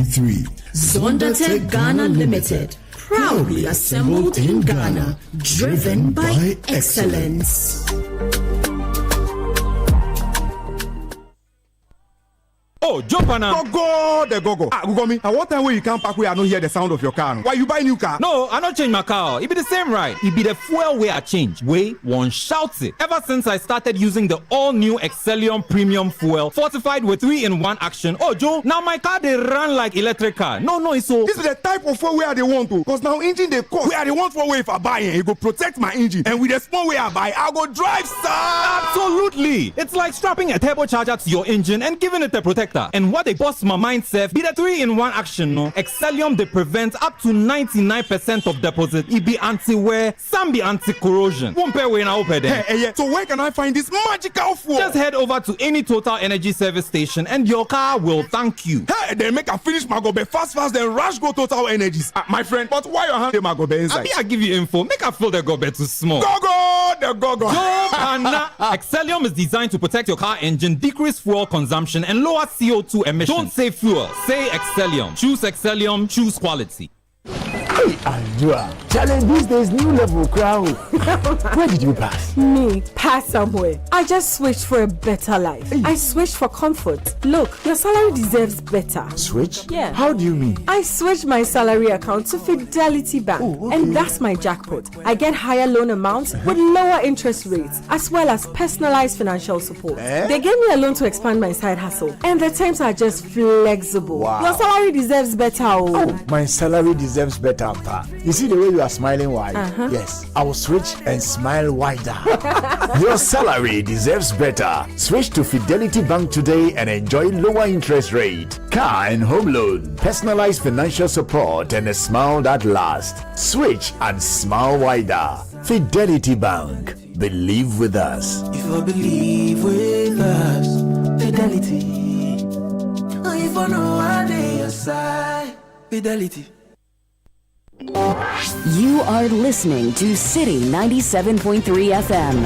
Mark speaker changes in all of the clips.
Speaker 1: 3.
Speaker 2: Zondatech Ghana Limited, proudly assembled in Ghana, driven by excellence.
Speaker 3: Oh, jump on now.
Speaker 4: Go. Gogomi. At what time when you come back where I don't hear the sound of your car? Why you buy new car?
Speaker 3: No, I not change my car. It be the same right. It be the fuel way I change. Way one shouts it. Ever since I started using the all-new Excellium Premium Fuel, fortified with 3-in-1 action. Oh, Joe, now my car they run like electric car. No, it's so.
Speaker 4: This is the type of fuel where they want to. Cause now engine they cost. Where they want for way if I buy it, it go protect my engine. And with the small way I buy, I go drive sir.
Speaker 3: Absolutely. It's like strapping a turbocharger to your engine and giving it a protector. And what they bust my mind self be the 3-in-1 action, no. Excellium they prevent up to 99% of deposit. It be anti-wear, some be anti-corrosion. One pair way now open there.
Speaker 4: Hey, so where can I find this magical fuel?
Speaker 3: Just head over to any Total Energy service station and your car will thank you.
Speaker 4: Hey, then make a finish my gobe fast, then rush go Total Energies. My friend, but why your hand my gobe inside?
Speaker 3: I give you info. Make a fill the gobe too small.
Speaker 4: Go.
Speaker 3: Excellium is designed to protect your car engine, decrease fuel consumption, and lower CO2 emissions. Don't say fuel, say Excellium. Choose Excellium, choose quality.
Speaker 5: Hey, Andrea, challenge these days, new level crowd. Where did you pass?
Speaker 6: Me, pass somewhere. I just switched for a better life.
Speaker 5: Hey.
Speaker 6: I switched for comfort. Look, your salary deserves better.
Speaker 5: Switch?
Speaker 6: Yeah.
Speaker 5: How do you mean?
Speaker 6: I switched my salary account to Fidelity Bank.
Speaker 5: Oh, okay.
Speaker 6: And that's my jackpot. I get higher loan amounts with lower interest rates, as well as personalized financial support. They gave me a loan to expand my side hustle, and the terms are just flexible.
Speaker 5: Wow.
Speaker 6: Your salary deserves better.
Speaker 5: Oh, my salary deserves better. You see the way you are smiling wide? Yes, I will switch and smile wider. Your salary deserves better. Switch to Fidelity Bank today and enjoy lower interest rate, car and home loan, personalized financial support, and a smile that lasts. Switch and smile wider. Fidelity Bank. Believe with us.
Speaker 7: If you believe with us, Fidelity. If I know I day aside, Fidelity.
Speaker 8: You are listening to Citi 97.3 FM,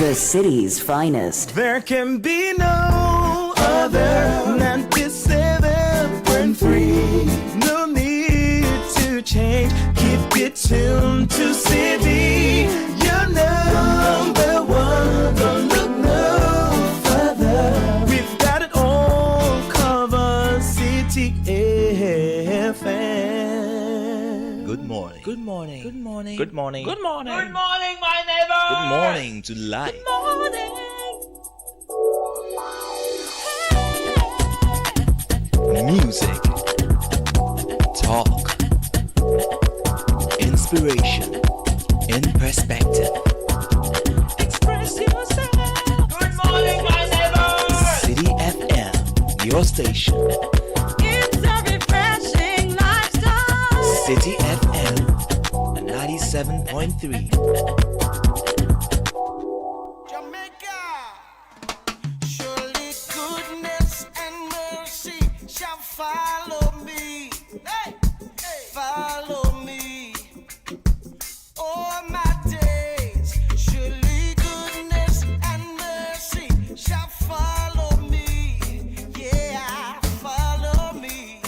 Speaker 8: the city's finest.
Speaker 7: There can be no other 97.3. No need to change. Keep it tuned to Citi. You're number one. Don't look no further. We've got it all covered. Citi FM.
Speaker 9: Good morning.
Speaker 7: Good morning.
Speaker 9: Good morning.
Speaker 7: Good morning.
Speaker 9: Good morning.
Speaker 7: Good morning, my neighbor.
Speaker 9: Good morning to life.
Speaker 7: Good morning.
Speaker 9: Music. Talk. Inspiration. In perspective.
Speaker 7: Express yourself. Good morning, my neighbor.
Speaker 9: Citi FM, your station.
Speaker 7: It's a refreshing lifestyle.
Speaker 9: Citi FM 97.3.
Speaker 7: Jamaica. Surely goodness and mercy shall follow me. Hey, follow me. All my days. Surely goodness and mercy shall follow me. Yeah, follow me.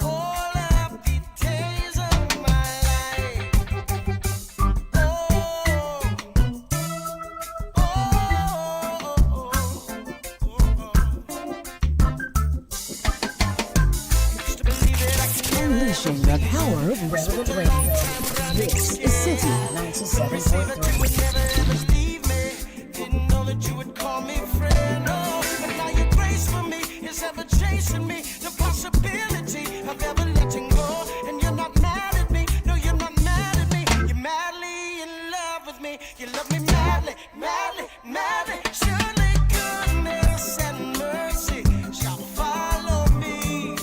Speaker 7: All of the days of my life.
Speaker 8: Unleashing the power of relevant radio. This is Citi 97.3.
Speaker 7: Didn't know that you would call me friend. Oh, but now your grace for me is ever chasing me. The possibility of ever letting go. And you're not mad at me. No, you're not mad at me. You're madly in love with me. You love me madly, madly, madly. Surely goodness and mercy shall follow me.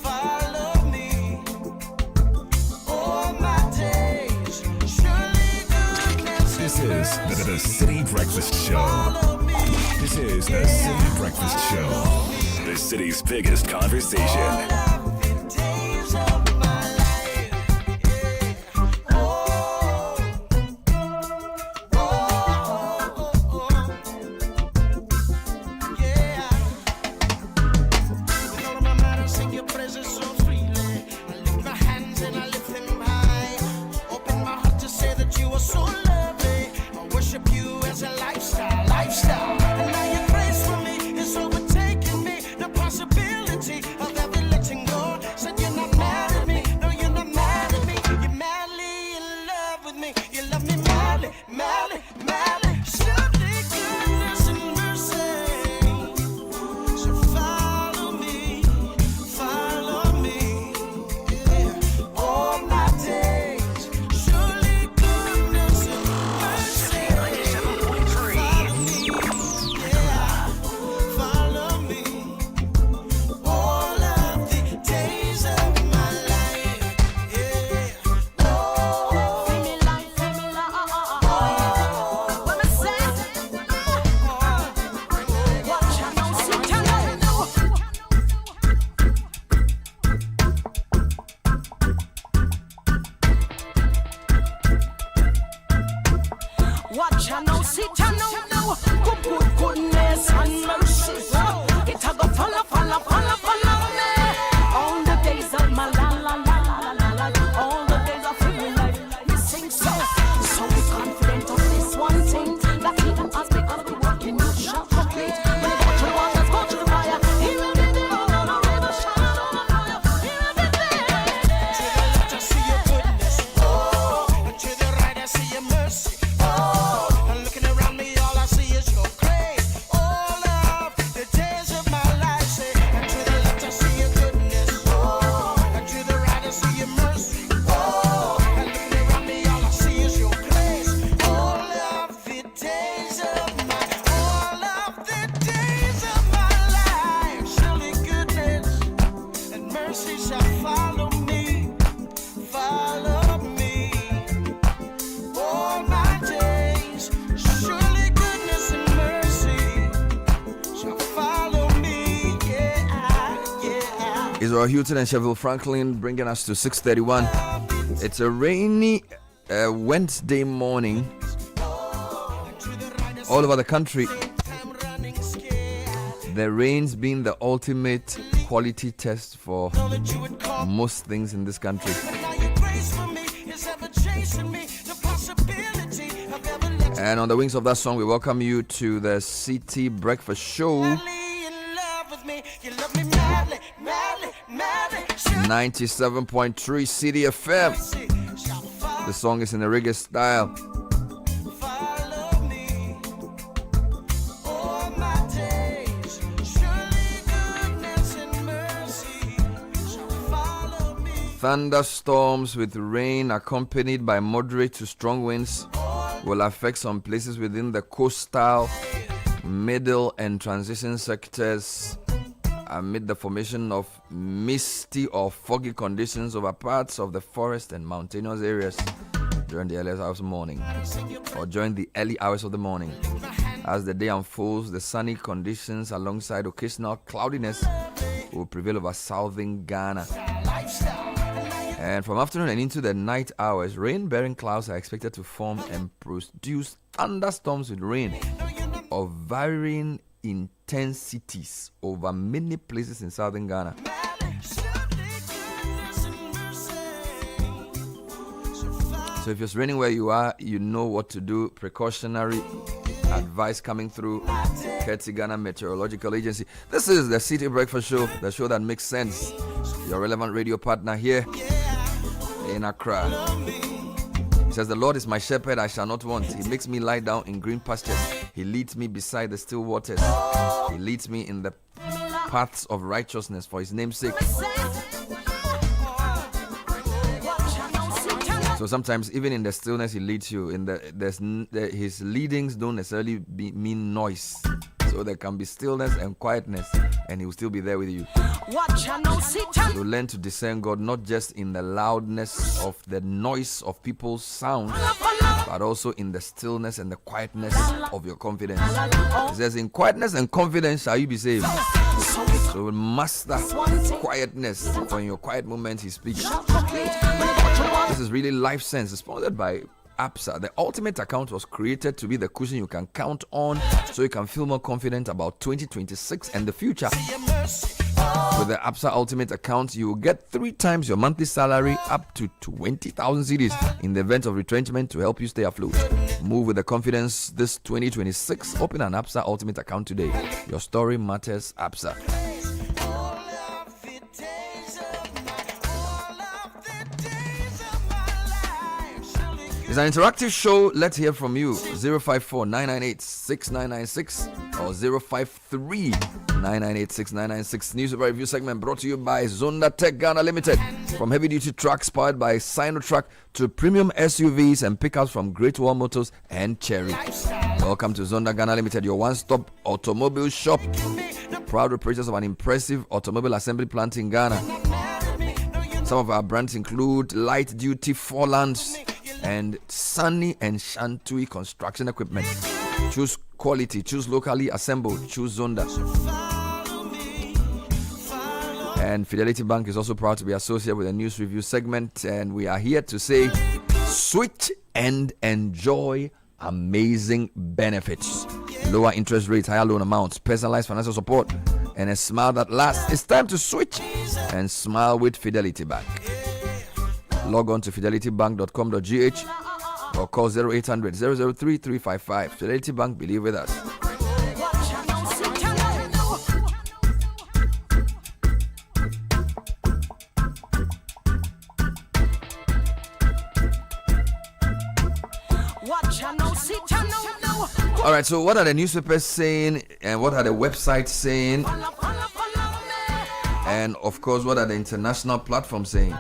Speaker 7: Follow me. All my days. Surely goodness
Speaker 1: This
Speaker 7: and
Speaker 1: is
Speaker 7: mercy.
Speaker 1: the City Breakfast Show.
Speaker 7: Follow me.
Speaker 1: This is the City Breakfast Show. The city's biggest conversation.
Speaker 7: Days of my life. Oh, oh, oh, oh, yeah.
Speaker 10: Israel Houghton and Sheville Franklin bringing us to 6:31. It's a rainy Wednesday morning all over the country. The rains being the ultimate quality test for most things in this country. And on the wings of that song, we welcome you to the Citi Breakfast Show. 97.3 Citi FM. The song is in the reggae style. Thunderstorms with rain accompanied by moderate to strong winds will affect some places within the coastal, middle, and transition sectors amid the formation of misty or foggy conditions over parts of the forest and mountainous areas during the early hours of the morning or during the early hours of the morning. As the day unfolds, the sunny conditions alongside occasional cloudiness will prevail over southern Ghana. And from afternoon and into the night hours, rain-bearing clouds are expected to form and produce thunderstorms with rain of varying intensities over many places in southern Ghana. So if it's raining where you are, you know what to do. Precautionary advice coming through Citi Ghana Meteorological Agency. This is the Citi Breakfast Show, the show that makes sense. Your relevant radio partner here in Accra. He says, the Lord is my shepherd, I shall not want. He makes me lie down in green pastures. He leads me beside the still waters. He leads me in the paths of righteousness for his name's sake. So sometimes even in the stillness he leads you. His leadings don't necessarily mean noise. So there can be stillness and quietness, and he will still be there with you. So learn to discern God not just in the loudness of the noise of people's sound, but also in the stillness and the quietness of your confidence. It says, in quietness and confidence shall you be saved. So master quietness, for in your quiet moments he speaks. This is really Life Sense. It's sponsored by APSA. The ultimate account was created to be the cushion you can count on so you can feel more confident about 2026 and the future. With the APSA Ultimate account, you will get 3 times your monthly salary, up to 20,000 cedis in the event of retrenchment to help you stay afloat. Move with the confidence this 2026. Open an APSA Ultimate account today. Your story matters, APSA. It's an interactive show. Let's hear from you. 054-998-6996 or 053-998-6996. Newspaper review segment brought to you by Zonda Tech Ghana Limited. From heavy-duty trucks powered by Sinotruck to premium SUVs and pickups from Great Wall Motors and Cherry. Welcome to Zonda Ghana Limited, your one-stop automobile shop. Proud operators of an impressive automobile assembly plant in Ghana. Some of our brands include light-duty Forlands and Sunny and Shantui construction equipment. Choose quality, choose locally assembled, choose Zonda. And Fidelity Bank is also proud to be associated with the news review segment, and we are here to say switch and enjoy amazing benefits. Lower interest rates, higher loan amounts, personalized financial support, and a smile that lasts. It's time to switch and smile with Fidelity Bank. Log on to fidelitybank.com.gh or call 0800 003 355. Fidelity Bank, believe with us. All right, so what are the newspapers saying and what are the websites saying? And of course, what are the international platforms saying?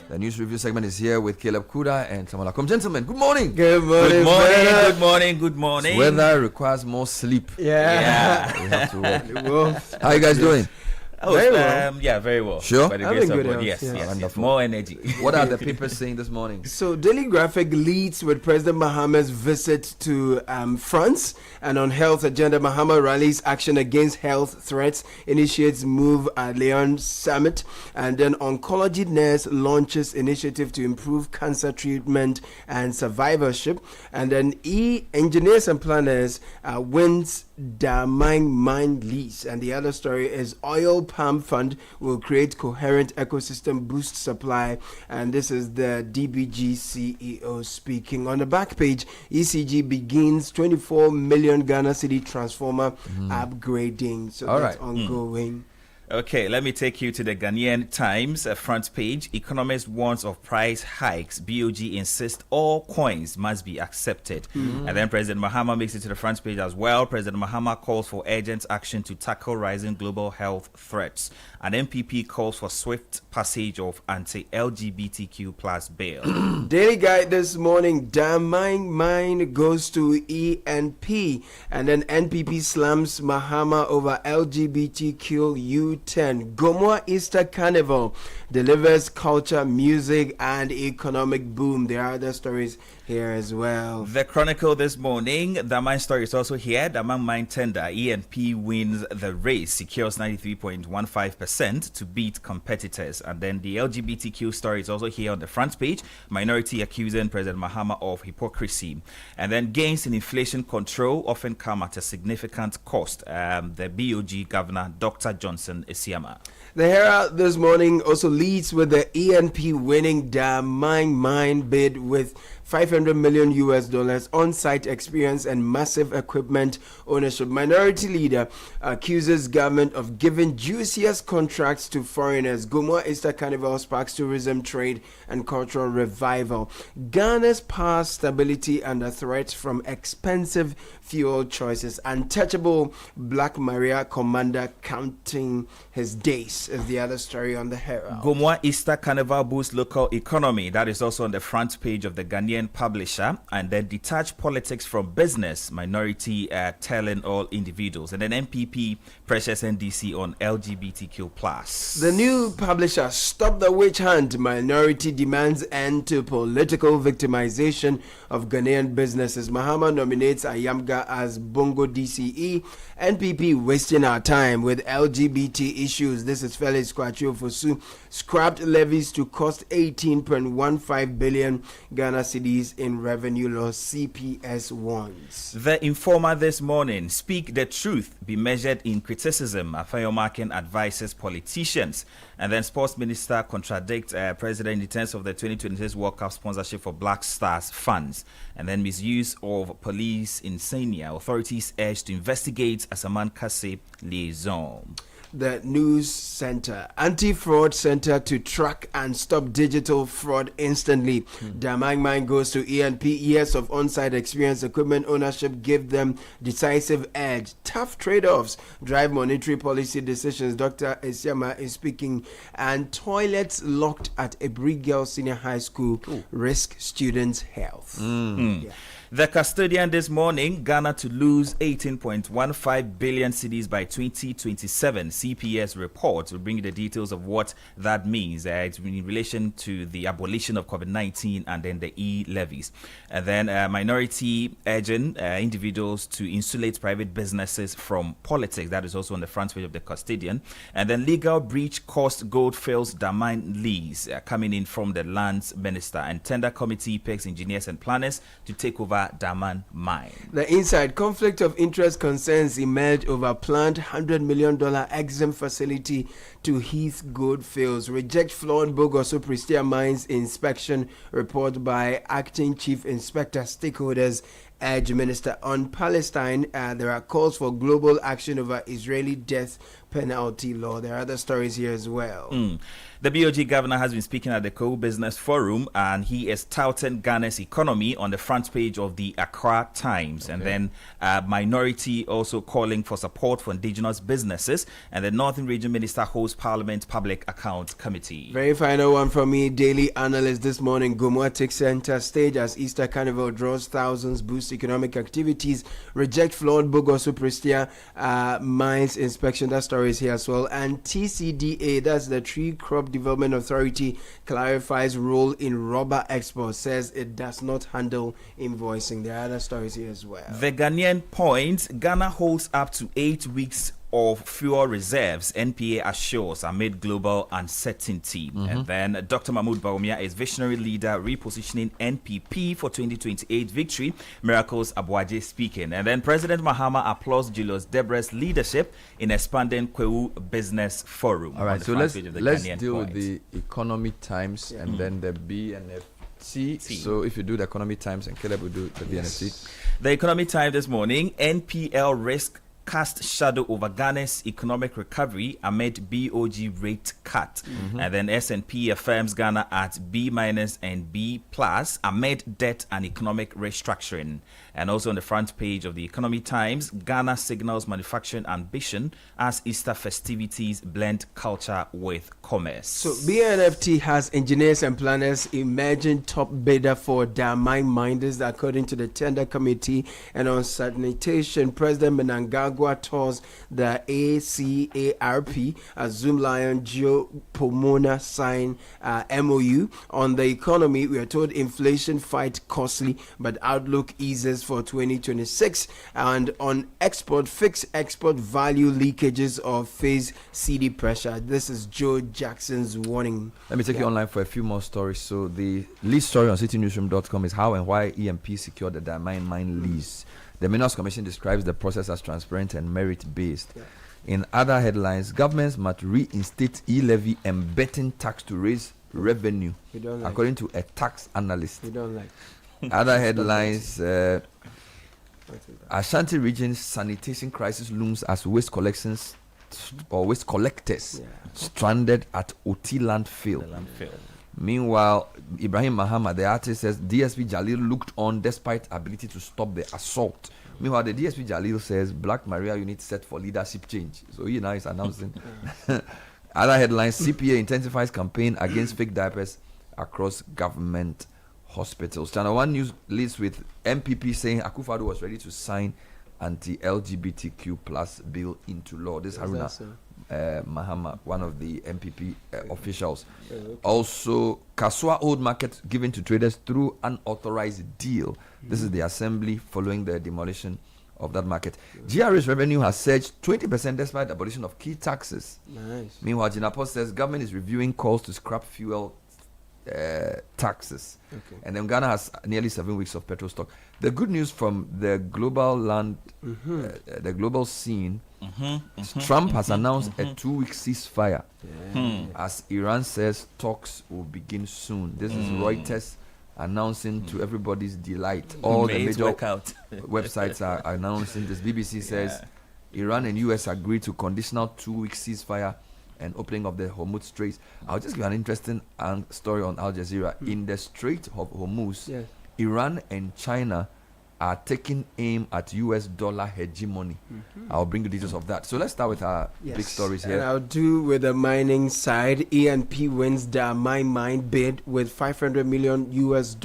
Speaker 10: The news review segment is here with Caleb Kuda and Samuel Akom. Gentlemen, good morning.
Speaker 11: Good morning. Good morning. Good morning. Good morning.
Speaker 10: Weather requires more sleep.
Speaker 11: Yeah.
Speaker 10: We have to work. How are you guys doing?
Speaker 11: Very well. Yeah, very well.
Speaker 10: Sure?
Speaker 11: By the
Speaker 12: Having
Speaker 11: grace of
Speaker 12: good
Speaker 11: God.
Speaker 12: health,
Speaker 11: Yes,
Speaker 12: yes.
Speaker 11: yes.
Speaker 10: Wonderful.
Speaker 11: More energy.
Speaker 10: What are the papers saying this morning?
Speaker 12: So, Daily Graphic leads with President Mahama's visit to France, and on health agenda, Mahama rallies action against health threats, initiates move at Leon summit, and then oncology nurse launches initiative to improve cancer treatment and survivorship, and then engineers and planners wins Damang mine lease, and the other story is oil palm fund will create coherent ecosystem, boost supply, and this is the DBG CEO speaking. On the back page, ECG begins 24 million Ghana City transformer upgrading, so
Speaker 10: All
Speaker 12: that's
Speaker 10: right.
Speaker 12: ongoing.
Speaker 11: Okay, let me take you to the Ghanaian Times front page. Economist warns of price hikes. BOG insists all coins must be accepted. And then President Mahama makes it to the front page as well. President Mahama calls for urgent action to tackle rising global health threats. And MPP calls for swift passage of anti-LGBTQ plus bill.
Speaker 12: Daily Guide this morning, Damang mine goes to ENP, and then NPP slams Mahama over LGBTQ U10. Gomoa Easter Carnival delivers culture, music, and economic boom. There are other stories here as well.
Speaker 11: The Chronicle this morning, the mine story is also here. The mine tender, ENP wins the race, secures 93.15% to beat competitors. And then the LGBTQ story is also here on the front page. Minority accusing President Mahama of hypocrisy. And then gains in inflation control often come at a significant cost. The BOG governor, Dr. Johnson Isiama.
Speaker 12: The Herald this morning also leads with the ENP winning Damang mine bid with $500 million on-site experience and massive equipment ownership. Minority leader accuses government of giving juiciest contracts to foreigners. Gomoa Easter Carnival sparks tourism, trade, and cultural revival. Ghana's power stability under threat from expensive fuel choices. Untouchable Black Maria commander counting his days is the other story on the Herald.
Speaker 11: Gomoa Easter Carnival boosts local economy. That is also on the front page of the Ghanaian Publisher. And then detach politics from business. Minority telling all individuals. And then MPP pressures NDC on LGBTQ+.
Speaker 12: The new Publisher, Stop the Witch Hunt. Minority demands end to political victimization of Ghanaian businesses. Mahama nominates Ayamga as Bongo DCE. NPP wasting our time with LGBT issues. This is Felix Kwachio Fosu. Scrapped levies to cost 18.15 billion Ghana cedis in revenue loss, CPS warns.
Speaker 11: The Informer this morning, speak the truth, be measured in criticism. Afayomakin advises politicians. And then Sports Minister contradicts President in terms of the 2026 World Cup sponsorship for Black Stars funds. And then misuse of police insania. Authorities urged to investigate Asaman Kase liaison.
Speaker 12: The News Center, Anti-Fraud Center to track and stop digital fraud instantly. Damang mine goes to ENP. Years of on-site experience, equipment ownership give them decisive edge. Tough trade-offs drive monetary policy decisions. Dr. Isiama is speaking. And toilets locked at Ebri Girls Senior High School risk students' health. Yeah.
Speaker 11: The Custodian this morning, Ghana to lose 18.15 billion cedis by 2027. CPS report will bring you the details of what that means. It's in relation to the abolition of COVID-19 and then the e-levies. And then minority urging individuals to insulate private businesses from politics. That is also on the front page of the Custodian. And then legal breach cost gold fails Damang lease coming in from the lands minister. And tender committee picks engineers and planners to take over Damang mine.
Speaker 12: The inside conflict of interest concerns emerged over planned $100 million exempt facility to Heath Goldfields. Reject flawed Bogoso Prestia mines inspection report by acting chief inspector. Stakeholders urge minister on Palestine. There are calls for global action over Israeli death penalty law. There are other stories here as well.
Speaker 11: The BOG governor has been speaking at the Co-Business Forum, and he is touting Ghana's economy on the front page of the Accra Times. Okay. And then minority also calling for support for indigenous businesses. And the Northern Region Minister holds Parliament Public Account Committee.
Speaker 12: Very final one from me. Daily Analyst this morning. Gomoa takes center stage as Easter Carnival draws thousands, boosts economic activities. Reject flawed Bogoso Prestia mines inspection. That story stories here as well. And TCDA, that's the Tree Crop Development Authority, clarifies role in rubber exports, says it does not handle invoicing. There are other stories here as well.
Speaker 11: The Ghanaian Point, Ghana holds up to 8 weeks of fuel reserves, NPA assures amid global uncertainty. And then Dr. Mahmoud Bawumia is visionary leader repositioning NPP for 2028 victory. Miracles Abuaje speaking. And then President Mahama applauds Julius Debre's leadership in expanding Kwewu Business Forum.
Speaker 10: All right, so let's deal
Speaker 11: Point.
Speaker 10: with the Economy Times and then the BNFC. So if you do the Economy Times and Caleb will do the BNFC.
Speaker 11: The Economy Times this morning, NPL risk cast shadow over Ghana's economic recovery amid BOG rate cut. And then S&P affirms Ghana at B- and B+ amid debt and economic restructuring. And also on the front page of the Economy Times, Ghana signals manufacturing ambition as Easter festivities blend culture with commerce.
Speaker 12: So BNFT has engineers and planners emerging top bidder for Damai Minders, according to the tender committee. And on sanitation, President Menangagwa tours the ACARP as Zoom Lion Geo Pomona sign MOU. On the economy, we are told inflation fight costly, but outlook eases for 2026. And on export, fixed export value leakages or face CD pressure. This is Joe Jackson's warning.
Speaker 10: Let me take you online for a few more stories. So the lead story on citynewsroom.com is how and why EMP secured the Diamond Mine lease. The Minerals Commission describes the process as transparent and merit-based. In other headlines, governments must reinstate e-levy and betting tax to raise revenue, according to a tax analyst.
Speaker 12: We don't like.
Speaker 10: Other headlines, Ashanti region's sanitation crisis looms as waste collectors stranded at Oti landfill. Meanwhile, Ibrahim Mahama, the artist, says DSP Jalil looked on despite ability to stop the assault. Meanwhile, the DSP Jalil says Black Maria unit set for leadership change. So he now is announcing. Other headlines, CPA intensifies campaign against fake diapers across government hospitals. Channel 1 News leads with MPP saying Akufo-Addo was ready to sign anti-LGBTQ plus bill into law. This is Haruna Mahama, one of the MPP officials. Also, Kasua Old Market given to traders through unauthorized deal. This is the assembly following the demolition of that market. GRA's revenue has surged 20% despite abolition of key taxes.
Speaker 12: Nice.
Speaker 10: Meanwhile, Jinapos says government is reviewing calls to scrap fuel taxes. And then Ghana has nearly 7 weeks of petrol stock. The good news from the global the global scene, Trump has announced a 2-week ceasefire as Iran says talks will begin soon. This is Reuters announcing to everybody's delight. All the major websites are announcing this. BBC says Iran and US agreed to conditional 2-week ceasefire and opening of the Hormuz Straits. I'll just give an interesting story on Al Jazeera. In the Strait of Hormuz, Iran and China are taking aim at US dollar hegemony. I'll bring the details of that. So let's start with our big stories here.
Speaker 12: And I'll do with the mining side. E&P wins the mine bid with $500 million US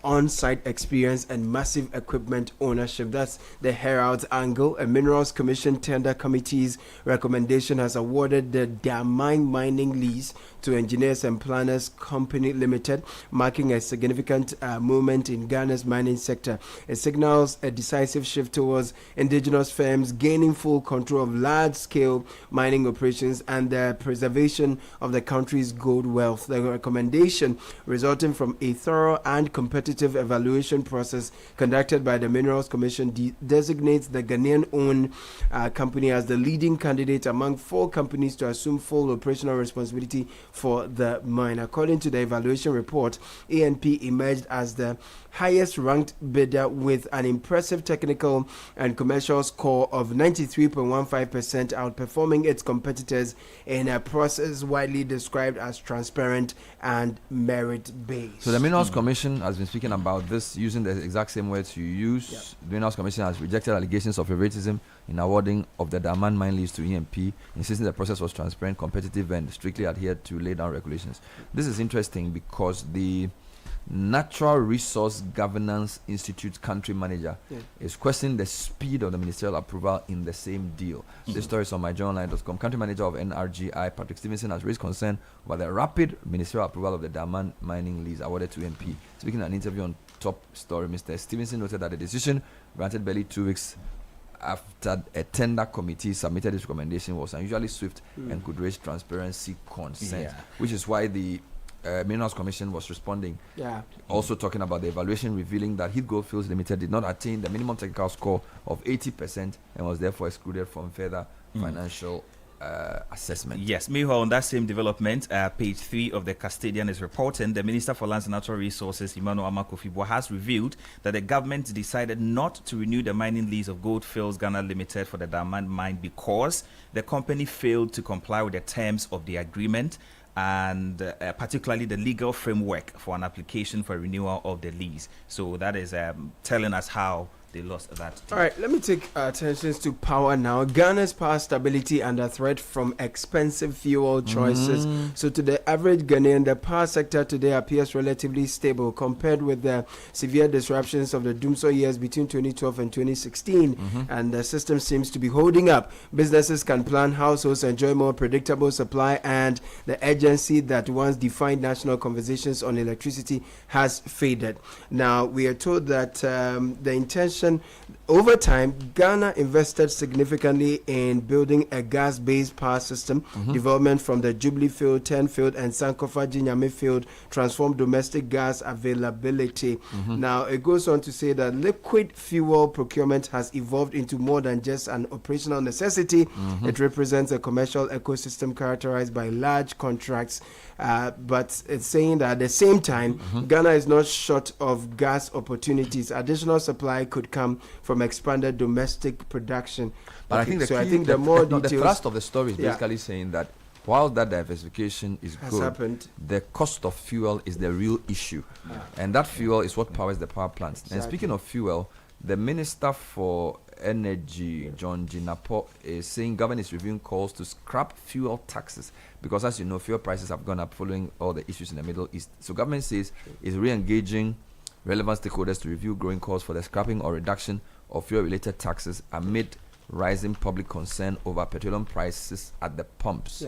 Speaker 12: on-site experience and massive equipment ownership. That's the Herald's angle. A Minerals Commission Tender Committee's recommendation has awarded the Damai mining lease to Engineers and Planners Company Limited, marking a significant movement in Ghana's mining sector. It signals a decisive shift towards indigenous firms gaining full control of large-scale mining operations and the preservation of the country's gold wealth. The recommendation, resulting from a thorough and competitive evaluation process conducted by the Minerals Commission, designates the Ghanaian-owned company as the leading candidate among 4 companies to assume full operational responsibility for the mine. According to the evaluation report, ANP emerged as the highest ranked bidder with an impressive technical and commercial score of 93.15%, outperforming its competitors in a process widely described as transparent and merit-based.
Speaker 10: So the Minerals Commission has been speaking about this using the exact same words you use. The Minerals Commission has rejected allegations of favoritism in awarding of the Daman mine lease to EMP, insisting the process was transparent, competitive, and strictly adhered to laid down regulations. This is interesting because the Natural Resource Governance Institute country manager is questioning the speed of the ministerial approval in the same deal. This story is on myjournalline.com. Country manager of NRGI, Patrick Stevenson, has raised concern about the rapid ministerial approval of the Daman mining lease awarded to MP. Speaking in an interview on Top Story, Mr. Stevenson noted that the decision, granted barely 2 weeks after a tender committee submitted its recommendation, was unusually swift and could raise transparency concerns, which is why the Minerals Commission was responding. Also talking about the evaluation revealing that Heath Goldfields Limited did not attain the minimum technical score of 80% and was therefore excluded from further financial assessment.
Speaker 11: Yes, meanwhile, on that same development, page 3 of the Custodian is reporting the Minister for Lands and Natural Resources, Emmanuel Amakofibwa, has revealed that the government decided not to renew the mining lease of Goldfields Ghana Limited for the Daman mine because the company failed to comply with the terms of the agreement, and particularly the legal framework for an application for renewal of the lease. So that is telling us how they lost that.
Speaker 12: All right, let me take attention to power now. Ghana's power stability under threat from expensive fuel choices. So to the average Ghanaian, the power sector today appears relatively stable compared with the severe disruptions of the doomsday years between 2012 and 2016. And the system seems to be holding up. Businesses can plan, households enjoy more predictable supply, and the agency that once defined national conversations on electricity has faded. Now, we are told that the intention over time, Ghana invested significantly in building a gas-based power system. Development from the Jubilee Field, 10 Field, and Sankofa Jinyame Field transformed domestic gas availability. Now, it goes on to say that liquid fuel procurement has evolved into more than just an operational necessity. It represents a commercial ecosystem characterized by large contracts. But it's saying that at the same time, Ghana is not short of gas opportunities. Additional supply could come from expanded domestic production.
Speaker 10: But I think the thrust of the story is basically saying that while that diversification is good,
Speaker 12: happened,
Speaker 10: the cost of fuel is the real issue. And that fuel is what powers the power plants. And speaking of fuel, the Minister for Energy, John Jinapo, is saying government is reviewing calls to scrap fuel taxes because, as you know, fuel prices have gone up following all the issues in the Middle East. So government says is re-engaging relevant stakeholders to review growing calls for the scrapping or reduction of fuel-related taxes amid rising public concern over petroleum prices at the pumps.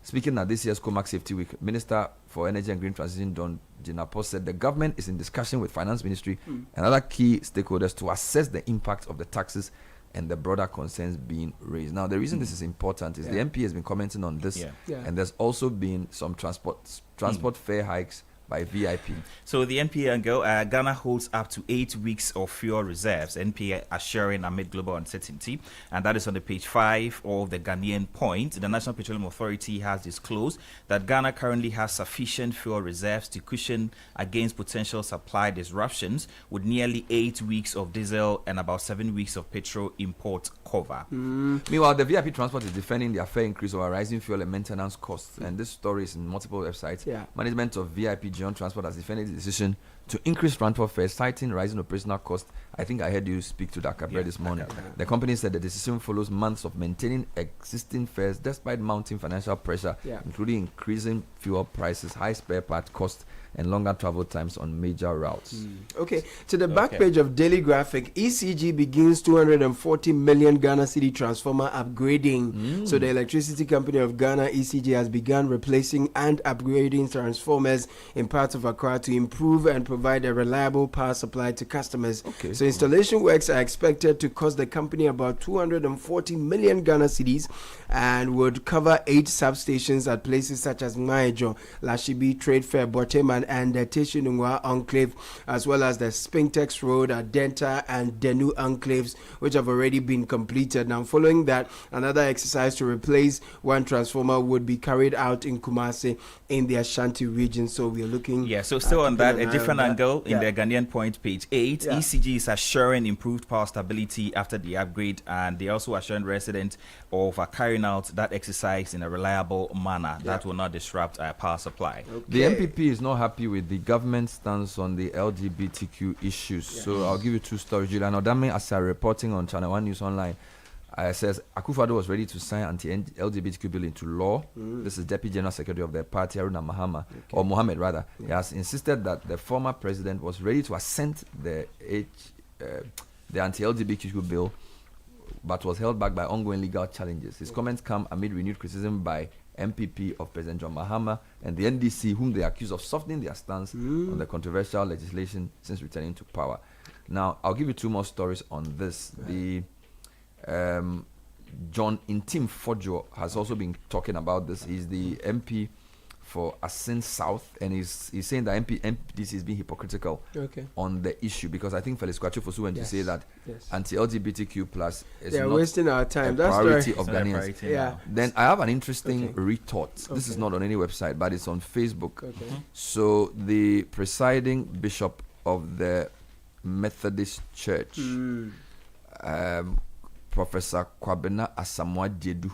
Speaker 10: Speaking at this year's COMAC Safety Week, Minister for Energy and Green Transition, John Jinapo, said the government is in discussion with Finance Ministry and other key stakeholders to assess the impact of the taxes and the broader concerns being raised. Now, the reason this is important is the MP has been commenting on this, and there's also been some transport fare hikes by VIP.
Speaker 11: So the NPA and Ghana holds up to 8 weeks of fuel reserves, NPA assuring amid global uncertainty, and that is on the page 5 of the Ghanaian Point. The National Petroleum Authority has disclosed that Ghana currently has sufficient fuel reserves to cushion against potential supply disruptions, with nearly 8 weeks of diesel and about 7 weeks of petrol import cover.
Speaker 10: Meanwhile, the VIP Transport is defending their fare increase over rising fuel and maintenance costs, and this story is in multiple websites. Management of VIP Gion Transport has defended the decision to increase transport fares, citing rising operational costs. I think I heard you speak to Dr. Bray this morning. The company said the decision follows months of maintaining existing fares despite mounting financial pressure, including increasing fuel prices, high spare part costs, and longer travel times on major routes.
Speaker 12: Okay, to the back page of Daily Graphic, ECG begins 240 million Ghana Citi transformer upgrading. So the Electricity Company of Ghana, ECG, has begun replacing and upgrading transformers in parts of Accra to improve and provide a reliable power supply to customers. So installation works are expected to cost the company about 240 million Ghana cedis and would cover 8 substations at places such as Maijo, Lashibi, Trade Fair, Boteman, and the Teshinungwa Enclave, as well as the Spintex Road, Adenta, and Denu Enclaves, which have already been completed. Now, following that, another exercise to replace one transformer would be carried out in Kumasi in the Ashanti region. So we are looking.
Speaker 11: So still on that, a different angle in the Ghanaian Point, page 8. ECG is assuring improved power stability after the upgrade, and they also assuring residents of carrying out that exercise in a reliable manner that will not disrupt power supply.
Speaker 10: The MPP is not happy with the government stance on the LGBTQ issues. So I'll give you 2 stories. Julian Odame, as reporting on Channel 1 News Online, Says Akufo-Addo was ready to sign anti-LGBTQ bill into law. This is Deputy General Secretary of the party, Haruna or Mohammed rather. He has insisted that the former president was ready to assent the anti-LGBTQ bill, but was held back by ongoing legal challenges. His comments come amid renewed criticism by MPP of President John Mahama and the NDC, whom they accuse of softening their stance on the controversial legislation since returning to power. Now, I'll give you 2 more stories on this. The John Intim Fojo has also been talking about this. He's the MP for Asin South, and he's saying that MPDC is being hypocritical on the issue, because I think Felix Kwachu went to say that anti-LGBTQ plus is not
Speaker 12: wasting our time.
Speaker 10: That's priority
Speaker 12: right.
Speaker 10: of Ghanaians. Then I have an interesting retort. This is not on any website, but it's on Facebook. So the presiding bishop of the Methodist Church, Professor Kwabena Asamoah Jedu,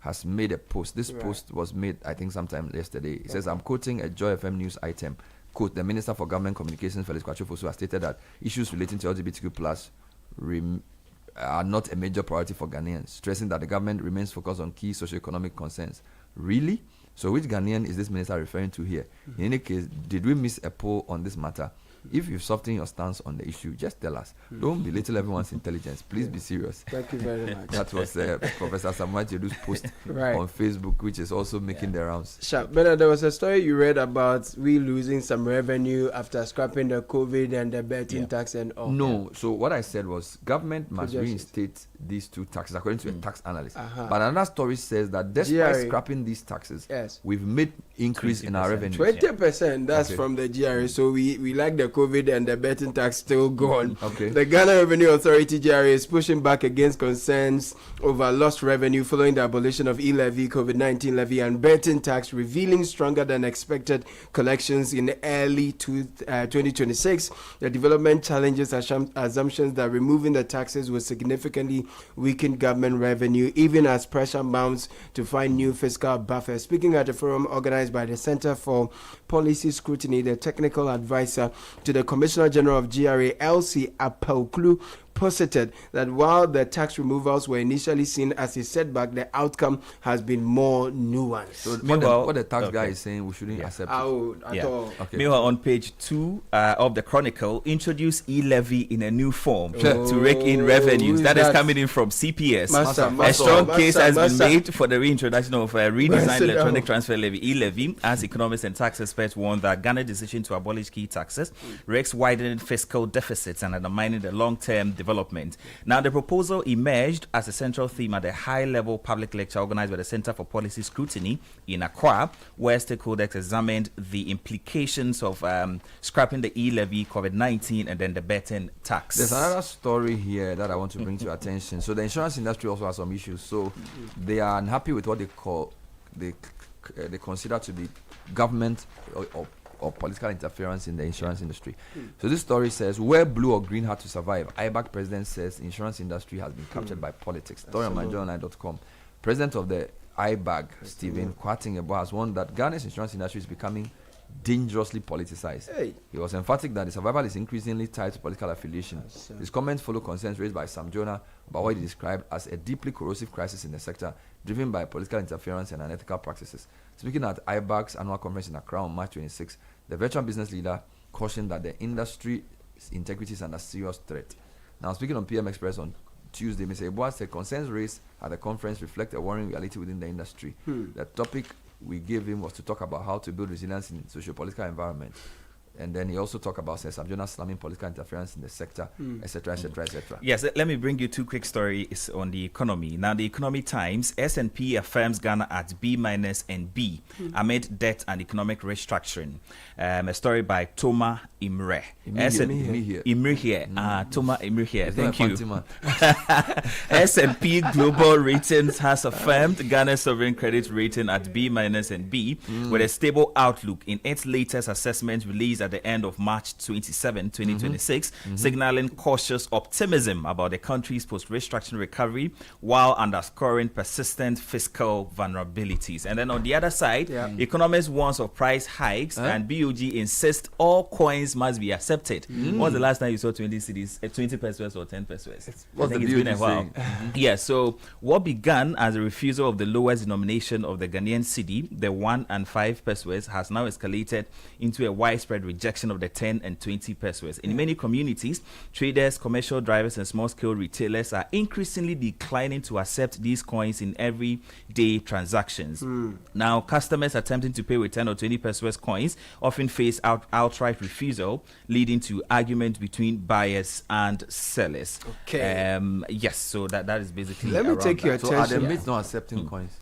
Speaker 10: has made a post. This post was made, I think, sometime yesterday. It says, I'm quoting a Joy FM news item. Quote, the Minister for Government Communications, Felix Kwachu, has stated that issues relating to LGBTQ plus are not a major priority for Ghanaians, stressing that the government remains focused on key socio-economic concerns. Really? So which Ghanaian is this minister referring to here? In any case, did we miss a poll on this matter? If you've softened your stance on the issue, just tell us. Don't belittle everyone's intelligence. Please be serious.
Speaker 12: Thank you very much.
Speaker 10: That was Professor Samuel Jedu's post on Facebook, which is also making the rounds.
Speaker 12: Sharp. But there was a story you read about we losing some revenue after scrapping the COVID and the betting tax and all.
Speaker 10: No. So what I said was government must reinstate these 2 taxes according to a tax analyst. But another story says that despite scrapping these taxes, we've made increase in our revenue.
Speaker 12: 20%. That's from the GRA. So we like the COVID and the betting tax still gone. The Ghana Revenue Authority GRA is pushing back against concerns over lost revenue following the abolition of e-levy, COVID-19 levy, and betting tax, revealing stronger than expected collections in early 2026. The development challenges assumptions that removing the taxes will significantly weaken government revenue, even as pressure mounts to find new fiscal buffers. Speaking at a forum organized by the Center for Policy Scrutiny, the technical advisor to the Commissioner General of GRA, Elsie Apelklu, posited that while the tax removals were initially seen as a setback, the outcome has been more nuanced.
Speaker 10: So what the tax guy is saying, we shouldn't accept it.
Speaker 12: At all.
Speaker 11: Meanwhile, on page 2 of the Chronicle, introduce e-levy in a new form to rake in revenues. That is coming in from CPS. A strong case has been made for the reintroduction of a redesigned electronic transfer levy, e-levy, as economists and tax experts warn that Ghana's decision to abolish key taxes risks widening fiscal deficits and undermining the long-term development. Now, the proposal emerged as a central theme at a high-level public lecture organized by the Center for Policy Scrutiny in Accra, where stakeholders examined the implications of scrapping the e-levy, COVID-19, and then the betting tax.
Speaker 10: There's another story here that I want to bring to your attention. So the insurance industry also has some issues. So they are unhappy with what they consider to be government or political interference in the insurance industry. So this story says, where blue or green had to survive, IBAC president says insurance industry has been captured by politics. Story on myjournalline.com. President of the IBAC, Stephen Kwatingebo, has warned that Ghana's insurance industry is becoming dangerously politicized. He was emphatic that the survival is increasingly tied to political affiliation. His comments follow concerns raised by Sam Jonah about what he described as a deeply corrosive crisis in the sector, driven by political interference and unethical practices. Speaking at IBAC's annual conference in Accra on March 26, the veteran business leader cautioned that the industry's integrity is under serious threat. Now, speaking on PM Express on Tuesday, Mr. Eboa said concerns raised at the conference reflect a worrying reality within the industry. The topic we gave him was to talk about how to build resilience in socio-political environment. And then he also talked about Sabjona slamming political interference in the sector, etc., etc., etc.
Speaker 11: Yes, let me bring you 2 quick stories on the economy. Now, the Economic Times, S&P affirms Ghana at B- and B amid debt and economic restructuring. A story by Toma Imre. Imre here. Toma Imre here. Thank you. S&P Global Ratings has affirmed Ghana's sovereign credit rating at B- and B with a stable outlook in its latest assessment released at the end of March 27, 2026, signaling cautious optimism about the country's post-restructuring recovery while underscoring persistent fiscal vulnerabilities. And then on the other side, economists warn of price hikes and BOG insists all coins must be accepted. When was the last time you saw 20 cities, 20 pesos or 10 pesos? I think it's been a while. Yeah, so what began as a refusal of the lowest denomination of the Ghanaian cedi, the 1 and 5 pesos, has now escalated into a widespread rejection of the 10 and 20 pesos. In many communities, traders, commercial drivers, and small-scale retailers are increasingly declining to accept these coins in everyday transactions. Now, customers attempting to pay with 10 or 20 pesos coins often face outright refusal, leading to arguments between buyers and sellers.
Speaker 12: Okay.
Speaker 11: Yes, so that is basically.
Speaker 12: Let me take your attention.
Speaker 10: So are the mates not accepting coins?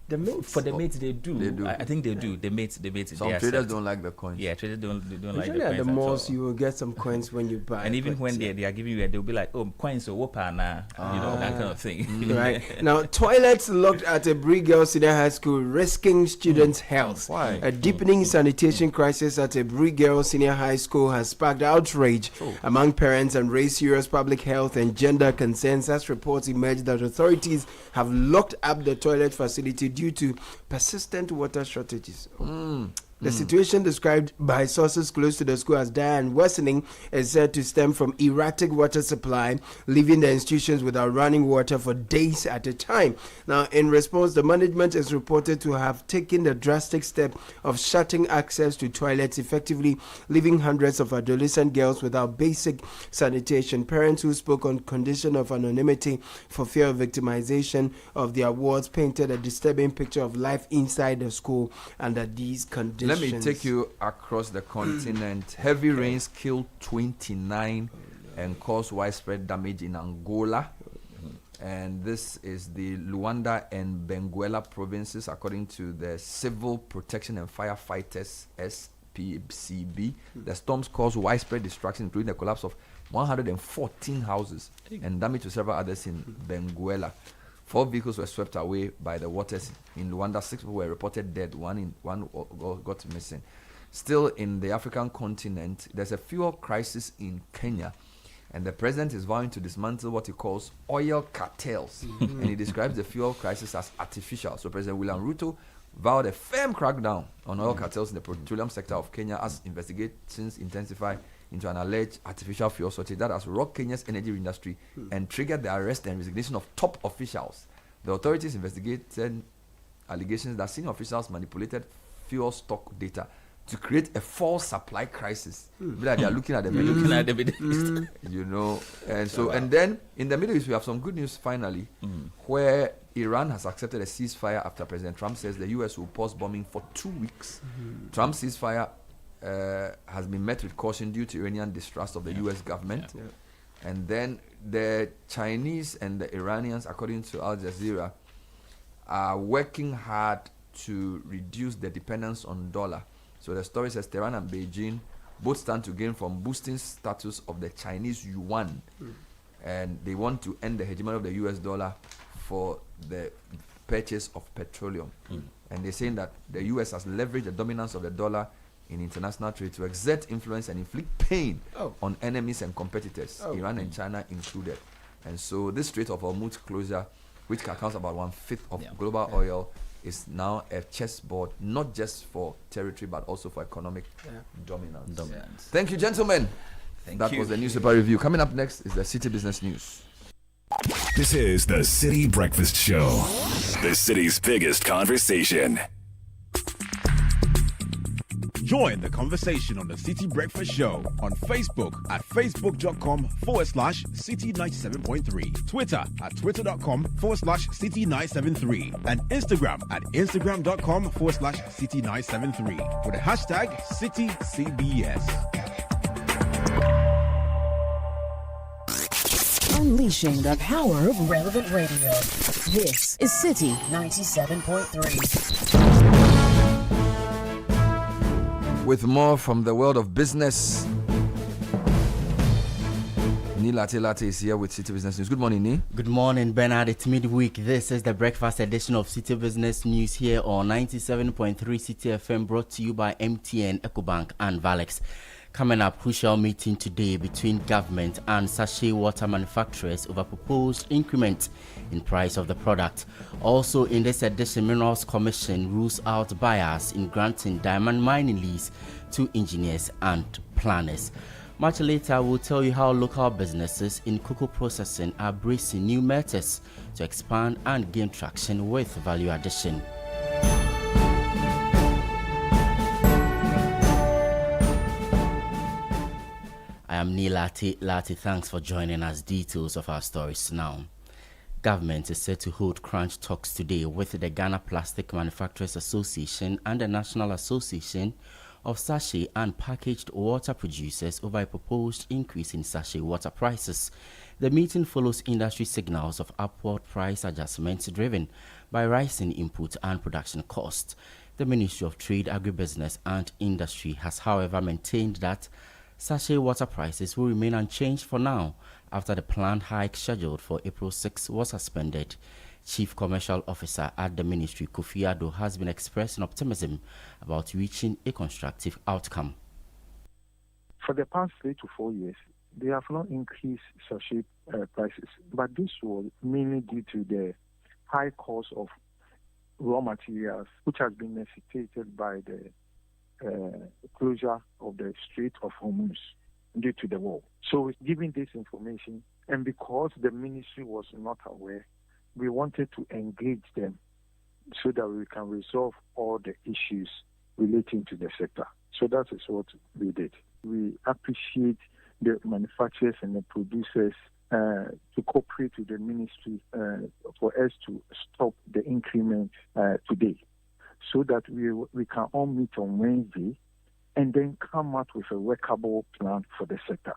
Speaker 12: The mates?
Speaker 11: For the mates, they do.
Speaker 10: They do.
Speaker 11: I think they do. The mates.
Speaker 10: Some traders don't like the coins.
Speaker 11: Yeah, traders don't like the
Speaker 12: Usually
Speaker 11: coins.
Speaker 12: at the malls, you will get some coins when you buy.
Speaker 11: And even when they are giving you, they'll be like, "Oh, coins or whoopah na," that kind of thing.
Speaker 12: Right. Now, toilets locked at a Brie Girls Senior High School, risking students' health.
Speaker 10: Why?
Speaker 12: A deepening sanitation crisis at a Brie Girls Senior High School has sparked outrage among parents and raised serious public health and gender concerns as reports emerged that authorities have locked up the toilet facility due to persistent water shortages. The situation, described by sources close to the school as dire and worsening, is said to stem from erratic water supply, leaving the institutions without running water for days at a time. Now, in response, the management is reported to have taken the drastic step of shutting access to toilets, effectively leaving hundreds of adolescent girls without basic sanitation. Parents who spoke on condition of anonymity for fear of victimization of the awards painted a disturbing picture of life inside the school under these conditions.
Speaker 10: Let me take you across the continent. Heavy rains killed 29 and caused widespread damage in Angola. And this is the Luanda and Benguela provinces, according to the Civil Protection and Firefighters SPCB. The storms caused widespread destruction, including the collapse of 114 houses and damage to several others in Benguela. 4 vehicles were swept away by the waters in Luanda. 6 people were reported dead. One got missing. Still in the African continent, there's a fuel crisis in Kenya, and the president is vowing to dismantle what he calls oil cartels, and he describes the fuel crisis as artificial. So President William Ruto vowed a firm crackdown on oil cartels in the petroleum sector of Kenya as investigations intensify into an alleged artificial fuel shortage that has rocked Kenya's energy industry and triggered the arrest and resignation of top officials. The authorities investigated allegations that senior officials manipulated fuel stock data to create a false supply crisis. Like they are looking at the Middle East. You know, and so and then in the Middle East we have some good news finally, where Iran has accepted a ceasefire after President Trump says the US will pause bombing for 2 weeks. Trump's ceasefire has been met with caution due to Iranian distrust of the US government. And then the Chinese and the Iranians, according to Al Jazeera, are working hard to reduce the dependence on dollar. So the story says Tehran and Beijing both stand to gain from boosting status of the Chinese yuan. And they want to end the hegemony of the US dollar for the purchase of petroleum. And they're saying that the US has leveraged the dominance of the dollar in international trade to exert influence and inflict pain on enemies and competitors, Iran and China included. And so this Strait of Hormuz closure, which accounts about 1/5 of global oil, is now a chessboard, not just for territory, but also for economic dominance. Thank you, gentlemen. That was the newspaper review. Coming up next is the City Business News.
Speaker 1: This is the City Breakfast Show, the city's biggest conversation.
Speaker 13: Join the conversation on the City Breakfast Show on Facebook at facebook.com/City97.3, Twitter at twitter.com/City973, and Instagram at instagram.com/City973 with the hashtag CityCBS.
Speaker 8: Unleashing the power of relevant radio. This is City 97.3.
Speaker 10: With more from the world of business, Ni Latte is here with City Business News. Good morning, Ni.
Speaker 14: Good morning, Bernard. It's midweek. This is the breakfast edition of City Business News here on 97.3 City FM, brought to you by MTN, EcoBank, and Valex. Coming up, crucial meeting today between government and sachet water manufacturers over proposed increment in price of the product. Also in this edition, Minerals Commission rules out buyers in granting diamond mining lease to engineers and planners. Much later, we'll tell you how local businesses in cocoa processing are bracing new methods to expand and gain traction with value addition. I am Neil Lati. Thanks for joining us. Details of our stories now. Government is set to hold crunch talks today with the Ghana Plastic Manufacturers Association and the National Association of Sachet and Packaged Water Producers over a proposed increase in sachet water prices. The meeting follows industry signals of upward price adjustments driven by rising input and production costs. The Ministry of Trade, Agribusiness and Industry has, however, maintained that sachet water prices will remain unchanged for now after the planned hike scheduled for April 6 was suspended. Chief Commercial Officer at the Ministry, Kofi Addo, has been expressing optimism about reaching a constructive outcome.
Speaker 15: For the past 3 to 4 years, they have not increased sachet prices, but this was mainly due to the high cost of raw materials, which has been necessitated by the closure of the Strait of Hormuz due to the war. So given this information, and because the ministry was not aware, we wanted to engage them so that we can resolve all the issues relating to the sector. So that is what we did. We appreciate the manufacturers and the producers to cooperate with the ministry for us to stop the increment today, so that we can all meet on Wednesday and then come out with a workable plan for the sector.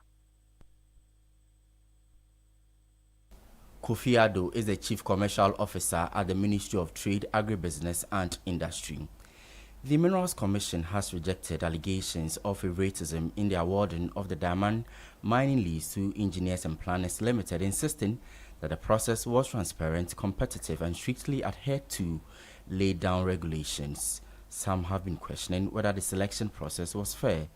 Speaker 14: Kofi Addo is the Chief Commercial Officer at the Ministry of Trade, Agribusiness and Industry. The Minerals Commission has rejected allegations of favoritism in the awarding of the diamond mining lease to Engineers and Planners Limited, insisting that the process was transparent, competitive and strictly adhered to laid down regulations. Some have been questioning whether the selection process was fair,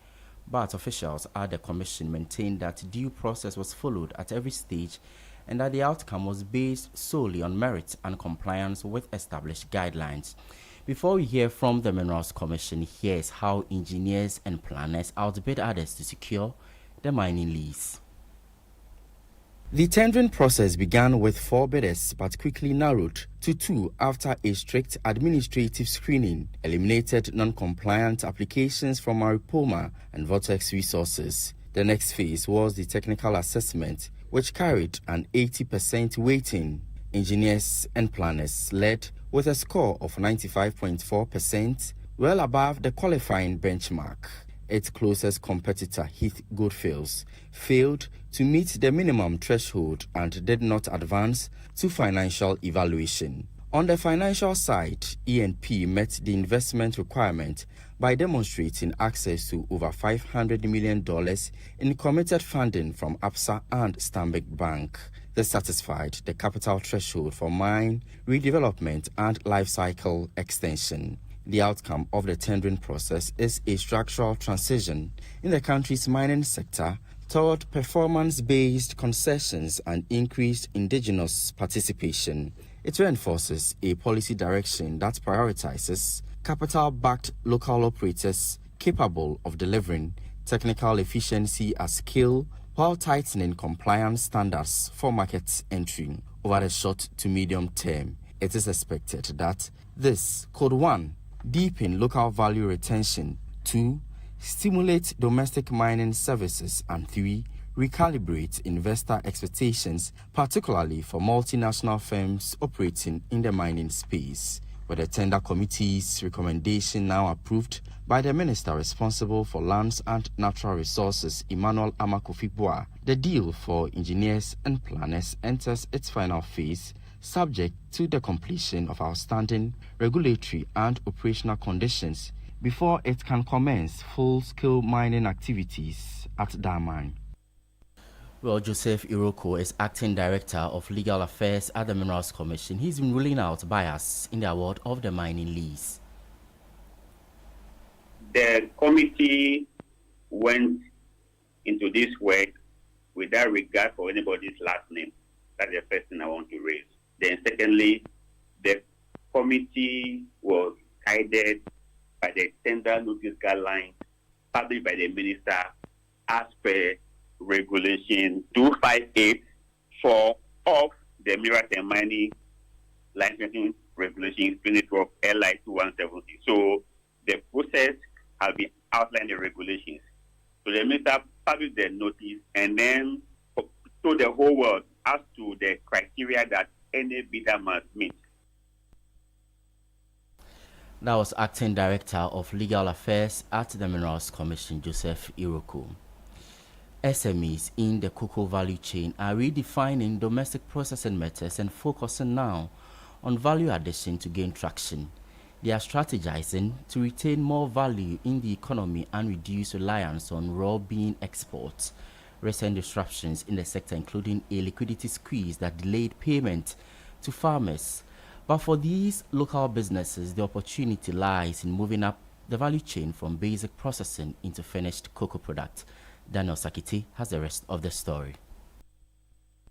Speaker 14: but officials at the Commission maintained that due process was followed at every stage and that the outcome was based solely on merit and compliance with established guidelines. Before we hear from the Minerals Commission, here's how engineers and planners outbid others to secure the mining lease. The tendering process began with 4 bidders but quickly narrowed to 2 after a strict administrative screening eliminated non-compliant applications from Maripoma and Vortex Resources. The next phase was the technical assessment, which carried an 80% weighting. Engineers and planners led with a score of 95.4%, well above the qualifying benchmark. Its closest competitor, Heath Goldfields, failed to meet the minimum threshold and did not advance to financial evaluation. On the financial side, E&P met the investment requirement by demonstrating access to over $500 million in committed funding from ABSA and Stanbic Bank. This satisfied the capital threshold for mine, redevelopment and life cycle extension. The outcome of the tendering process is a structural transition in the country's mining sector toward performance-based concessions and increased indigenous participation. It reinforces a policy direction that prioritizes capital-backed local operators capable of delivering technical efficiency at scale while tightening compliance standards for market entry. Over the short to medium term, it is expected that this could 1. Deepen local value retention, 2. Stimulate domestic mining services, and 3. Recalibrate investor expectations, particularly for multinational firms operating in the mining space. With the tender committee's recommendation now approved by the minister responsible for lands and natural resources, Emmanuel Amakofi-Boa, the deal for engineers and planners enters its final phase, subject to the completion of outstanding regulatory and operational conditions before it can commence full-scale mining activities at that mine. Well, Joseph Iroko is acting director of legal affairs at the Minerals Commission. He's been ruling out bias in the award of the mining lease.
Speaker 16: The committee went into this work without regard for anybody's last name. That's the first thing I want to raise. Then secondly, the committee was guided by the tender notice guidelines published by the minister as per regulation 2584 of the Minerals and Mining Licensing Regulation 2012 LI 2170. So the process has been outlined in the regulations. So the minister published the notice and then told the whole world as to the criteria that any bidder must meet.
Speaker 14: That was acting director of legal affairs at the Minerals Commission, Joseph Iroko. SMEs in the cocoa value chain are redefining domestic processing methods and focusing now on value addition to gain traction. They are strategizing to retain more value in the economy and reduce reliance on raw bean exports. Recent disruptions in the sector, including a liquidity squeeze that delayed payment to farmers. But for these local businesses, the opportunity lies in moving up the value chain from basic processing into finished cocoa product. Daniel Sakiti has the rest of the story.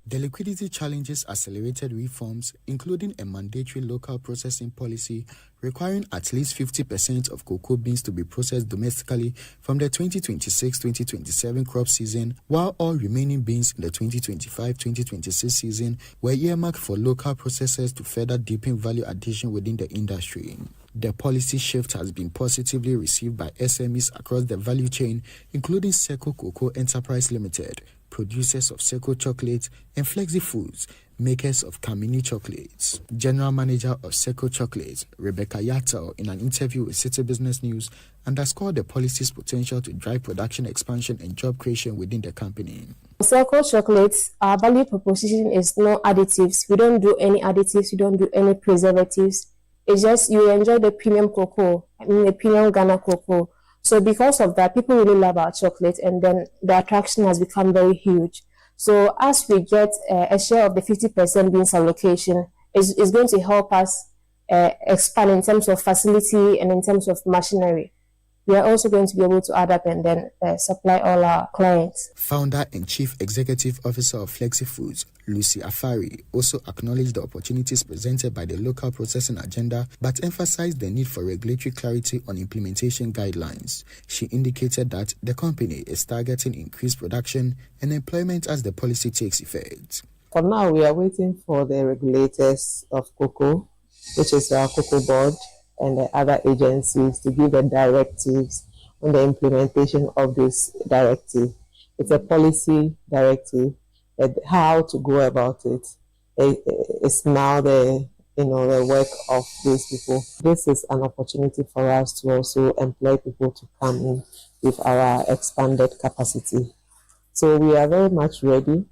Speaker 17: The liquidity challenges accelerated reforms, including a mandatory local processing policy requiring at least 50% of cocoa beans to be processed domestically from the 2026-2027 crop season, while all remaining beans in the 2025-2026 season were earmarked for local processors to further deepen value addition within the industry. The policy shift has been positively received by SMEs across the value chain, including Seco Cocoa Enterprise Limited, producers of Seco chocolates, and Flexi Foods, makers of Kamini chocolates. General Manager of Seco Chocolates, Rebecca Yatel, in an interview with Citi Business News, underscored the policy's potential to drive production expansion and job creation within the company.
Speaker 18: Seco Chocolates, our value proposition is no additives. We don't do any additives, we don't do any preservatives. It's just you enjoy the premium cocoa, the premium Ghana cocoa. So because of that, people really love our chocolate, and then the attraction has become very huge. So as we get a share of the 50% beans allocation, is going to help us expand in terms of facility and in terms of machinery. We are also going to be able to add up and then supply all our clients.
Speaker 17: Founder and Chief Executive Officer of Flexi Foods, Lucy Afari, also acknowledged the opportunities presented by the local processing agenda, but emphasized the need for regulatory clarity on implementation guidelines. She indicated that the company is targeting increased production and employment as the policy takes effect.
Speaker 19: For now, we are waiting for the regulators of cocoa, which is our cocoa board, and the other agencies to give the directives on the implementation of this directive. It's a policy directive, and how to go about it is now the work of these people. This is an opportunity for us to also employ people to come in with our expanded capacity. So we are very much ready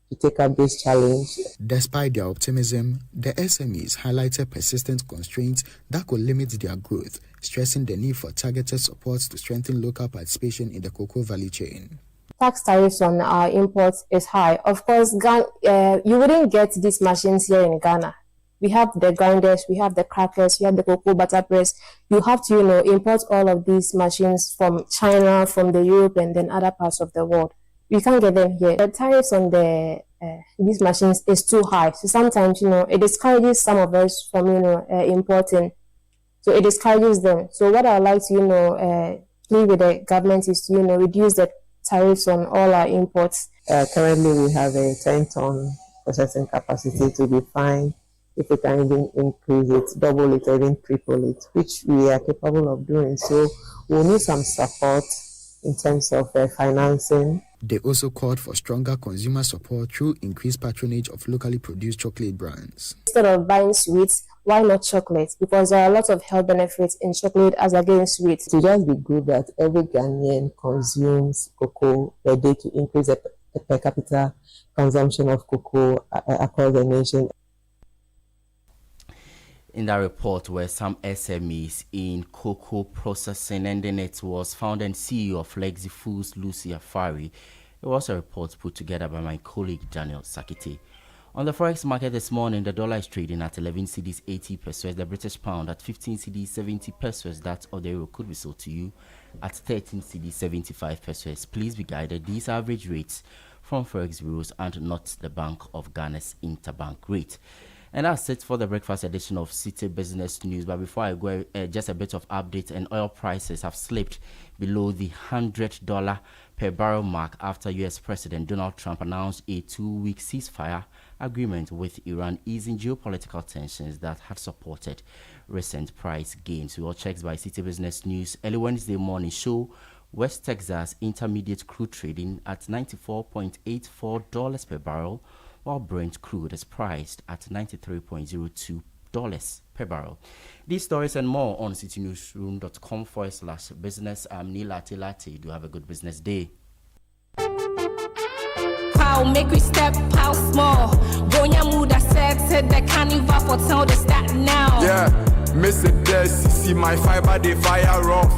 Speaker 19: to take up this challenge.
Speaker 17: Despite their optimism, the SMEs highlighted persistent constraints that could limit their growth, stressing the need for targeted supports to strengthen local participation in the cocoa value chain.
Speaker 18: Tax tariffs on our imports is high. Of course, you wouldn't get these machines here in Ghana. We have the grinders, we have the crackers, we have the cocoa butter press. You have to, import all of these machines from China, from the Europe, and then other parts of the world. We can't get them here. The tariffs on these machines is too high. So sometimes, it discourages some of us from, importing. So it discourages them. So what I would like to, plead with the government is to, reduce the tariffs on all our imports.
Speaker 19: Currently, we have a 10-ton processing capacity to be fine. If we can even increase it, double it, or even triple it, which we are capable of doing. So we'll need some support in terms of financing.
Speaker 17: They also called for stronger consumer support through increased patronage of locally produced chocolate brands.
Speaker 18: Instead of buying sweets, why not chocolate? Because there are a lot of health benefits in chocolate as against sweets.
Speaker 19: It would just be good that every Ghanaian consumes cocoa per day to increase the per capita consumption of cocoa across the nation.
Speaker 14: In that report were some SMEs in cocoa processing, and then it was founder and CEO of Flexi Foods, Lucy Afari, It was a report put together by my colleague Daniel Sakiti. On the forex market this morning, the dollar is trading at 11 cedis 80 pesos, the British pound at 15 cedis 70 pesos, that of the euro could be sold to you at 13 cedis 75 pesos. Please be guided. These average rates from forex bureaus and not the Bank of Ghana's interbank rate. And that's it for the breakfast edition of Citi Business News. But before I go, just a bit of update. And oil prices have slipped below the $100 per barrel mark after U.S. President Donald Trump announced a 2-week ceasefire agreement with Iran, easing geopolitical tensions that had supported recent price gains. We all checks by Citi Business News. Early Wednesday morning show West Texas intermediate crude trading at $94.84 per barrel, while Brent crude is priced at $93.02 per barrel. These stories and more on citynewsroom.com/business. I'm Nila Telate. Do have a good business day.
Speaker 20: Pow, make we step out small. Bonya Muda said the carnival for town to start now.
Speaker 4: Yeah, miss it there, see my fiber, they fire off.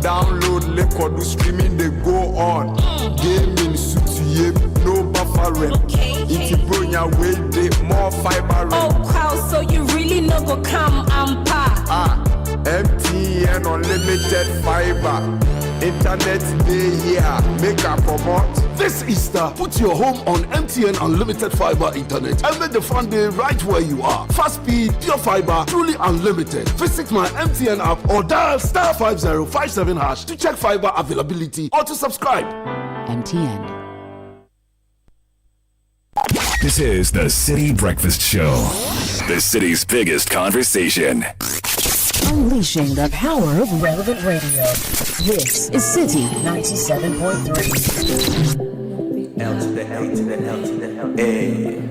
Speaker 4: Download, liquor, do streaming, they go on. Gaming, suit, no buffering. It's Bonya way, they more fiber.
Speaker 20: Oh, wow, so you really no go come and pa.
Speaker 4: MTN unlimited fiber. Internet day here, make a promote.
Speaker 21: This Easter, put your home on MTN Unlimited Fiber Internet and make the fun day right where you are. Fast speed, pure fiber, truly unlimited. Visit my MTN app or dial *5057# to check fiber availability or to subscribe.
Speaker 8: MTN.
Speaker 1: This is the Citi Breakfast Show, the city's biggest conversation.
Speaker 2: Unleashing the power of relevant radio. This is Citi 97.3.
Speaker 12: L to the L to the L to the L. Hey.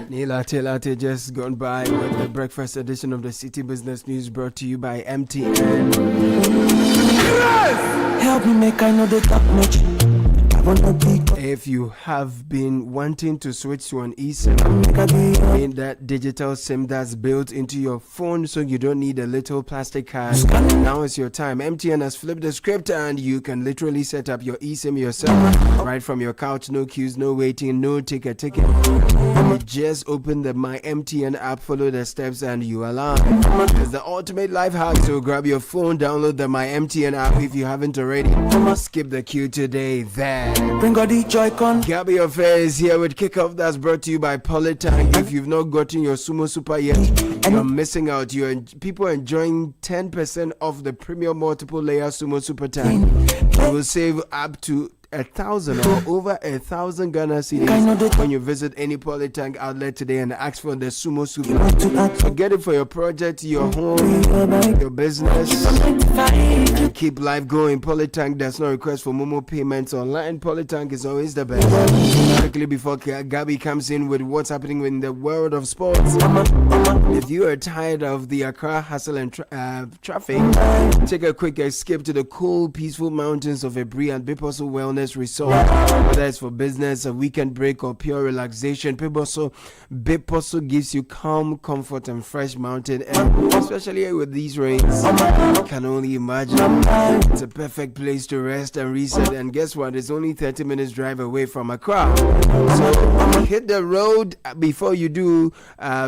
Speaker 12: Nila Telate just gone by with the breakfast edition of the Citi Business News brought to you by MTN.
Speaker 7: Yes! Help me make I know the top much.
Speaker 12: If you have been wanting to switch to an eSIM, in that digital SIM that's built into your phone so you don't need a little plastic card, now is your time. MTN has flipped the script and you can literally set up your eSIM yourself right from your couch. No queues, no waiting, no ticket. You just open the My MTN app, follow the steps, and you are live. It's the ultimate life hack. So grab your phone, download the My MTN app if you haven't already. Skip the queue today. There.
Speaker 7: Bring all the Joy-Con.
Speaker 12: Gabby Affairs here with Kickoff. That's brought to you by Polytank. If you've not gotten your Sumo Super yet, you're missing out. People enjoying 10% off the premium multiple layer Sumo Super Tank. You will save up to 1,000 or over 1,000 Ghana cedis when you visit any Polytank outlet today and ask for the Sumo Super. So get it for your project, your home, your business, and keep life going. Polytank does not request for Momo payments online. Polytank is always the best. Quickly before Gabby comes in with what's happening in the world of sports. If you are tired of the Accra hustle and traffic, take a quick escape to the cool, peaceful mountains of Ebri and Biposo Wellness Resort. Whether it's for business, a weekend break, or pure relaxation, Biposo gives you calm, comfort, and fresh mountain air. Especially with these rains, I can only imagine. It's a perfect place to rest and reset. And guess what? It's only 30 minutes drive away from Accra. So hit the road. Before you do,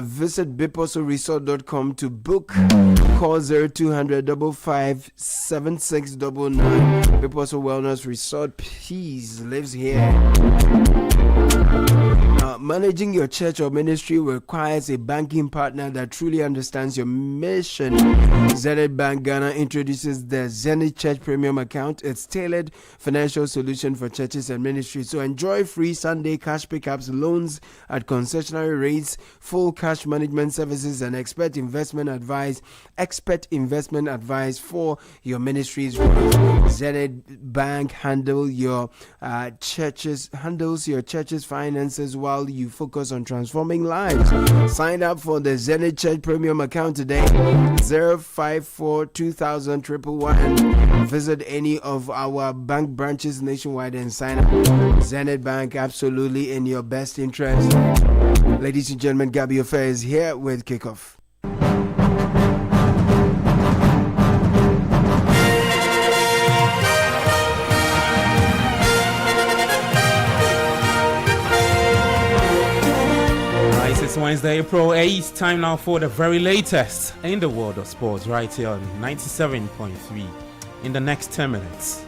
Speaker 12: visit biposoresort.com to book. Call 0200 55 7699. Biposo Wellness Resort. Peace lives here. Managing your church or ministry requires a banking partner that truly understands your mission. Zenith Bank Ghana introduces the Zenith Church Premium Account. It's tailored financial solution for churches and ministries. So enjoy free Sunday cash pickups, loans at concessionary rates, full cash management services, and expert investment advice for your ministries. Zenith Bank handles your church's finances while you focus on transforming lives. Sign up for the Zenith Church Premium Account today. 054-2000-111. Visit any of our bank branches nationwide and sign up. Zenith Bank, absolutely in your best interest. Ladies and gentlemen, Gabby Affairs here with Kickoff.
Speaker 3: Wednesday, April 8th. Time now for the very latest in the world of sports, right here on 97.3 in the next 10 minutes.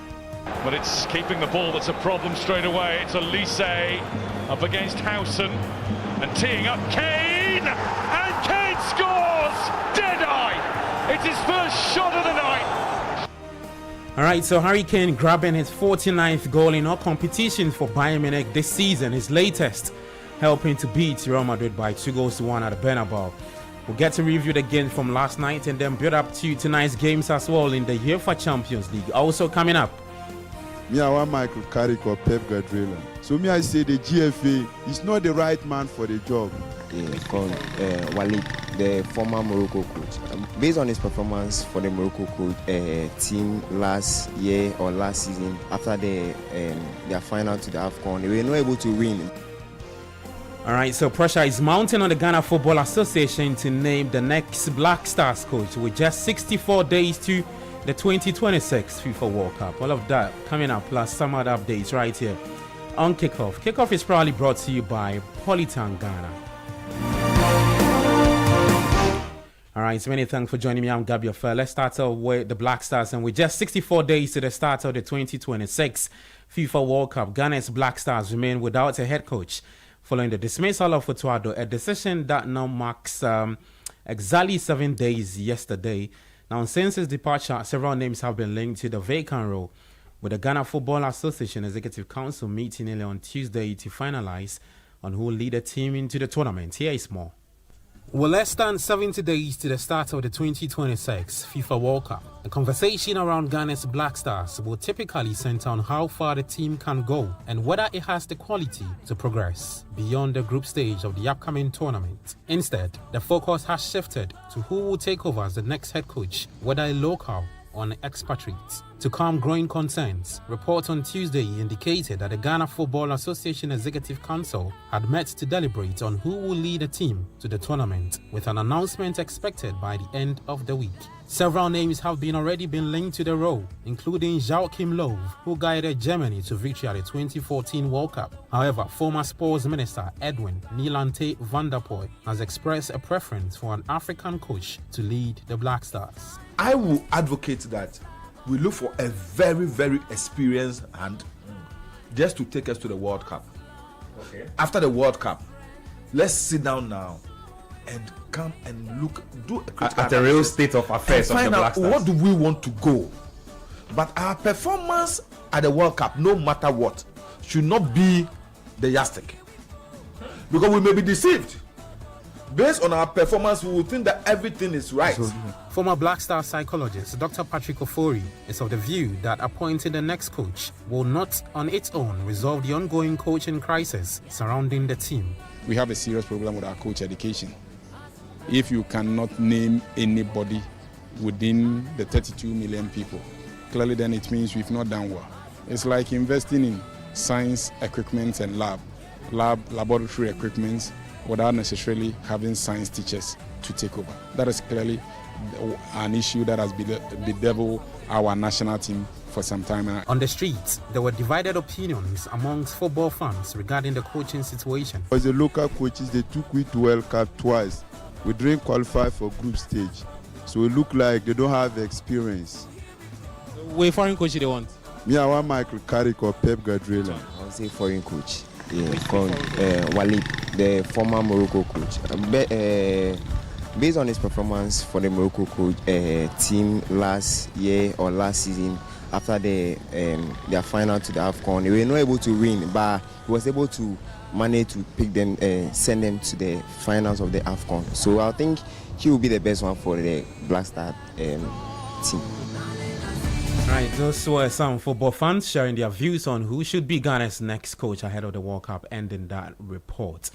Speaker 22: But it's keeping the ball that's a problem straight away. It's Elise up against Howson and teeing up Kane, and Kane scores! Dead eye! It's his first shot of the night.
Speaker 3: All right, so Harry Kane grabbing his 49th goal in all competitions for Bayern Munich this season, his latest, helping to beat Real Madrid by 2-1 at the Bernabeu. We'll get to review the game from last night and then build up to tonight's games as well in the UEFA Champions League. Also coming up.
Speaker 23: Me, I want Michael Carrick or Pep Guardiola. So me, I say the GFA is not the right man for the job.
Speaker 24: Walid, the former Morocco coach. Based on his performance for the Morocco coach team last year or last season, after their final to the AFCON, they were not able to win.
Speaker 3: All right, so pressure is mounting on the Ghana Football Association to name the next Black Stars coach with just 64 days to the 2026 FIFA World Cup. All of that coming up, plus some other updates right here on Kickoff. Kickoff is proudly brought to you by Polytan Ghana. All right, so many thanks for joining me. I'm Gabriel Fer. Let's start off with the Black Stars, and with just 64 days to the start of the 2026 FIFA World Cup, Ghana's Black Stars remain without a head coach following the dismissal of Otuado, a decision that now marks exactly 7 days yesterday. Now, since his departure, several names have been linked to the vacant role, with the Ghana Football Association Executive Council meeting early on Tuesday to finalize on who will lead the team into the tournament. Here is more. Well, less than 70 days to the start of the 2026 FIFA World Cup. The conversation around Ghana's Black Stars will typically center on how far the team can go and whether it has the quality to progress beyond the group stage of the upcoming tournament. Instead, the focus has shifted to who will take over as the next head coach, whether a local or an expatriate. To calm growing concerns, reports on Tuesday indicated that the Ghana Football Association Executive Council had met to deliberate on who will lead the team to the tournament, with an announcement expected by the end of the week. Several names have already been linked to the role, including Joachim Löw, who guided Germany to victory at the 2014 World Cup. However, former Sports Minister Edwin Nilante van der Poel has expressed a preference for an African coach to lead the Black Stars.
Speaker 25: I will advocate that we look for a very, very experienced hand just to take us to the World Cup. Okay. After the World Cup, let's sit down now and come and look, do a
Speaker 11: at the real state of affairs of the Black Stars.
Speaker 25: What do we want to go? But our performance at the World Cup, no matter what, should not be the yardstick, because we may be deceived. Based on our performance, we will think that everything is right.
Speaker 3: Former Black Star psychologist Dr. Patrick Ofori is of the view that appointing the next coach will not on its own resolve the ongoing coaching crisis surrounding the team.
Speaker 26: We have a serious problem with our coach education. If you cannot name anybody within the 32 million people, clearly then it means we've not done well. It's like investing in science equipment and laboratory equipment without necessarily having science teachers to take over. That is clearly an issue that has bedeviled our national team for some time now.
Speaker 3: On the streets, there were divided opinions amongst football fans regarding the coaching situation.
Speaker 23: As the local coaches, they took we to World Cup twice. We didn't qualify for group stage. So it look like they don't have experience.
Speaker 27: What foreign coach do they want?
Speaker 23: Me, I want Michael Carrick or Pep Guardiola.
Speaker 24: I would say foreign coach. Called Walid, the former Morocco coach. Based on his performance for the Morocco coach team last year or last season, after their final to the AFCON, they were not able to win, but he was able to manage to pick them, send them to the finals of the AFCON. So I think he will be the best one for the Black Star team.
Speaker 3: Right, those were some football fans sharing their views on who should be Ghana's next coach ahead of the World Cup, ending that report.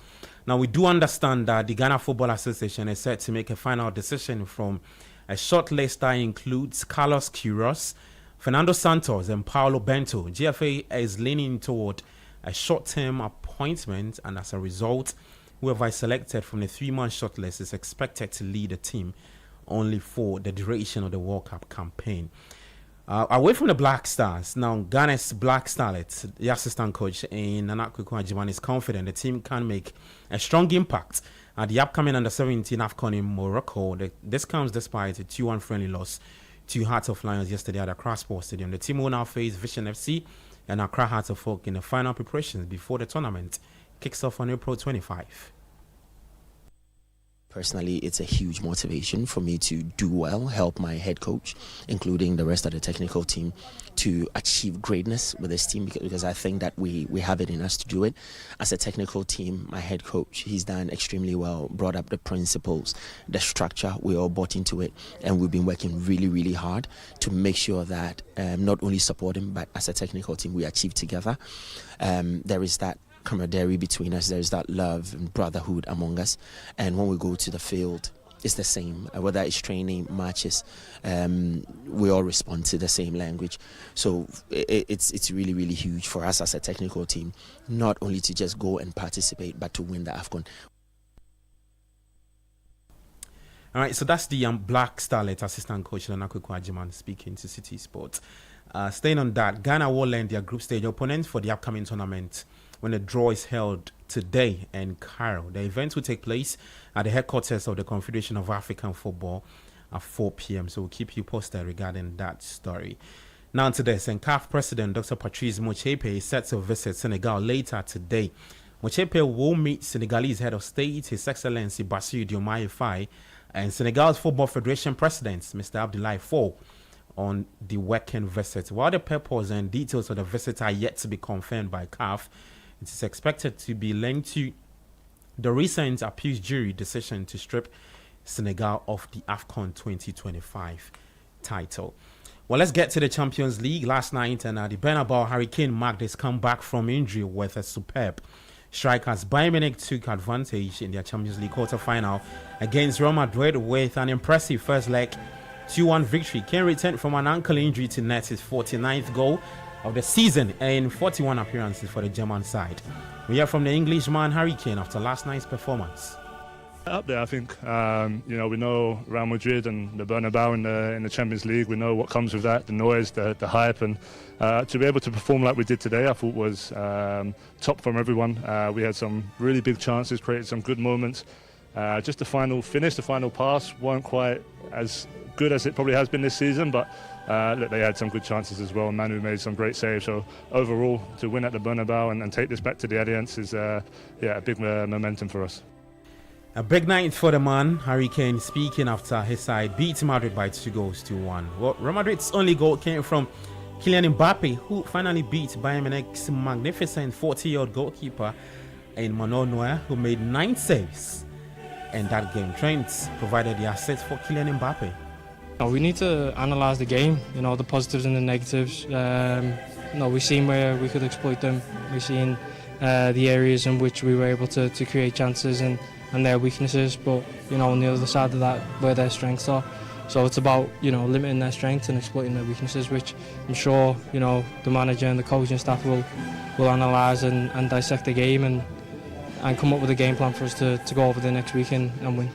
Speaker 3: Now, we do understand that the Ghana Football Association is set to make a final decision from a short list that includes Carlos Queiroz, Fernando Santos, and Paulo Bento. GFA is leaning toward a short-term appointment, and as a result, whoever is selected from the 3-month shortlist is expected to lead the team only for the duration of the World Cup campaign. Away from the Black Stars, now Ghana's Black Starlets, the assistant coach in Nana Kwekwa Ajiman, is confident the team can make a strong impact At the upcoming Under-17 AFCON in Morocco, this comes despite a 2-1 friendly loss to Hearts of Lions yesterday at Accra Sports Stadium. The team will now face Vision FC and Accra Hearts of Oak in the final preparations before the tournament kicks off on April 25.
Speaker 5: Personally, it's a huge motivation for me to do well, help my head coach, including the rest of the technical team, to achieve greatness with this team because I think that we have it in us to do it. As a technical team, my head coach, he's done extremely well, brought up the principles, the structure, we all bought into it, and we've been working really, really hard to make sure that not only support him, but as a technical team, we achieve together. There is that camaraderie between us, there's that love and brotherhood among us, and when we go to the field it's the same, whether it's training, matches, we all respond to the same language. So it's really, really huge for us as a technical team, not only to just go and participate but to win the AFCON.
Speaker 3: All right, so that's the Black Starlet assistant coach Lanako Kwajiman speaking to Citi Sports. Staying on that, Ghana will land their group stage opponents for the upcoming tournament when the draw is held today in Cairo. The event will take place at the headquarters of the Confederation of African Football at 4 p.m. So we'll keep you posted regarding that story. Now to this, and CAF President Dr. Patrice Motsepe is set to visit Senegal later today. Motsepe will meet Senegalese head of state, His Excellency Bassirou Diomaye Faye, and Senegal's Football Federation President, Mr. Abdoulaye Faye, on the weekend visit. While the purpose and details of the visit are yet to be confirmed by CAF, it is expected to be linked to the recent appeals jury decision to strip Senegal of the AFCON 2025 title. Well, let's get to the Champions League. Last night, and the Bernabeu Hurricane marked his comeback from injury with a superb strike as Bayern Munich took advantage in their Champions League quarter-final against Real Madrid with an impressive first leg 2-1 victory. Kane returned from an ankle injury to net his 49th goal of the season in 41 appearances for the German side. We hear from the Englishman Harry Kane after last night's performance.
Speaker 6: Up there, I think. We know Real Madrid and the Bernabeu in the Champions League. We know what comes with that, the noise, the hype, and to be able to perform like we did today, I thought was top from everyone. We had some really big chances, created some good moments. Just the final finish, the final pass weren't quite as good as it probably has been this season, but look, they had some good chances as well. Manu made some great saves. So overall, to win at the Bernabeu and take this back to the Allianz is a big momentum for us.
Speaker 3: A big night for the man, Harry Kane, speaking after his side beat Madrid by 2-1. Well, Real Madrid's only goal came from Kylian Mbappe, who finally beat Bayern Munich's magnificent 40-year-old goalkeeper in Manuel Neuer, who made 9 saves in that game. Trent provided the assist for Kylian Mbappe.
Speaker 9: We need to analyse the game, the positives and the negatives. We've seen where we could exploit them. We've seen the areas in which we were able to create chances and their weaknesses, but on the other side of that, where their strengths are. So it's about limiting their strengths and exploiting their weaknesses, which I'm sure the manager and the coaching staff will analyse and dissect the game and come up with a game plan for us to go over the next week and win.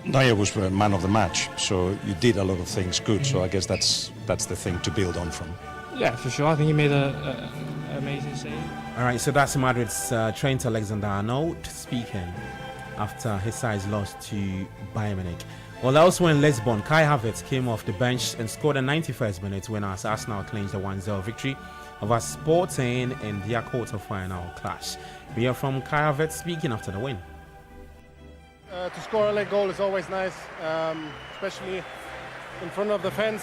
Speaker 10: Neuer was man of the match, so you did a lot of things good. So I guess that's the thing to build on from.
Speaker 9: Yeah, for sure. I think he made an amazing save.
Speaker 3: All right, so that's Madrid's Trent Alexander-Arnold speaking after his side's loss to Bayern Munich. Well, elsewhere in Lisbon, Kai Havertz came off the bench and scored a 91st minute winner as Arsenal clinched a 1-0 victory over Sporting in their quarter-final clash. We hear from Kai Havertz speaking after the win.
Speaker 13: To score a late goal is always nice, especially in front of the fans.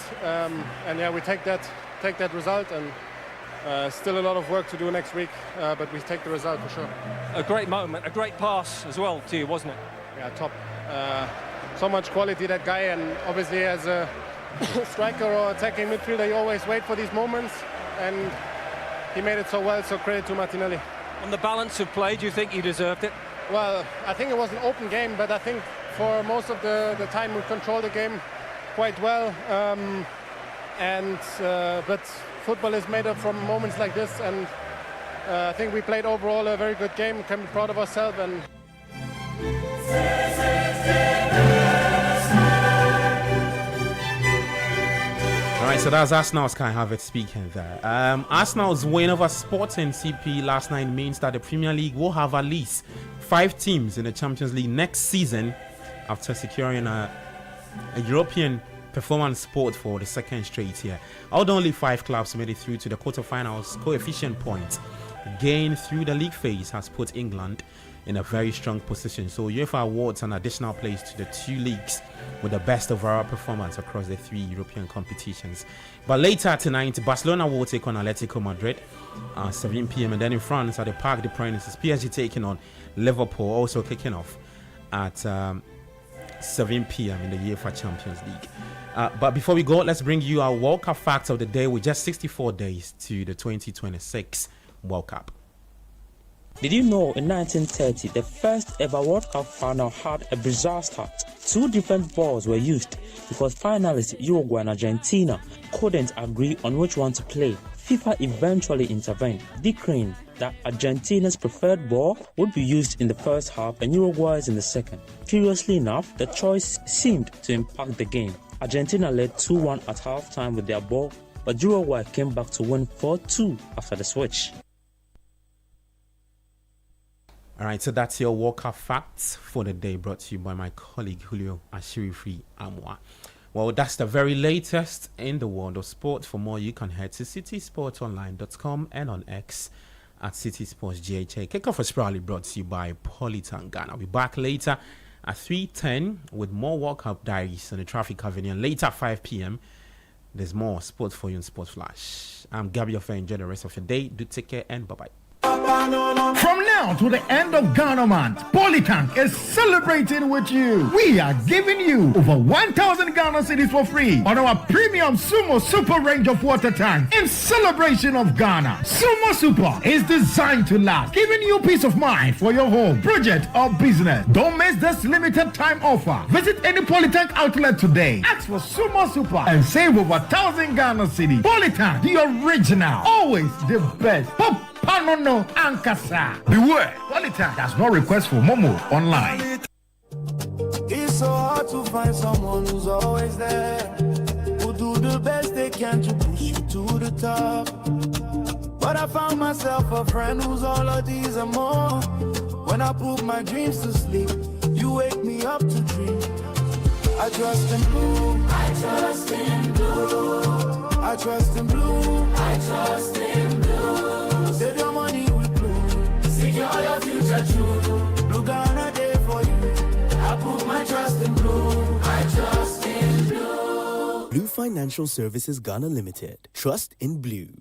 Speaker 13: We take that result, and still a lot of work to do next week, but we take the result for sure.
Speaker 15: A great moment, a great pass as well to you, wasn't it?
Speaker 13: Yeah, top. So much quality, that guy, and obviously as a striker or attacking midfielder, you always wait for these moments, and he made it so well, so credit to Martinelli.
Speaker 15: On the balance of play, do you think you deserved it?
Speaker 13: Well, I think it was an open game, but I think for most of the time we controlled the game quite well. But football is made up from moments like this, and I think we played overall a very good game. Can be proud of ourselves. And
Speaker 3: all Alright, so that's Arsenal's Kai Havertz speaking there. Arsenal's win over Sporting CP last night means that the Premier League will have at least 5 teams in the Champions League next season after securing a European performance spot for the second straight year. Although only 5 clubs made it through to the quarterfinals, coefficient points gained through the league phase has put England in a very strong position. So UEFA awards an additional place to the 2 leagues with the best overall performance across the 3 European competitions. But later tonight, Barcelona will take on Atletico Madrid at 7 p.m. and then in France at the Parc des Princes, PSG taking on Liverpool, also kicking off at 7 p.m. in the UEFA Champions League. But before we go, let's bring you our World Cup facts of the day with just 64 days to the 2026 World Cup.
Speaker 4: Did you know in 1930, the first ever World Cup final had a bizarre start? 2 different balls were used because finalists Uruguay and Argentina couldn't agree on which one to play. FIFA eventually intervened, decreeing that Argentina's preferred ball would be used in the first half and Uruguay's in the second. Curiously enough, the choice seemed to impact the game. Argentina led 2-1 at halftime with their ball, but Uruguay came back to win 4-2 after the switch.
Speaker 3: All right, so that's your World Cup facts for the day, brought to you by my colleague Julio Ashirifri Amwa. Well, that's the very latest in the world of sport. For more, you can head to citysportsonline.com and on X at citysportsgha. Kickoff is proudly brought to you by Polytangan. I'll be back later at 3:10 with more World Cup diaries on the Traffic Avenue. And later at 5 p.m., there's more sports for you in Sports Flash. I'm Gabby Ofe. Enjoy the rest of your day. Do take care and bye-bye.
Speaker 14: From now to the end of Ghana month, Polytank is celebrating with you. We are giving you over 1,000 Ghana cedis for free on our premium Sumo Super range of water tank in celebration of Ghana. Sumo Super is designed to last, giving you peace of mind for your home, project, or business. Don't miss this limited time offer. Visit any Polytank outlet today. Ask for Sumo Super and save over 1,000 Ghana cedis. Polytank, the original, always the best. Panono Ankasa. Beware, Polytank does not request for Momo online.
Speaker 7: It's so hard to find someone who's always there, who do the best they can to push you to the top. But I found myself a friend who's all of these and more. When I put my dreams to sleep, you wake me up to dream. I trust in blue. I trust in blue. I trust in blue. I trust in blue. Save your money with blue. Secure your future true. Blue Ghana day for you. I put my trust in blue. I trust in blue.
Speaker 16: Blue Financial Services Ghana Limited. Trust in blue.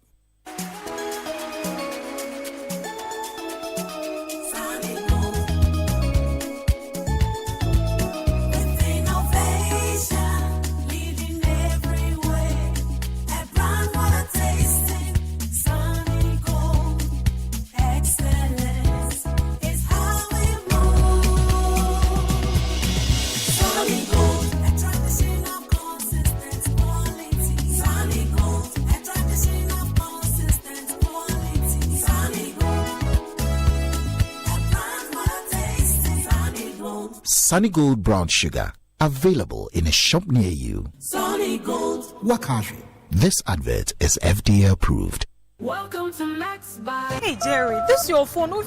Speaker 17: Sunny Gold Brown Sugar, available in a shop near you.
Speaker 7: Sunny Gold.
Speaker 17: Wakashi. This advert is FDA approved.
Speaker 18: Welcome to Max Buy. Hey Jerry, this is your phone. What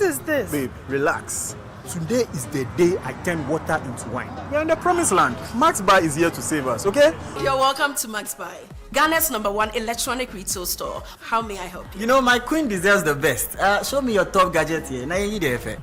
Speaker 18: is this?
Speaker 19: Babe, relax. Today is the day I turn water into wine. We're in the promised land. Max Buy is here to save us, okay?
Speaker 20: You're welcome to Max Buy, Ghana's #1 electronic retail store. How may I help you?
Speaker 19: You know, my queen deserves the best. Show me your top gadget here.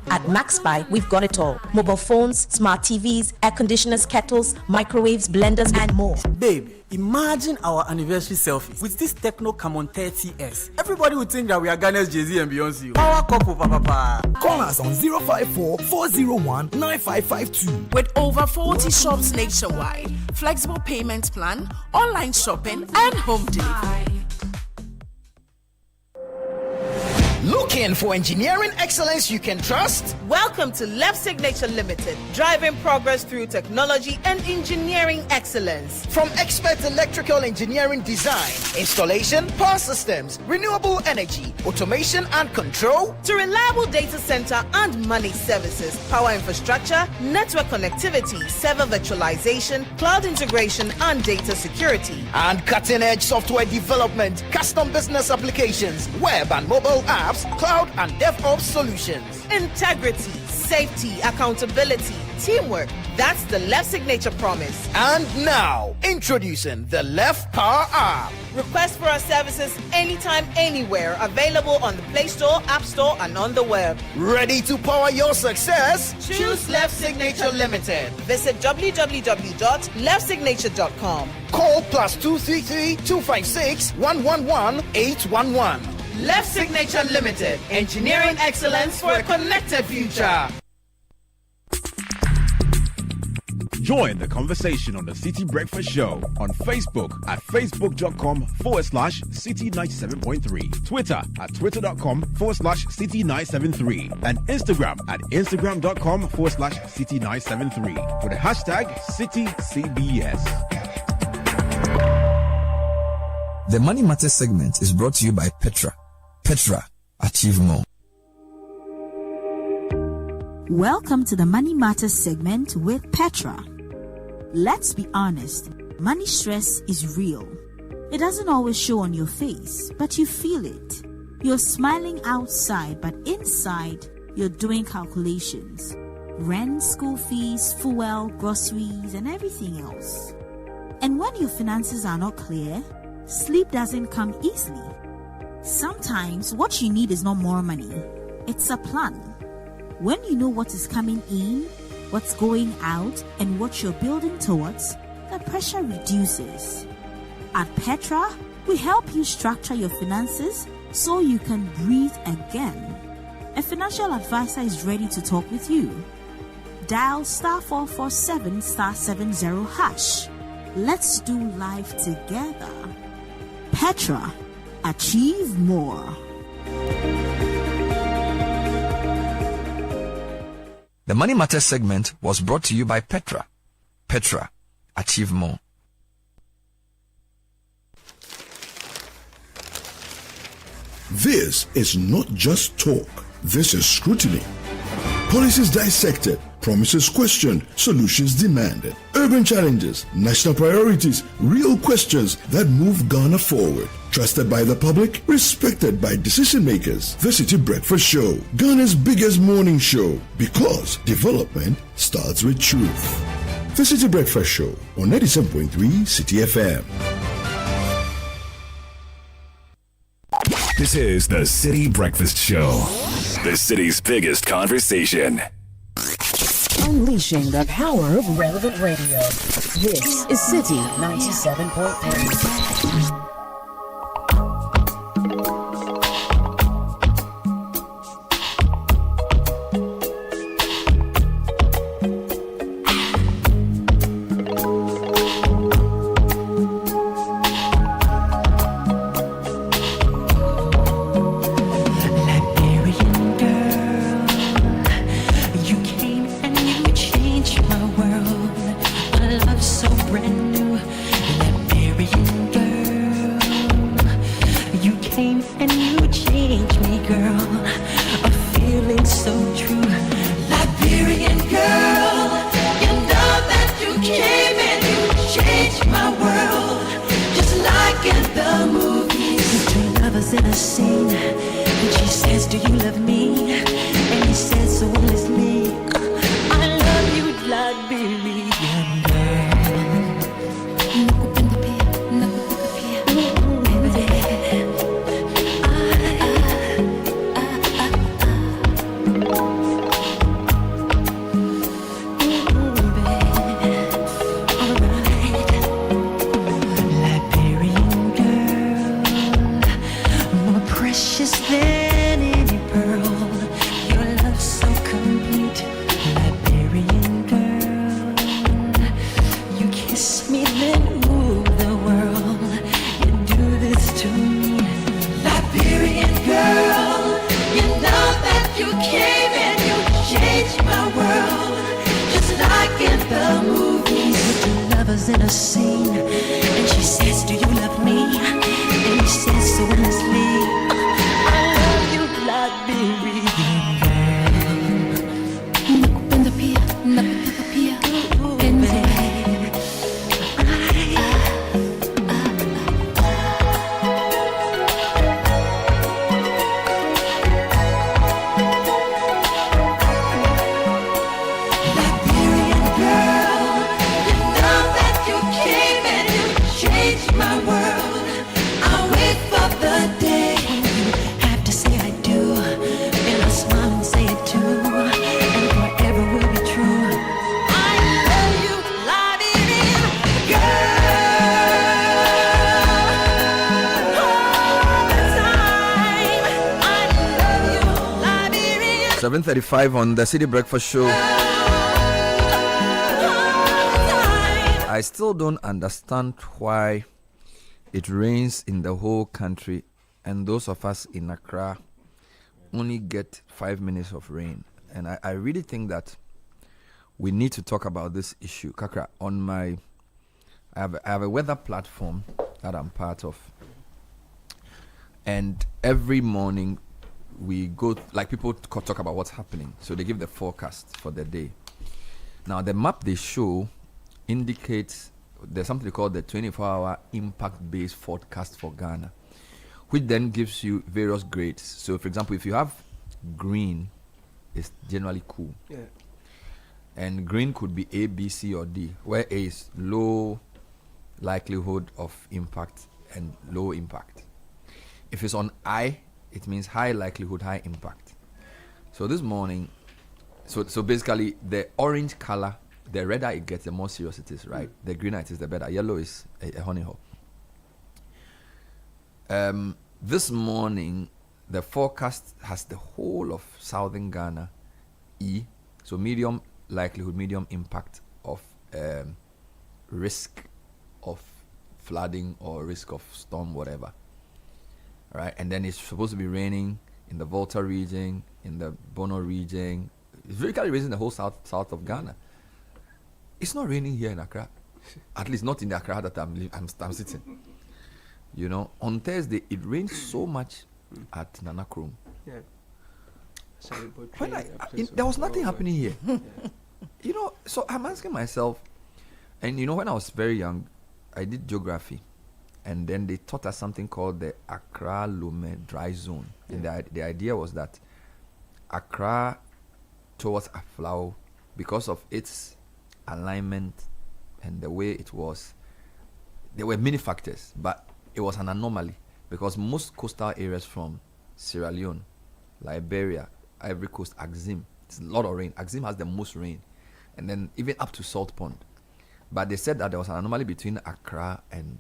Speaker 28: At Max Buy, we've got it all. Mobile phones, smart TVs, air conditioners, kettles, microwaves, blenders, and more.
Speaker 19: Babe, imagine our anniversary selfie with this Techno Camon 30S. Everybody would think that we are Ghana's Jay-Z and Beyonce. Power couple, papa.
Speaker 16: Call us on 054-401-9552.
Speaker 20: With over 40 shops nationwide, flexible payment plan, online shopping, and home delivery.
Speaker 21: Look
Speaker 1: Looking for engineering excellence you can trust?
Speaker 18: Welcome to Left Signature Limited, driving progress through technology and engineering excellence.
Speaker 1: From expert electrical engineering design, installation, power systems, renewable energy, automation and control,
Speaker 18: to reliable data center and managed services, power infrastructure, network connectivity, server virtualization, cloud integration and data security,
Speaker 1: and cutting-edge software development, custom business applications, web and mobile apps, cloud and DevOps solutions.
Speaker 18: Integrity, safety, accountability, teamwork. That's the Left Signature promise.
Speaker 1: And now, introducing the Left Power app.
Speaker 18: Request for our services anytime, anywhere. Available on the Play Store, App Store, and on the web.
Speaker 1: Ready to power your success?
Speaker 18: Choose Left Signature Limited. Visit www.leftsignature.com.
Speaker 1: Call +233 256 111 811.
Speaker 18: Left Signature Limited. Engineering excellence for a connected future.
Speaker 2: Join the conversation on the Citi Breakfast Show on Facebook at facebook.com/Citi97.3, Twitter at twitter.com/Citi973, and Instagram at instagram.com/Citi973 with the hashtag CitiCBS.
Speaker 8: The Money Matters segment is brought to you by Petra. Petra, achieve more.
Speaker 11: Welcome to the Money Matters segment with Petra. Let's be honest, money stress is real. It doesn't always show on your face, but you feel it. You're smiling outside, but inside, you're doing calculations. Rent, school fees, fuel, groceries, and everything else. And when your finances are not clear, sleep doesn't come easily. Sometimes what you need is not more money, it's a plan. When you know what is coming in, what's going out, and what you're building towards, the pressure reduces. At Petra, we help you structure your finances so you can breathe again. A financial advisor is ready to talk with you. Dial *447 *70#. Let's do life together. Petra, achieve more.
Speaker 8: The Money Matters segment was brought to you by Petra. Petra, achieve more.
Speaker 12: This is not just talk. This is scrutiny. Policies dissected, promises questioned, solutions demanded. Urban challenges, national priorities, real questions that move Ghana forward. Trusted by the public, respected by decision makers. The Citi Breakfast Show, Ghana's biggest morning show, because development starts with truth. The Citi Breakfast Show on 97.3 Citi FM.
Speaker 22: This is the Citi Breakfast Show, the city's biggest conversation.
Speaker 25: Unleashing the power of relevant radio. This is Citi 97.3. Precious than any pearl.
Speaker 8: 7:35 on the City Breakfast Show. I still don't understand why it rains in the whole country and those of us in Accra only get 5 minutes of rain. And I really think that we need to talk about this issue. Kakra, I have a weather platform that I'm part of. And every morning we go, like people talk about what's happening. So they give the forecast for the day. Now the map they show indicates there's something called the 24-hour impact-based forecast for Ghana, which then gives you various grades. So for example, if you have green, it's generally cool.
Speaker 5: Yeah.
Speaker 8: And green could be A, B, C, or D, where A is low likelihood of impact and low impact. If it's on I, it means high likelihood, high impact. So this morning, so basically the orange color, the redder it gets, the more serious it is, right? The greener it is, the better. Yellow is a honey hole. This morning, the forecast has the whole of southern Ghana, E, so medium likelihood, medium impact of risk of flooding or risk of storm, whatever. Right, and then it's supposed to be raining in the Volta region, in the Bono region. It's virtually raining the whole south of Ghana. It's not raining here in Accra, at least not in the Accra that I'm sitting. You know, on Thursday it rained so much at Nanakrom.
Speaker 5: Yeah.
Speaker 8: When there was nothing happening here. Yeah. You know, so I'm asking myself, and you know, when I was very young, I did geography. And then they taught us something called the Accra Lome Dry Zone. Yeah. And the idea was that Accra towards Aflao, because of its alignment and the way it was, there were many factors, but it was an anomaly because most coastal areas from Sierra Leone, Liberia, Ivory Coast, Axim, it's a lot of rain. Axim has the most rain. And then even up to Salt Pond. But they said that there was an anomaly between Accra and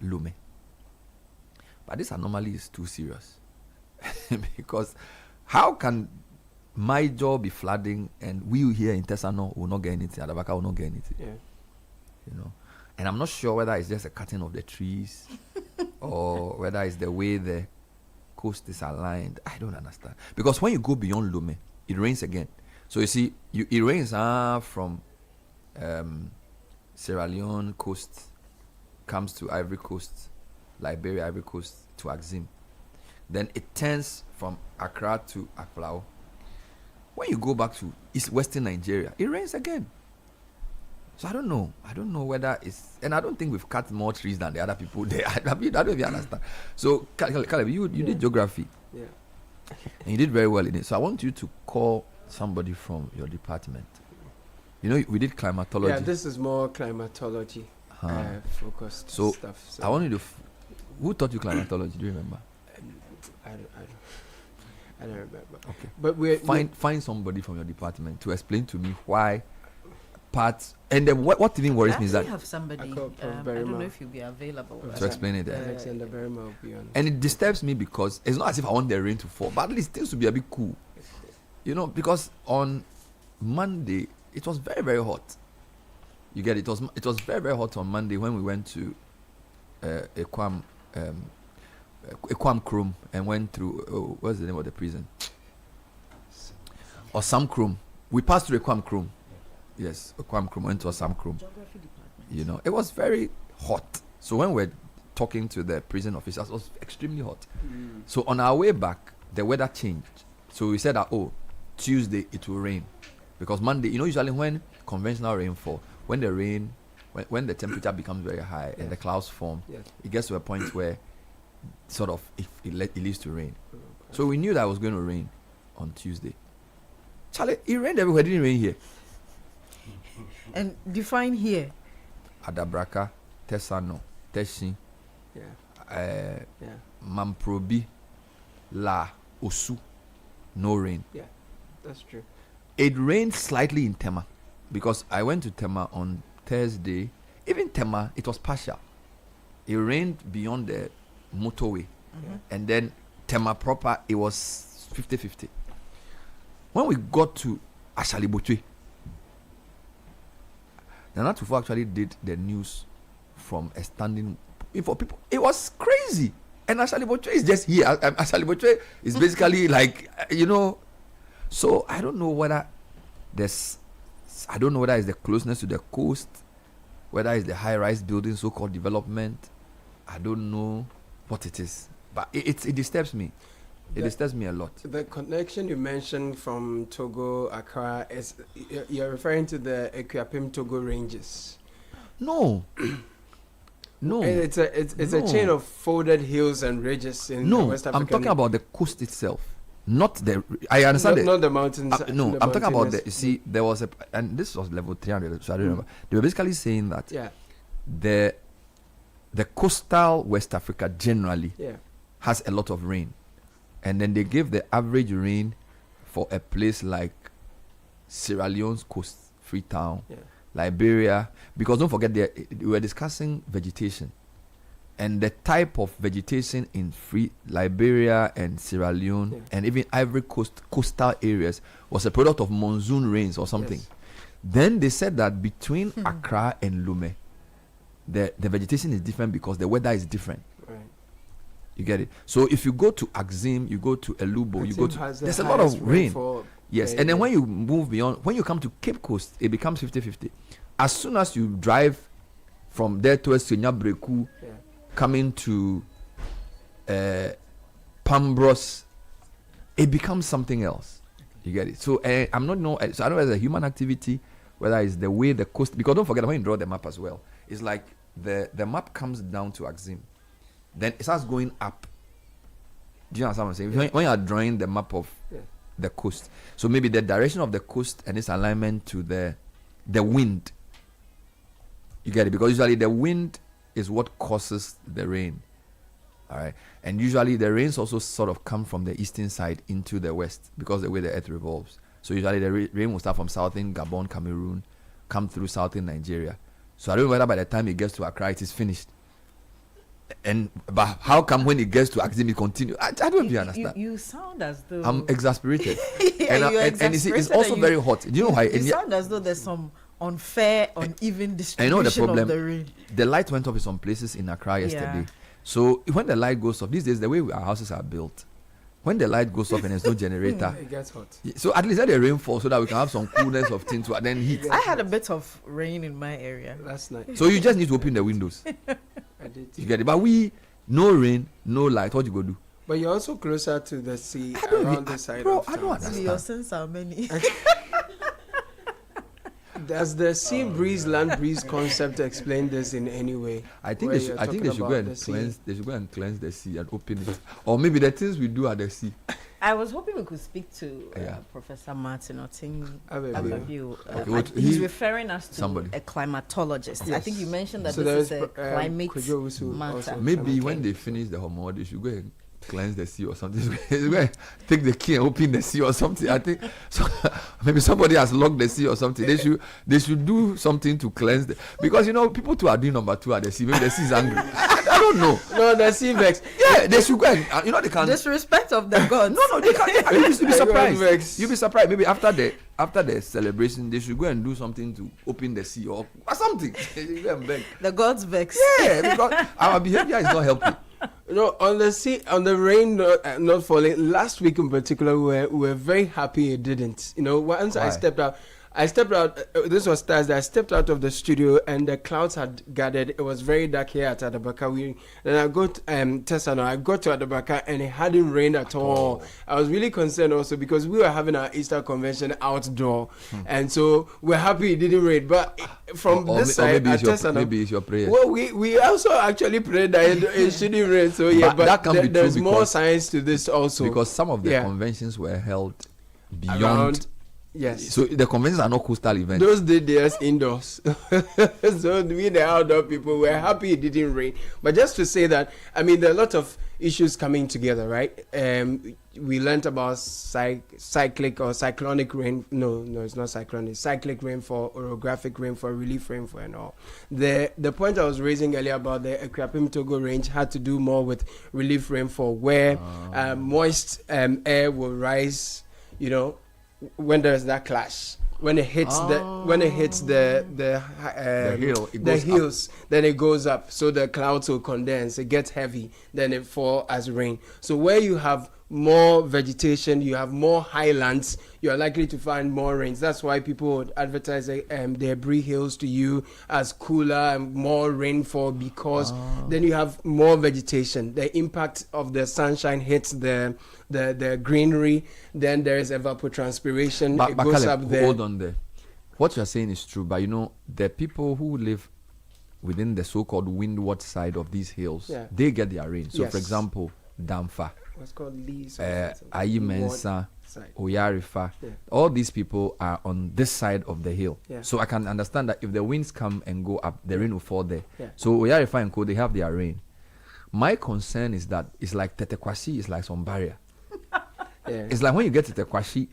Speaker 8: Lume. But this anomaly is too serious. Because how can my jaw be flooding and we here in Tesano will not get anything, Adabaka will not get anything?
Speaker 5: Yeah.
Speaker 8: You know? And I'm not sure whether it's just a cutting of the trees or whether it's the way the coast is aligned. I don't understand. Because when you go beyond Lume, it rains again. So you see, it rains from Sierra Leone coast, comes to Ivory Coast, Liberia, Ivory Coast to Axim. Then it turns from Accra to Aflao. When you go back to Western Nigeria, it rains again. So I don't know whether it's, and I don't think we've cut more trees than the other people there. I don't even understand. So Caleb, you did geography.
Speaker 5: Yeah.
Speaker 8: And you did very well in it. So I want you to call somebody from your department. You know, we did climatology.
Speaker 5: Yeah, this is more climatology focused stuff. So
Speaker 8: I want you to. Who taught you climatology? Do you remember?
Speaker 5: I don't remember.
Speaker 8: Okay,
Speaker 5: but we
Speaker 8: find somebody from your department to explain to me why parts. And then what even worries me is that
Speaker 6: I have somebody. I don't know if you'll be available
Speaker 8: to explain it.
Speaker 5: Alexander Berima will be on.
Speaker 8: And it disturbs me because it's not as if I want the rain to fall, but at least things to be a bit cool. You know, because on Monday it was very, very hot. You get it? It was very, very hot on Monday when we went to Ekwam Krum and went through what's the name of the prison? Osam Krum. We passed through Ekwam Krum. Yes, Ekwam Krum, went to Osam Krum. You know, it was very hot. So when we're talking to the prison officers, it was extremely hot. So on our way back, the weather changed. So we said that Tuesday it will rain. Because Monday, you know, usually when conventional rainfall, when the temperature becomes very high and the clouds form, it gets to a point where sort of it leads to rain. So we knew that it was going to rain on Tuesday. Charlie, it rained everywhere. It didn't rain here.
Speaker 6: And define here.
Speaker 8: Adabraka, Tesano, Teshin, Mamprobi, La, Osu, no rain.
Speaker 5: Yeah, that's true.
Speaker 8: It rained slightly in Tema because I went to Tema on Thursday. Even Tema, it was partial. It rained beyond the motorway. And then Tema proper, it was 50-50. when we got to Ashalibotwe, Nana Tufo actually did the news from a standing for people. It was crazy. And Ashalibotwe is just here. Ashalibotwe is basically like, so I don't know whether it's the closeness to the coast, whether it's the high-rise building, so-called development. I don't know what it is. But it disturbs me. It disturbs me a lot.
Speaker 5: The connection you mentioned from Togo, Accra, you're referring to the Equiapim Togo ranges.
Speaker 8: No. No.
Speaker 5: It's a chain of folded hills and ridges in the West African.
Speaker 8: I'm talking about the coast itself. Not the. I understand
Speaker 5: not the mountains.
Speaker 8: No, I'm talking about the. You see, there was and this was level 300, so I don't remember. They were basically saying that the coastal West Africa generally has a lot of rain, and then they give the average rain for a place like Sierra Leone's coast, Freetown, Liberia, because don't forget we were discussing vegetation. And the type of vegetation in Liberia and Sierra Leone and even Ivory Coast coastal areas was a product of monsoon rains or something. Yes. Then they said that between Accra and Lomé, the vegetation is different because the weather is different. Right. You get it? So if you go to Axim, you go to Elubo, you go to there's a lot of rain. Yes, and then when you move beyond, when you come to Cape Coast, it becomes 50-50. As soon as you drive from there towards Senyabreku, coming to Pambros, it becomes something else. You get it? So so I don't know whether it's a human activity, whether it's the way the coast, because don't forget when you draw the map as well, it's like the map comes down to Axim, then it starts going up. Do you understand what I'm saying? When you are drawing the map of the coast, so maybe the direction of the coast and its alignment to the wind. You get it? Because usually the wind is what causes the rain. All right. And usually the rains also sort of come from the eastern side into the west because the way the earth revolves. So usually the rain will start from southern Gabon, Cameroon, come through southern Nigeria. So I don't know whether by the time it gets to Accra it is finished. But how come when it gets to Axim it continues? I don't know if you understand.
Speaker 6: You sound as though
Speaker 8: I'm exasperated. And you see, it's also very hot. Do you know why?
Speaker 6: You sound as though there's some unfair, uneven distribution
Speaker 8: I know the problem.
Speaker 6: Of the rain.
Speaker 8: The light went off in some places in Accra yesterday. So when the light goes off, these days the way our houses are built, when the light goes off and there's no generator,
Speaker 5: it gets hot.
Speaker 8: So at least let the rain fall so that we can have some coolness of things to then heat.
Speaker 6: I had a bit of rain in my area
Speaker 5: last night.
Speaker 8: So you just need to open the windows.
Speaker 5: I did.
Speaker 8: You get it? But no rain, no light. What you go do?
Speaker 5: But you're also closer to the sea around the side of town.
Speaker 8: I don't understand.
Speaker 6: Your sins are many.
Speaker 5: Does the sea breeze, land breeze concept explain this in any way?
Speaker 8: I think they should go and cleanse. They should go and cleanse the sea and open it, or maybe the things we do at the sea.
Speaker 6: I was hoping we could speak to Professor Martin Oting. He's referring us to a climatologist. Yes. I think you mentioned that this is a climate matter.
Speaker 8: Maybe when they finish the homework, they should go and cleanse the sea or something. Take the key and open the sea or something. I think so. Maybe somebody has locked the sea or something. They should do something to cleanse because people too are doing number 2 at the sea. Maybe the sea is angry. I don't know.
Speaker 5: No, the sea vex.
Speaker 8: Yeah, they should go and they can
Speaker 6: disrespect of the gods.
Speaker 8: No, they can't. You'll be surprised. You'll be surprised. Maybe after the celebration, they should go and do something to open the sea or something.
Speaker 6: The gods vex.
Speaker 8: Yeah, because our behavior is not helping.
Speaker 5: On the sea, on the rain not falling. Last week in particular, we were very happy it didn't. Once I stepped out. This was Thursday. I stepped out of the studio and the clouds had gathered. It was very dark here at Adabaka. Then I got Tessano. I got to Adabaka and it hadn't rained at all. I was really concerned also because we were having our Easter convention outdoor, and so we're happy it didn't rain. But from this side,
Speaker 8: maybe it's your prayer.
Speaker 5: Well, we also actually prayed that it shouldn't rain. So but
Speaker 8: that can be
Speaker 5: there's
Speaker 8: true
Speaker 5: more science to this also
Speaker 8: because some of the conventions were held beyond.
Speaker 5: Yes.
Speaker 8: So the conventions are not coastal events.
Speaker 5: Those did theirs indoors. So we, the outdoor people, were happy it didn't rain. But just to say that, there are a lot of issues coming together, right? We learned about cyclic or cyclonic rain. No, it's not cyclonic. Cyclic rainfall, orographic rainfall, relief rainfall, and all. The point I was raising earlier about the Equiapim Togo range had to do more with relief rainfall, where moist air will rise, when there's that clash. When it hits the hill, the hills, then it goes up. So the clouds will condense. It gets heavy. Then it fall as rain. So where you have more vegetation, you have more highlands, you are likely to find more rains. That's why people would advertise the Abri Hills to you as cooler and more rainfall, because then you have more vegetation. The impact of the sunshine hits the greenery. Then there is evapotranspiration. It goes
Speaker 8: Caleb,
Speaker 5: up there.
Speaker 8: Hold on there. What you're saying is true, but you know, the people who live within the so-called windward side of these hills, they get their rain. So, for example, Damfa,
Speaker 5: what's called Lees,
Speaker 8: Ayi Mensa, Oyarifa, all these people are on this side of the hill. So I can understand that if the winds come and go up, the rain will fall there. So Oyarifa and Co, they have their rain. My concern is that it's like Tetekwasi is like some barrier. It's like when you get to Tetekwasi,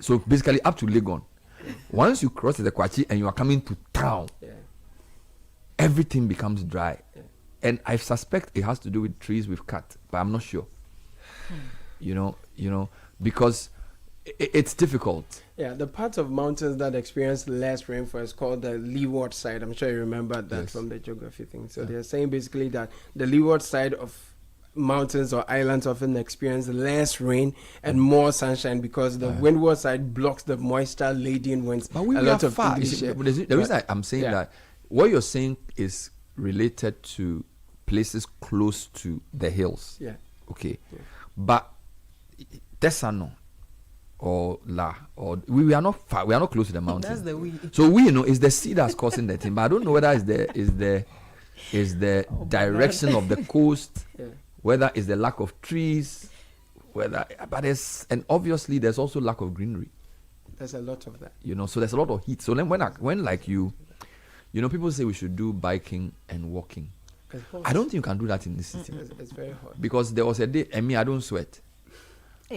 Speaker 8: so basically up to Legon, once you cross Tetekwasi and you are coming to town, everything becomes dry. And I suspect it has to do with trees we've cut, but I'm not sure. You know, because it's difficult.
Speaker 5: Yeah, the parts of mountains that experience less rainfall is called the leeward side. I'm sure you remember that from the geography thing. So they're saying basically that the leeward side of mountains or islands often experience less rain and more sunshine because the windward side blocks the moisture-laden winds.
Speaker 8: But we are far. The reason I'm saying that, what you're saying is related to places close to the hills. Okay. But Tessano or La or we are not far, we are not close to the mountain.
Speaker 6: That's the we.
Speaker 8: So we know it's the sea that's causing the thing. But I don't know whether it's the direction of the coast, whether it's the lack of trees, and obviously there's also lack of greenery.
Speaker 5: There's a lot of that.
Speaker 8: You know, so there's a lot of heat. So then when like you know, people say we should do biking and walking. I don't think you can do that in the city.
Speaker 5: It's very hot.
Speaker 8: Because there was a day, and me, I don't sweat.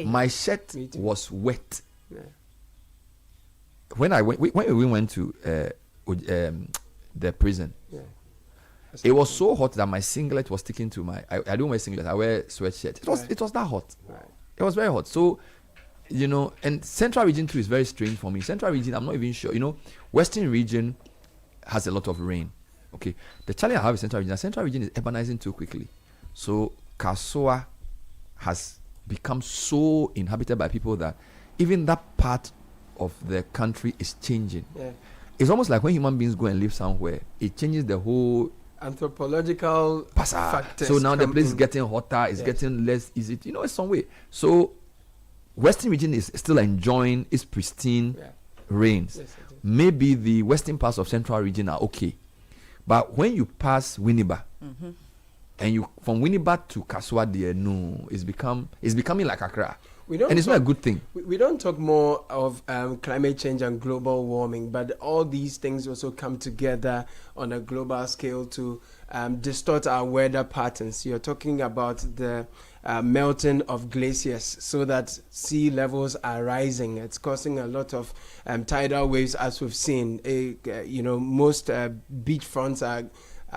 Speaker 8: My shirt was wet. When we went to the prison, it was so hot that my singlet was sticking to my. I don't wear singlet. I wear sweatshirt. It was that hot. It was very hot. So, you know, and Central Region too is very strange for me. Central Region, I'm not even sure. You know, Western Region has a lot of rain. Okay, the challenge I have with Central Region is urbanizing too quickly. So Kasoa has become so inhabited by people that even that part of the country is changing. It's almost like when human beings go and live somewhere, it changes the whole
Speaker 5: anthropological factors.
Speaker 8: So now the place is getting hotter, it's getting less easy, you know, in some way. So Western Region is still enjoying its pristine rains. Maybe the western parts of Central Region are okay. But when you pass Winneba, and you from Winneba to Kaswa, there, no, it's becoming like Accra. And it's not a good thing.
Speaker 5: We don't talk more of climate change and global warming, but all these things also come together on a global scale to distort our weather patterns. You're talking about the melting of glaciers so that sea levels are rising. It's causing a lot of tidal waves, as we've seen. You know, most beach fronts are.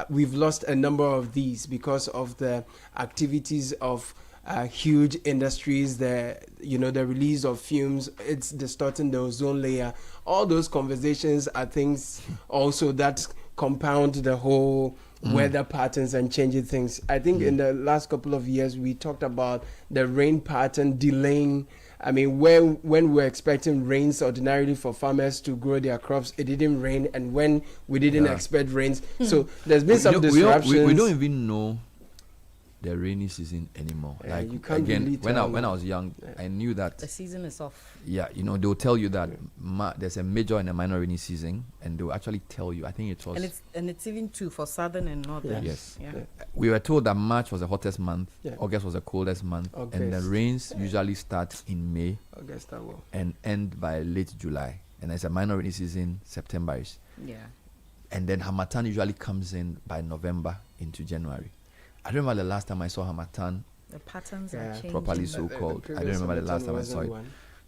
Speaker 5: We've lost a number of these because of the activities of huge industries. The release of fumes. It's distorting the ozone layer. All those conversations are things also that compound the whole weather patterns and changing things. I think in the last couple of years we talked about the rain pattern delaying. I mean, when we're expecting rains ordinarily for farmers to grow their crops, it didn't rain, and when we didn't expect rains, so there's been some disruptions.
Speaker 8: We don't even know the rainy season anymore. Like
Speaker 5: you can't
Speaker 8: again, when I was young, I knew that
Speaker 6: the season is off.
Speaker 8: Yeah, you know, they'll tell you that there's a major and a minor rainy season, and they'll actually tell you. I think it was,
Speaker 6: and it's even true for southern and northern.
Speaker 8: Yes. We were told that March was the hottest month, August was the coldest month, and the rains usually start in May,
Speaker 5: August
Speaker 8: and end by late July, and there's a minor rainy season September-ish. And then Hamatan usually comes in by November into January. I don't remember the last time I saw Hamatan.
Speaker 6: The patterns are changing.
Speaker 8: Properly so called. I don't remember the last time I saw it.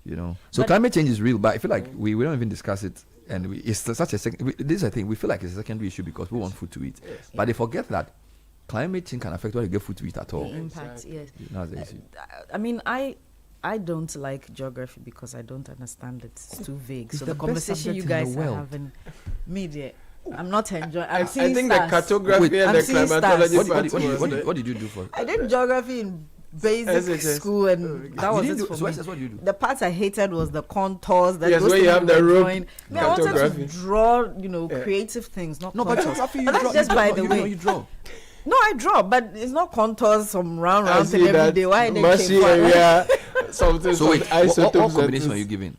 Speaker 8: You know, so climate change is real, but I feel like we don't even discuss it, and it's such a this is a thing. We feel like it's a secondary issue because we want food to eat, but they forget that climate change can affect whether you get food to eat at all.
Speaker 6: The impact, yes.
Speaker 8: That's the issue.
Speaker 6: I mean, I I don't like geography because I don't understand it. It's too vague. So the conversation you guys are having, media, I'm not enjoying. I think
Speaker 5: the cartography and the climatology.
Speaker 8: What did you do for?
Speaker 6: I did geography in basic school, and that was it for me.
Speaker 8: What do you do?
Speaker 6: The part I hated was the contours.
Speaker 5: Yes, where you have the rope.
Speaker 6: I wanted to draw, creative things, not contours.
Speaker 8: But geography, you
Speaker 6: that's
Speaker 8: draw.
Speaker 6: just by the way.
Speaker 8: You draw.
Speaker 6: No, I draw, but it's not contours from round thing every day. Why they
Speaker 5: area, something.
Speaker 8: So wait, what combination were you giving?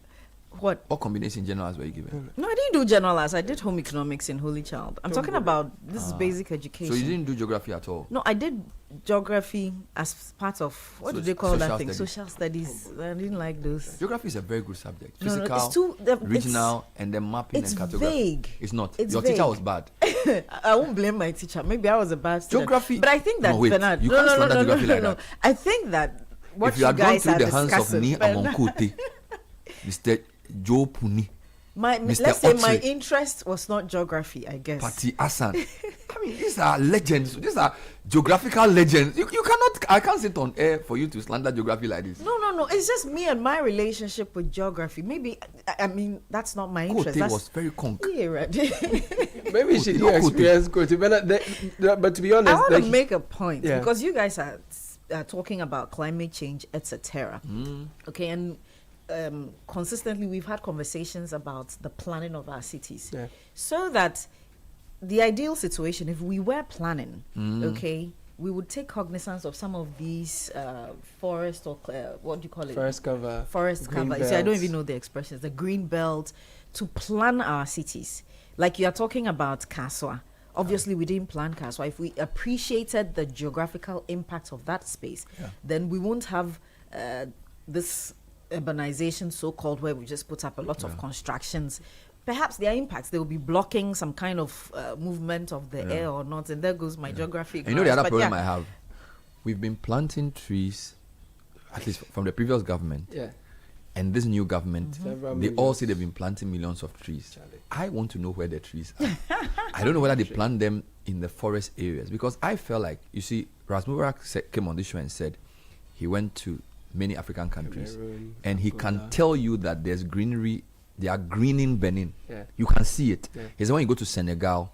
Speaker 6: What
Speaker 8: combination general arts were you given?
Speaker 6: No, I didn't do general arts. I did home economics in Holy Child. I'm talking about this is basic education.
Speaker 8: So you didn't do geography at all?
Speaker 6: No, I did geography as part of what do they call that thing? Social studies. I didn't like those.
Speaker 8: Geography is a very good subject.
Speaker 6: No,
Speaker 8: Physical,
Speaker 6: it's too,
Speaker 8: regional, and then mapping and cartography.
Speaker 6: Vague.
Speaker 8: It's not.
Speaker 6: It's
Speaker 8: Your
Speaker 6: vague.
Speaker 8: teacher was bad.
Speaker 6: I won't blame my teacher. Maybe I was a bad student.
Speaker 8: Geography.
Speaker 6: But I think that Bernard.
Speaker 8: You can't slander geography like that.
Speaker 6: I think that what
Speaker 8: if you had gone through the hands of
Speaker 6: discussing,
Speaker 8: Ni Amonkote, Mr. Joe Puni,
Speaker 6: let's say my interest was not geography, I guess.
Speaker 8: Patti Asan. I mean, these are legends. These are geographical legends. You cannot. I can't sit on air for you to slander geography like this.
Speaker 6: No. It's just me and my relationship with geography. Maybe I mean that's not my interest.
Speaker 8: Kote was very conk.
Speaker 6: Yeah, right.
Speaker 5: Maybe she did experience Kote, but to be honest,
Speaker 6: I want to make a point because you guys are talking about climate change, etc. Okay, and consistently we've had conversations about the planning of our cities, so that the ideal situation, if we were planning, okay, we would take cognizance of some of these forest or what do you call it?
Speaker 5: Forest cover.
Speaker 6: So I don't even know the expressions. The green belt to plan our cities. Like you are talking about Kaswa. Obviously, we didn't plan Kaswa. If we appreciated the geographical impact of that space, then we won't have this urbanization, so-called, where we just put up a lot of constructions. Perhaps their impacts, they will be blocking some kind of movement of the air or not, and there goes my geography.
Speaker 8: And you know the other problem I have? We've been planting trees, at least from the previous government, and this new government, they all say they've been planting millions of trees. I want to know where the trees are. I don't know whether they plant them in the forest areas, because I felt like, you see, Ras Mubarak came on this show and said he went to many African countries, and he can tell you that there's greenery. They are greening Benin. You can see it. He said when you go to Senegal,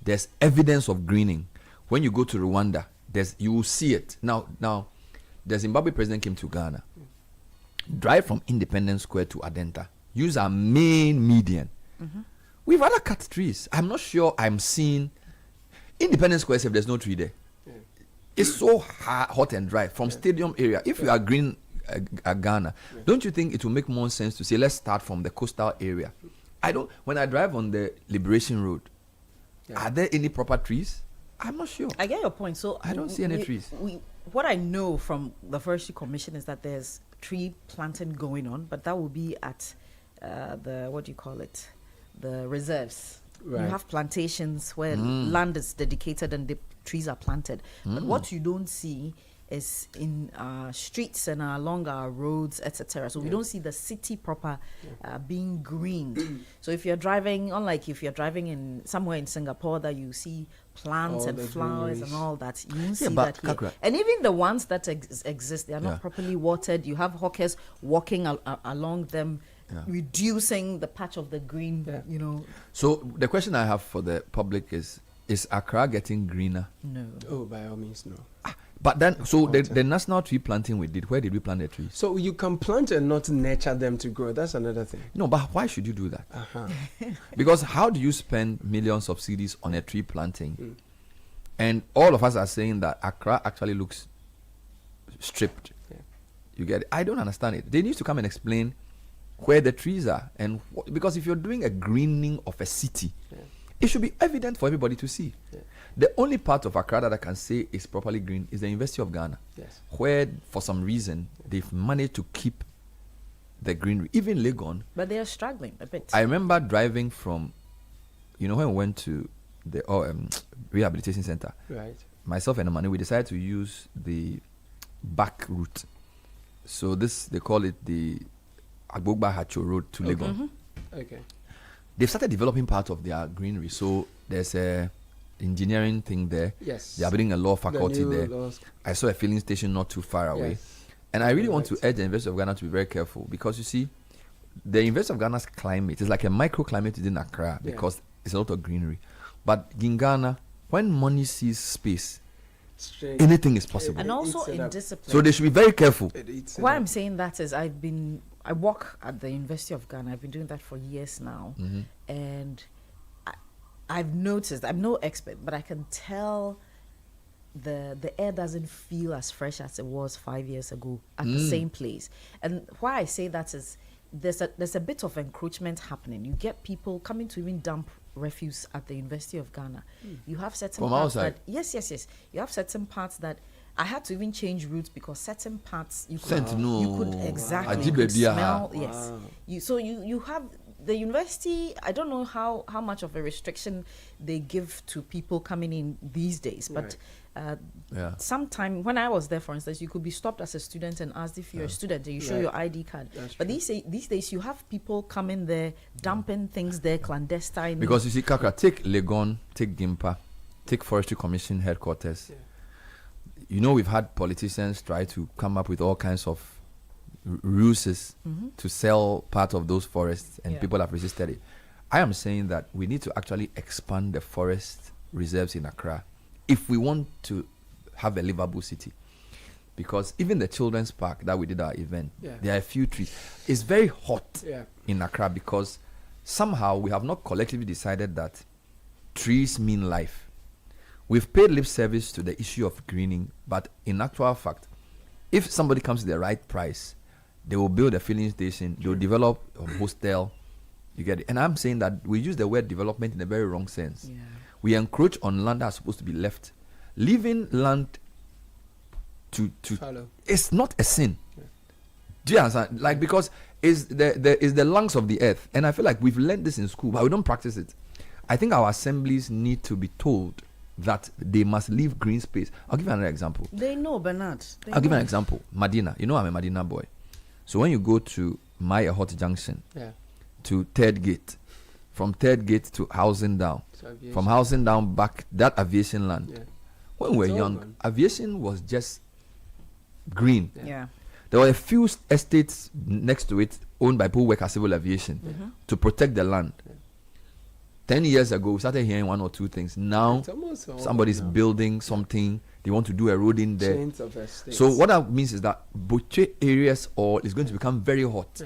Speaker 8: there's evidence of greening. When you go to Rwanda, you will see it. Now, the Zimbabwe president came to Ghana. Drive from Independence Square to Adenta. Use our main median. We've rather cut trees. I'm not sure I'm seeing Independence Square if there's no tree there. It's so hot and dry from stadium area. If you are green Ghana, don't you think it will make more sense to say let's start from the coastal area? When I drive on the Liberation Road, are there any proper trees? I'm not sure.
Speaker 6: I get your point. So
Speaker 8: I don't see any trees.
Speaker 6: What I know from the Forestry Commission is that there's tree planting going on, but that will be at the the reserves. You have plantations where land is dedicated and the trees are planted. But what you don't see is in our streets and along our roads, etc. So we don't see the city proper being green. So if you're driving, unlike if you're driving in somewhere in Singapore that you see plants and flowers and all that, you won't see that here. And even the ones that exist, they are not properly watered. You have hawkers walking along them, reducing the patch of the green,
Speaker 8: So the question I have for the public is Accra getting greener?
Speaker 6: No.
Speaker 5: Oh, by all means, no.
Speaker 8: But then, so the national tree planting we did, where did we plant the trees?
Speaker 5: So you can plant and not nurture them to grow. That's another thing.
Speaker 8: No, but why should you do that? Because how do you spend millions of cedis on a tree planting? And all of us are saying that Accra actually looks stripped. You get it? I don't understand it. They need to come and explain where the trees are. Because if you're doing a greening of a city, it should be evident for everybody to see. The only part of Accra that I can say is properly green is the University of Ghana, where for some reason they've managed to keep the greenery. Even Legon.
Speaker 6: But they are struggling a bit.
Speaker 8: I remember driving from, when we went to the rehabilitation center.
Speaker 5: Right.
Speaker 8: Myself and Amani, we decided to use the back route. So they call it the Agbogba Hacho Road to Legon.
Speaker 5: Okay.
Speaker 8: They've started developing part of their greenery. So there's a engineering thing there.
Speaker 5: Yes.
Speaker 8: They are building a law faculty there. I saw a filling station not too far away. And I really want to urge the University of Ghana to be very careful, because you see, the University of Ghana's climate is like a microclimate within Accra, because it's a lot of greenery. But in Ghana, when money sees space, anything is possible.
Speaker 6: And also in discipline.
Speaker 8: So they should be very careful.
Speaker 6: Why I'm saying that is I work at the University of Ghana. I've been doing that for years now. And I've noticed, I'm no expert, but I can tell the air doesn't feel as fresh as it was 5 years ago at the same place. And why I say that is there's a bit of encroachment happening. You get people coming to even dump refuse at the University of Ghana. You have certain parts that yes. You have certain parts that I had to even change routes because certain parts you could exactly you could smell. Yes. You have the university. I don't know how much of a restriction they give to people coming in these days, but sometime when I was there, for instance, you could be stopped as a student and asked if you're a student and you show your ID card. But these days you have people coming there dumping things there clandestine.
Speaker 8: Because you see, Kakra, take Legon, take Gimpa, take Forestry Commission headquarters. You know, we've had politicians try to come up with all kinds of ruses to sell part of those forests, and people have resisted it. I am saying that we need to actually expand the forest reserves in Accra if we want to have a livable city. Because even the children's park that we did our event, there are a few trees. It's very hot in Accra because somehow we have not collectively decided that trees mean life. We've paid lip service to the issue of greening, but in actual fact, if somebody comes to the right price, they will build a filling station, they will develop a hostel. You get it? And I'm saying that we use the word development in a very wrong sense. We encroach on land that's supposed to be left. Leaving land to it's not a sin. Do you understand? Like, because it's the lungs of the earth. And I feel like we've learned this in school, but we don't practice it. I think our assemblies need to be told that they must leave green space. I'll give you another example.
Speaker 6: They know, Bernard.
Speaker 8: I'll give you an example. Medina. You know I'm a Medina boy. So when you go to Maya Hot Junction, to Third Gate, from Third Gate to Housing Down, from Housing Down back, that aviation land. When we were young, aviation was just green. There were a few estates next to it owned by people who work as civil aviation to protect the land. 10 years ago, we started hearing one or two things. Now, somebody's building something. They want to do a road in there. So what that means is that Boche areas is going to become very hot.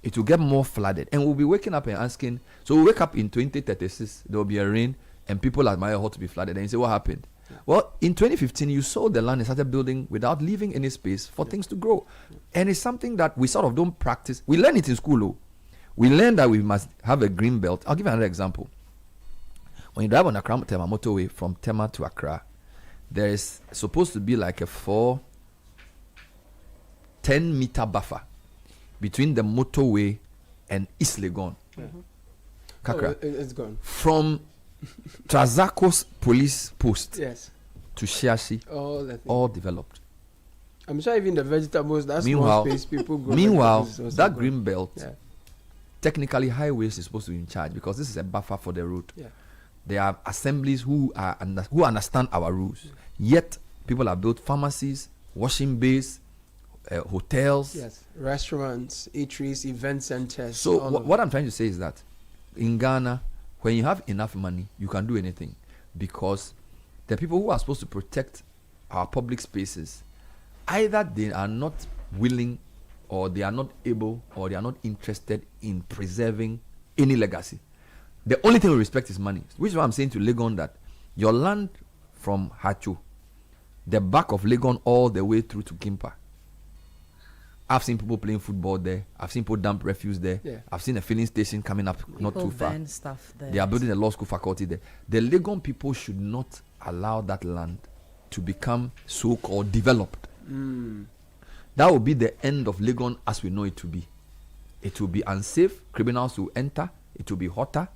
Speaker 8: It will get more flooded. And we'll be waking up and asking. So we'll wake up in 2036, there will be a rain, and people at Maya Hot to be flooded. And you say, what happened? Well, in 2015, you sold the land and started building without leaving any space for things to grow. And it's something that we sort of don't practice. We learn it in school, though. We learn that we must have a green belt. I'll give you another example. When you drive on Accra Tema motorway from Tema to Accra, there is supposed to be like a 10-meter buffer between the motorway and East Legon. Kakra.
Speaker 5: It's gone.
Speaker 8: From Trazako's police post to Shiashi, all developed.
Speaker 5: I'm sure even the vegetables, that's more space people grow.
Speaker 8: Meanwhile, that green belt, technically highways is supposed to be in charge because this is a buffer for the road. There are assemblies who understand our rules. Yet people have built pharmacies, washing bays, hotels,
Speaker 5: restaurants, eateries, event centers.
Speaker 8: So what I'm trying to say is that in Ghana, when you have enough money, you can do anything, because the people who are supposed to protect our public spaces, either they are not willing, or they are not able, or they are not interested in preserving any legacy. The only thing we respect is money, which is why I'm saying to Legon that your land from Hacho, the back of Legon all the way through to Gimpa, I've seen people playing football there. I've seen people dump refuse there. I've seen a filling station coming up not too far.
Speaker 6: Stuff there.
Speaker 8: They are building a law school faculty there. The Legon people should not allow that land to become so-called developed. That will be the end of Legon as we know it to be. It will be unsafe. Criminals will enter. It will be hotter.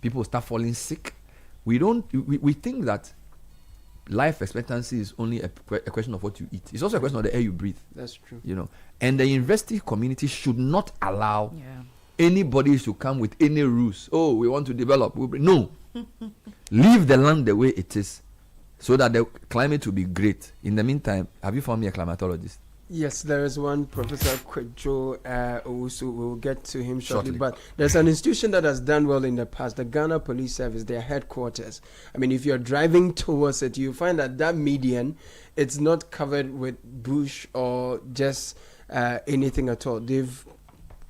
Speaker 8: People will start falling sick. We think that life expectancy is only a question of what you eat. It's also a question of the air you breathe.
Speaker 5: That's true.
Speaker 8: You know, and the university community should not allow anybody to come with any rules. Oh, we want to develop. No. Leave the land the way it is, so that the climate will be great. In the meantime, have you found me a climatologist?
Speaker 5: Yes, there is one, Professor Kwejo Owusu. We'll get to him shortly. But there's an institution that has done well in the past, the Ghana Police Service, their headquarters. I mean, if you're driving towards it, you find that median, it's not covered with bush or just anything at all.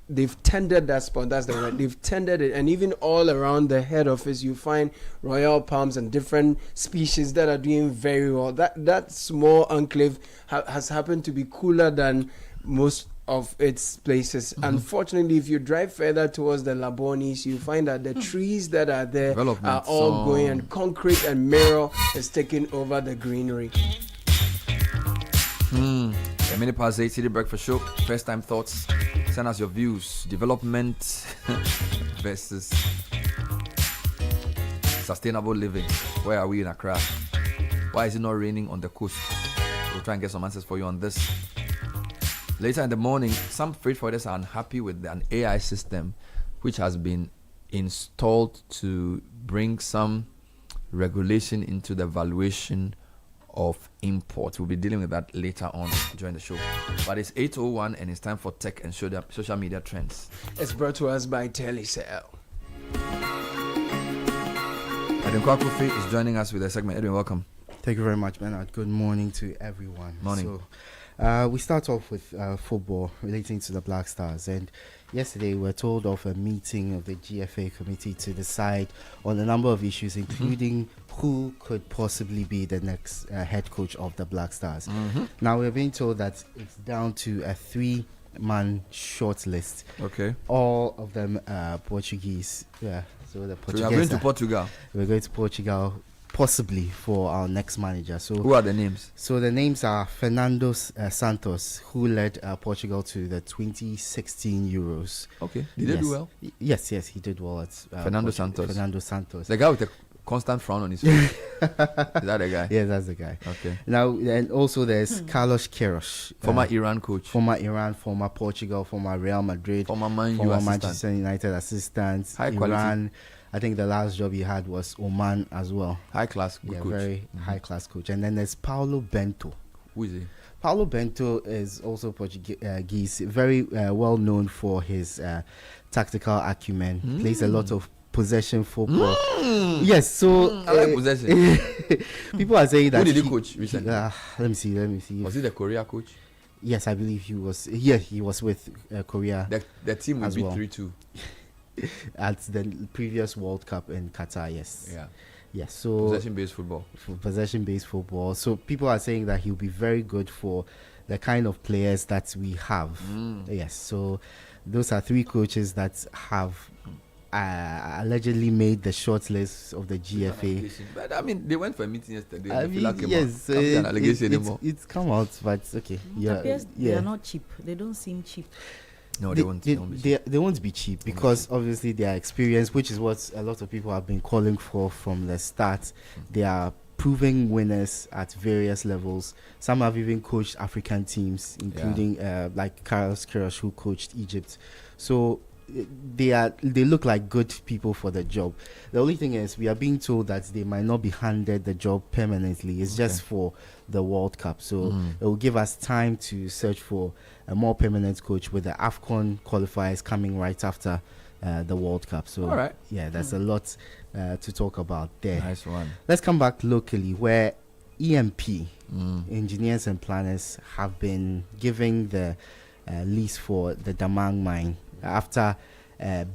Speaker 5: They've tended that spot. That's the word. They've tended it, and even all around the head office, you find royal palms and different species that are doing very well. That small enclave has happened to be cooler than most of its places. Unfortunately, if you drive further towards the Labonis, you find that the trees that are there are all going, and concrete and mirror is taking over the greenery.
Speaker 8: A minute past 8, Citi Breakfast Show. First time thoughts. Send us your views. Development versus sustainable living. Where are we in Accra? Why is it not raining on the coast? We'll try and get some answers for you on this. Later in the morning, some freight forwarders are unhappy with an AI system which has been installed to bring some regulation into the valuation of import. We'll be dealing with that later on during the show. But it's 8:01 and it's time for tech and social media trends.
Speaker 5: It's brought to us by Telecel.
Speaker 8: Edwin Kwakufi is joining us with a segment. Edwin, welcome.
Speaker 9: Thank you very much, Bernard. Good morning to everyone.
Speaker 8: Morning.
Speaker 9: So, we start off with football relating to the Black Stars. And yesterday we were told of a meeting of the GFA committee to decide on a number of issues, including who could possibly be the next head coach of the Black Stars. Now we're being told that it's down to a 3-man short list.
Speaker 8: Okay.
Speaker 9: All of them Portuguese. Yeah. So the Portuguese.
Speaker 8: So we are going to Portugal.
Speaker 9: We're going to Portugal, possibly for our next manager. So
Speaker 8: who are the names?
Speaker 9: So the names are Fernando Santos, who led Portugal to the 2016 Euros.
Speaker 8: Okay. Did they do well?
Speaker 9: Yes, he did well at
Speaker 8: Fernando Santos.
Speaker 9: Fernando Santos.
Speaker 8: The guy with the constant frown on his face. Is that the guy?
Speaker 9: Yeah, that's the guy.
Speaker 8: Okay.
Speaker 9: Now, and also there's Carlos Queiroz,
Speaker 8: former Iran coach.
Speaker 9: Former Iran, former Portugal, former Real Madrid,
Speaker 8: former
Speaker 9: Manchester United assistant.
Speaker 8: High
Speaker 9: Iran
Speaker 8: quality.
Speaker 9: I think the last job he had was Oman as well.
Speaker 8: High class coach.
Speaker 9: Very high class coach. And then there's Paulo Bento.
Speaker 8: Who is he?
Speaker 9: Paulo Bento is also Portuguese, very well known for his tactical acumen. Plays a lot of possession football. Yes, so
Speaker 8: I like possession.
Speaker 9: People are saying that.
Speaker 8: Who did he coach recently?
Speaker 9: Let me see.
Speaker 8: Was he the Korea coach?
Speaker 9: Yes, I believe he was. Yeah, he was with Korea.
Speaker 8: The team will be 3-2
Speaker 9: at the previous World Cup in Qatar. Yes.
Speaker 8: Yeah.
Speaker 9: Yes. So
Speaker 8: possession-based football.
Speaker 9: For possession-based football. So people are saying that he'll be very good for the kind of players that we have. Yes. So those are 3 coaches that have allegedly made the short list of the GFA.
Speaker 8: But I mean, they went for a meeting yesterday.
Speaker 9: Yes,
Speaker 8: an allegation anymore.
Speaker 9: It's come out, but okay.
Speaker 6: They are not cheap. They don't seem cheap.
Speaker 8: No, they
Speaker 9: won't be cheap because obviously their experience, which is what a lot of people have been calling for from the start. They are proving winners at various levels. Some have even coached African teams, including like Carlos Queiroz, who coached Egypt. So they look like good people for the job. The only thing is we are being told that they might not be handed the job permanently. It's just for the World Cup. So it will give us time to search for a more permanent coach with the AFCON qualifiers coming right after the World Cup. So yeah, there's a lot to talk about there.
Speaker 8: Nice one.
Speaker 9: Let's come back locally where EMP, engineers and planners, have been giving the lease for the Damang mine after a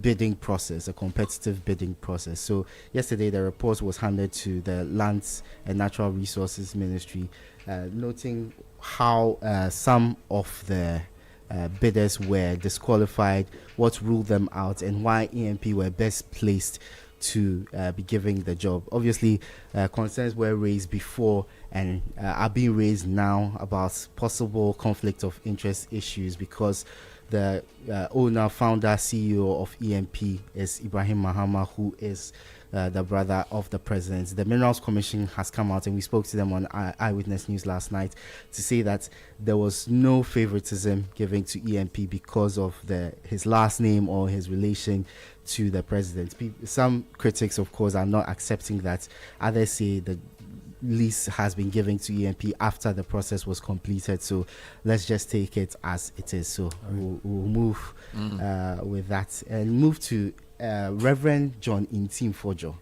Speaker 9: bidding process, a competitive bidding process. So yesterday the report was handed to the Lands and Natural Resources Ministry, noting how some of the bidders were disqualified, what ruled them out, and why EMP were best placed to be giving the job. Obviously, concerns were raised before and are being raised now about possible conflict of interest issues because the owner, founder, CEO of EMP is Ibrahim Mahama, who is the brother of the president. The Minerals Commission has come out, and we spoke to them on Eyewitness News last night to say that there was no favoritism given to EMP because of his last name or his relation to the president. Some critics, of course, are not accepting that. Others say that lease has been given to EMP after the process was completed. So let's just take it as it is. So we'll move with that and move to Reverend John Intim Fojo,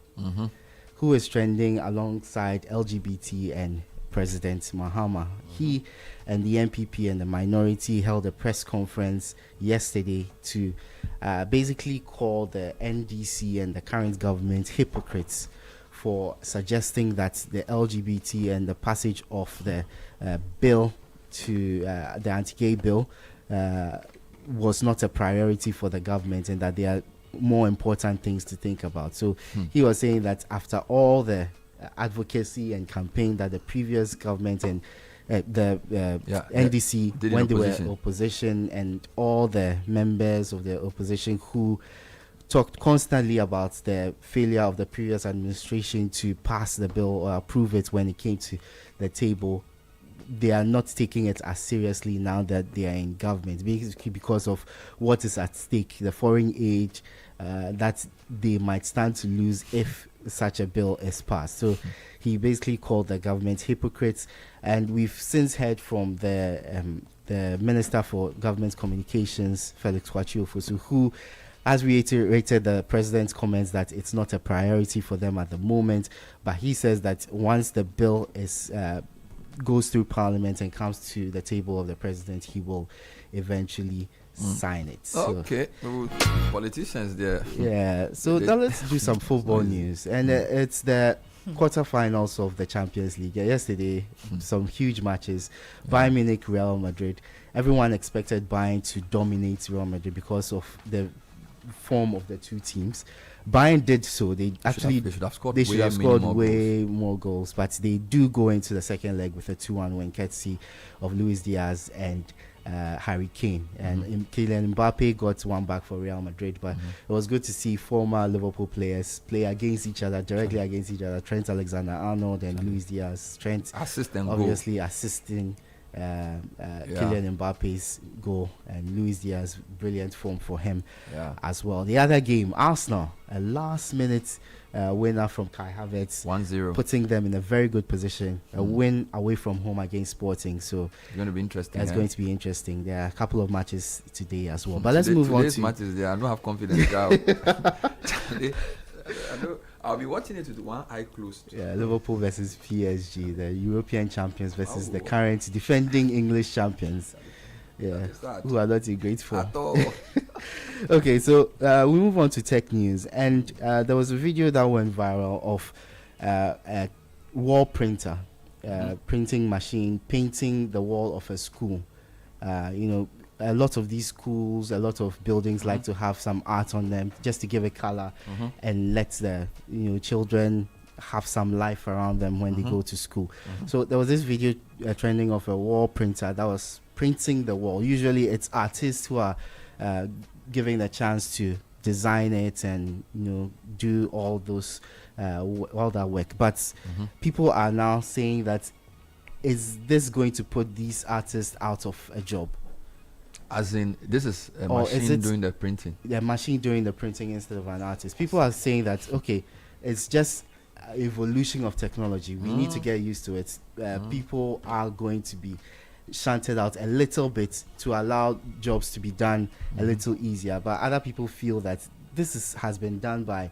Speaker 9: who is trending alongside LGBT and President Mahama. He and the MPP and the minority held a press conference yesterday to basically call the NDC and the current government hypocrites for suggesting that the LGBT and the passage of the bill to the anti-gay bill was not a priority for the government, and that there are more important things to think about. So he was saying that after all the advocacy and campaign that the previous government and the NDC, when they were opposition, and all the members of the opposition who talked constantly about the failure of the previous administration to pass the bill or approve it when it came to the table, they are not taking it as seriously now that they are in government, basically because of what is at stake, the foreign aid that they might stand to lose if such a bill is passed. So he basically called the government hypocrites, and we've since heard from the Minister for Government Communications, Felix Kwachiofosu, who has reiterated the president's comments that it's not a priority for them at the moment, but he says that once the bill is goes through Parliament and comes to the table of the president, he will eventually sign it. So,
Speaker 8: okay, politicians there.
Speaker 9: Yeah, so now let's do some football news, and it's the quarterfinals of the Champions League. Yesterday, some huge matches. Bayern Munich, Real Madrid. Everyone expected Bayern to dominate Real Madrid because of the form of the two teams. Bayern did so. They should have scored way more goals, but they do go into the second leg with a 2-1 win, courtesy of Luis Diaz and Harry Kane. And Kylian Mbappe got one back for Real Madrid, but it was good to see former Liverpool players play against each other, directly against each other. Trent Alexander-Arnold and Luis Diaz. Trent obviously assisting Kylian Mbappe's goal, and Luis Diaz, brilliant form for him as well. The other game, Arsenal, a last-minute winner from Kai Havertz,
Speaker 8: 1-0,
Speaker 9: putting them in a very good position. A win away from home against Sporting, so
Speaker 8: it's going to be interesting.
Speaker 9: It's going to be interesting. There are a couple of matches today as well, but let's move on to
Speaker 8: today's matches. I don't have confidence. I'll be watching it with one eye closed.
Speaker 9: Yeah, Liverpool versus PSG, the European champions versus the current defending English champions. Yeah, who are not in great form.
Speaker 8: At all.
Speaker 9: Okay, so we move on to tech news, and there was a video that went viral of a wall printer, printing machine, painting the wall of a school. A lot of these schools, a lot of buildings like to have some art on them just to give it color and let the children have some life around them when they go to school. So there was this video trending of a wall printer that was printing the wall. Usually it's artists who are giving the chance to design it and do all those all that work. But people are now saying that, is this going to put these artists out of a job?
Speaker 8: As in, this is a machine doing the printing?
Speaker 9: The machine doing the printing instead of an artist. People are saying that, okay, it's just evolution of technology. We need to get used to it. People are going to be shunted out a little bit to allow jobs to be done a little easier. But other people feel that this has been done by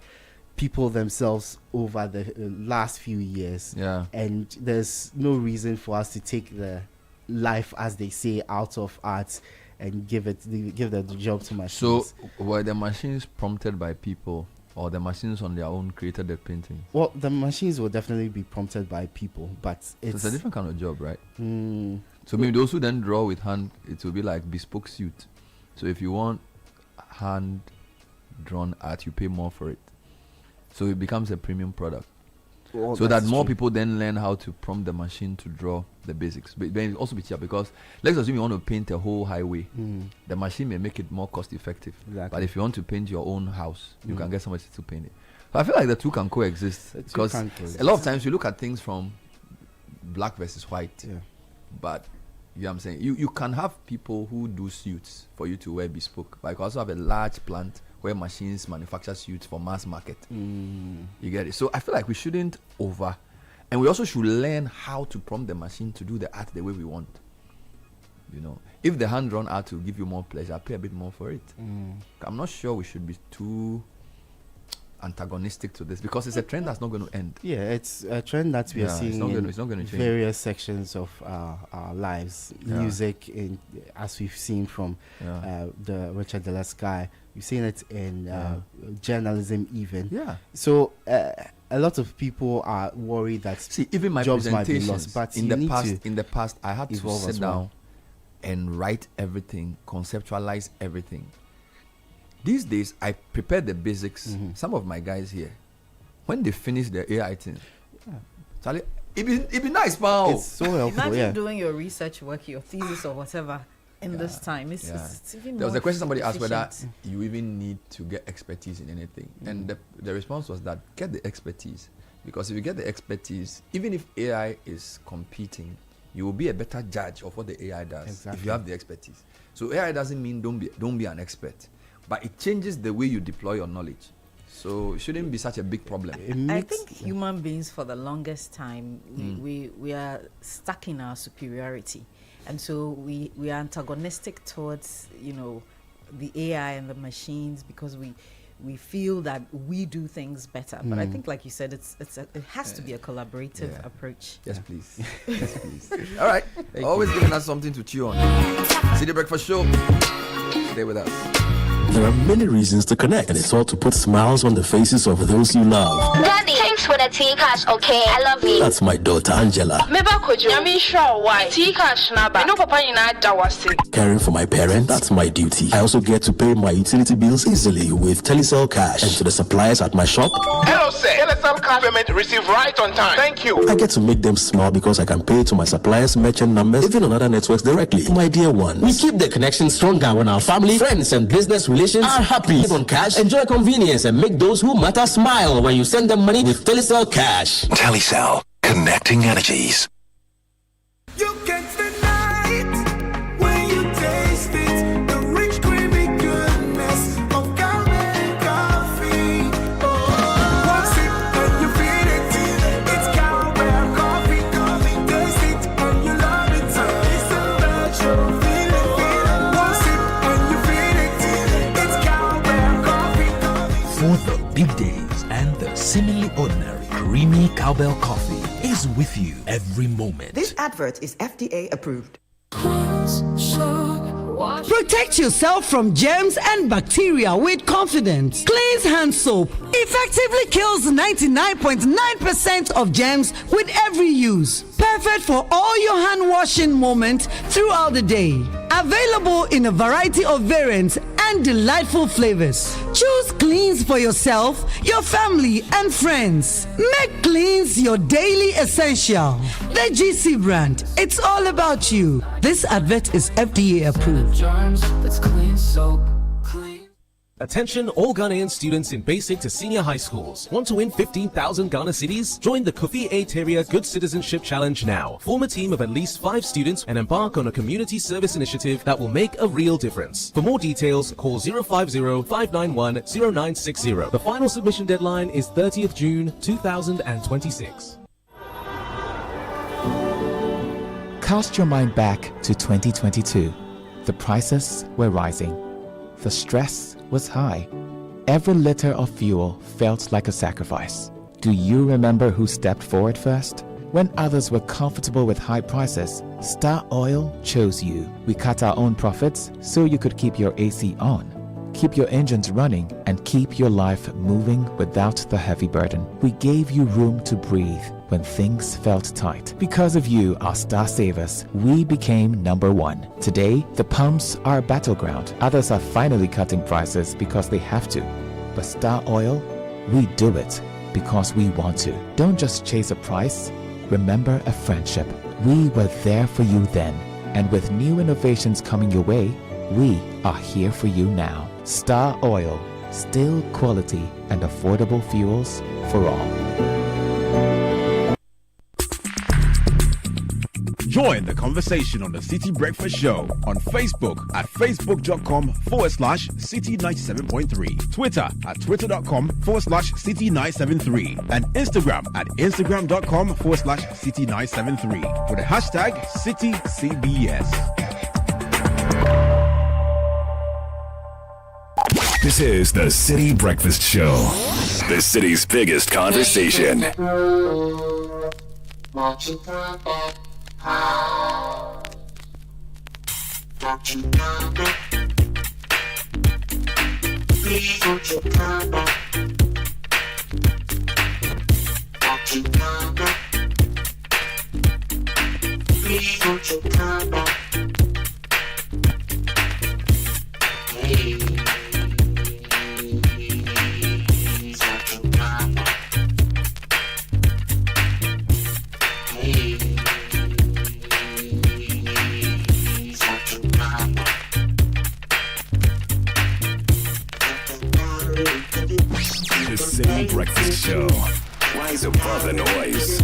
Speaker 9: people themselves over the last few years.
Speaker 8: Yeah.
Speaker 9: And there's no reason for us to take the life, as they say, out of art and give the job to machines.
Speaker 8: So were the machines prompted by people, or the machines on their own created the painting?
Speaker 9: Well, the machines will definitely be prompted by people, but it's
Speaker 8: a different kind of job, right? So maybe those who then draw with hand, it will be like bespoke suit. So if you want hand drawn art, you pay more for it. So it becomes a premium product.
Speaker 9: Well,
Speaker 8: so that more people then learn how to prompt the machine to draw the basics. But then it also be cheaper, because let's assume you want to paint a whole highway. The machine may make it more cost effective.
Speaker 9: Exactly.
Speaker 8: But if you want to paint your own house, you can get somebody to paint it. So I feel like the two can coexist. Because a lot of times you look at things from black versus white.
Speaker 9: Yeah.
Speaker 8: But you know what I'm saying? You can have people who do suits for you to wear bespoke. But you can also have a large plant where machines manufacture suits for mass market. You get it? So I feel like we shouldn't And we also should learn how to prompt the machine to do the art the way we want. You know, if the hand-drawn art will give you more pleasure, pay a bit more for it. I'm not sure we should be too antagonistic to this, because it's a trend that's not going to end.
Speaker 9: Yeah, it's a trend that we are seeing in various sections of our lives. Music, as we've seen from the Richard de la Sky, we've seen it in journalism even. So a lot of people are worried that
Speaker 8: even my
Speaker 9: jobs might be lost. But
Speaker 8: in the past, I had to sit down and write everything, conceptualize everything. These days, I prepare the basics. Some of my guys here, when they finish their AI thing, Charlie, it be nice, pal.
Speaker 9: It's so helpful.
Speaker 6: Imagine doing your research work, your thesis or whatever, in this time. It's even
Speaker 8: there was a question somebody asked whether
Speaker 6: efficient.
Speaker 8: you even need to get expertise in anything, and the response was that get the expertise, because if you get the expertise, even if AI is competing, you will be a better judge of what the AI does if you have the expertise. So AI doesn't mean don't be an expert, but it changes the way you deploy your knowledge. So it shouldn't be such a big problem.
Speaker 6: I think human beings, for the longest time, we are stuck in our superiority, and so we are antagonistic towards the AI and the machines, because we feel that we do things better. But I think, like you said, it has to be a collaborative approach.
Speaker 8: Yes, please. Yes, please. All right. Always giving us something to chew on. Citi Breakfast Show. Stay with us.
Speaker 16: There are many reasons to connect, and it's all to put smiles on the faces of those you love.
Speaker 4: Daddy, thanks for the tea cash, okay? I love you.
Speaker 16: That's my daughter Angela. Caring for my parents, that's my duty. I also get to pay my utility bills easily with Telecel Cash. And to the suppliers at my shop,
Speaker 10: hello sir, Telecel Cash payment received right on time. Thank you.
Speaker 16: I get to make them smile because I can pay to my suppliers' merchant numbers, even on other networks directly. My dear ones, we keep the connection stronger when our family, friends, and business relations are happy. On cash, enjoy convenience, and make those who matter smile when you send them money with Telecel Cash.
Speaker 22: Telecel, connecting energies.
Speaker 7: You can't deny it when you taste it. The rich, creamy goodness of Cowbell coffee. One sip and you feel it. It's Cowbell coffee. Taste it and you love it. It's a natural feeling. One sip and you feel it. It's Cowbell coffee.
Speaker 13: For the big days and the seemingly ordinary, creamy Cowbell coffee is with you every moment.
Speaker 15: This advert is FDA approved.
Speaker 23: Protect yourself from germs and bacteria with confidence. Cleanse hand soap effectively kills 99.9% of germs with every use. Perfect for all your hand washing moments throughout the day. Available in a variety of variants and delightful flavors. Choose Cleanse for yourself, your family, and friends. Make Cleanse your daily essential. The GC brand. It's all about you. This advert is FDA approved.
Speaker 13: Attention all Ghanaian students in basic to senior high schools. Want to win 15,000 Ghana cedis? Join the Kofi A. Terrier Good Citizenship Challenge now. Form a team of at least 5 students and embark on a community service initiative that will make a real difference. For more details, call 050-591-0960. The final submission deadline is 30th June 2026.
Speaker 24: Cast your mind back to 2022. The prices were rising. The stress was high. Every liter of fuel felt like a sacrifice. Do you remember who stepped forward first? When others were comfortable with high prices, Star Oil chose you. We cut our own profits so you could keep your AC on, keep your engines running, and keep your life moving without the heavy burden. We gave you room to breathe when things felt tight. Because of you, our star savers, we became number 1. Today, the pumps are a battleground. Others are finally cutting prices because they have to. But Star Oil, we do it because we want to. Don't just chase a price, remember a friendship. We were there for you then, and with new innovations coming your way, we are here for you now. Star Oil, still quality and affordable fuels for all.
Speaker 2: Join the conversation on the City Breakfast Show on Facebook at facebook.com/City97.3, Twitter at twitter.com/City973, and Instagram at instagram.com/City973 with the hashtag CityCBS.
Speaker 22: This is the City Breakfast Show, the city's biggest conversation. The City Breakfast Show. Rise above the noise.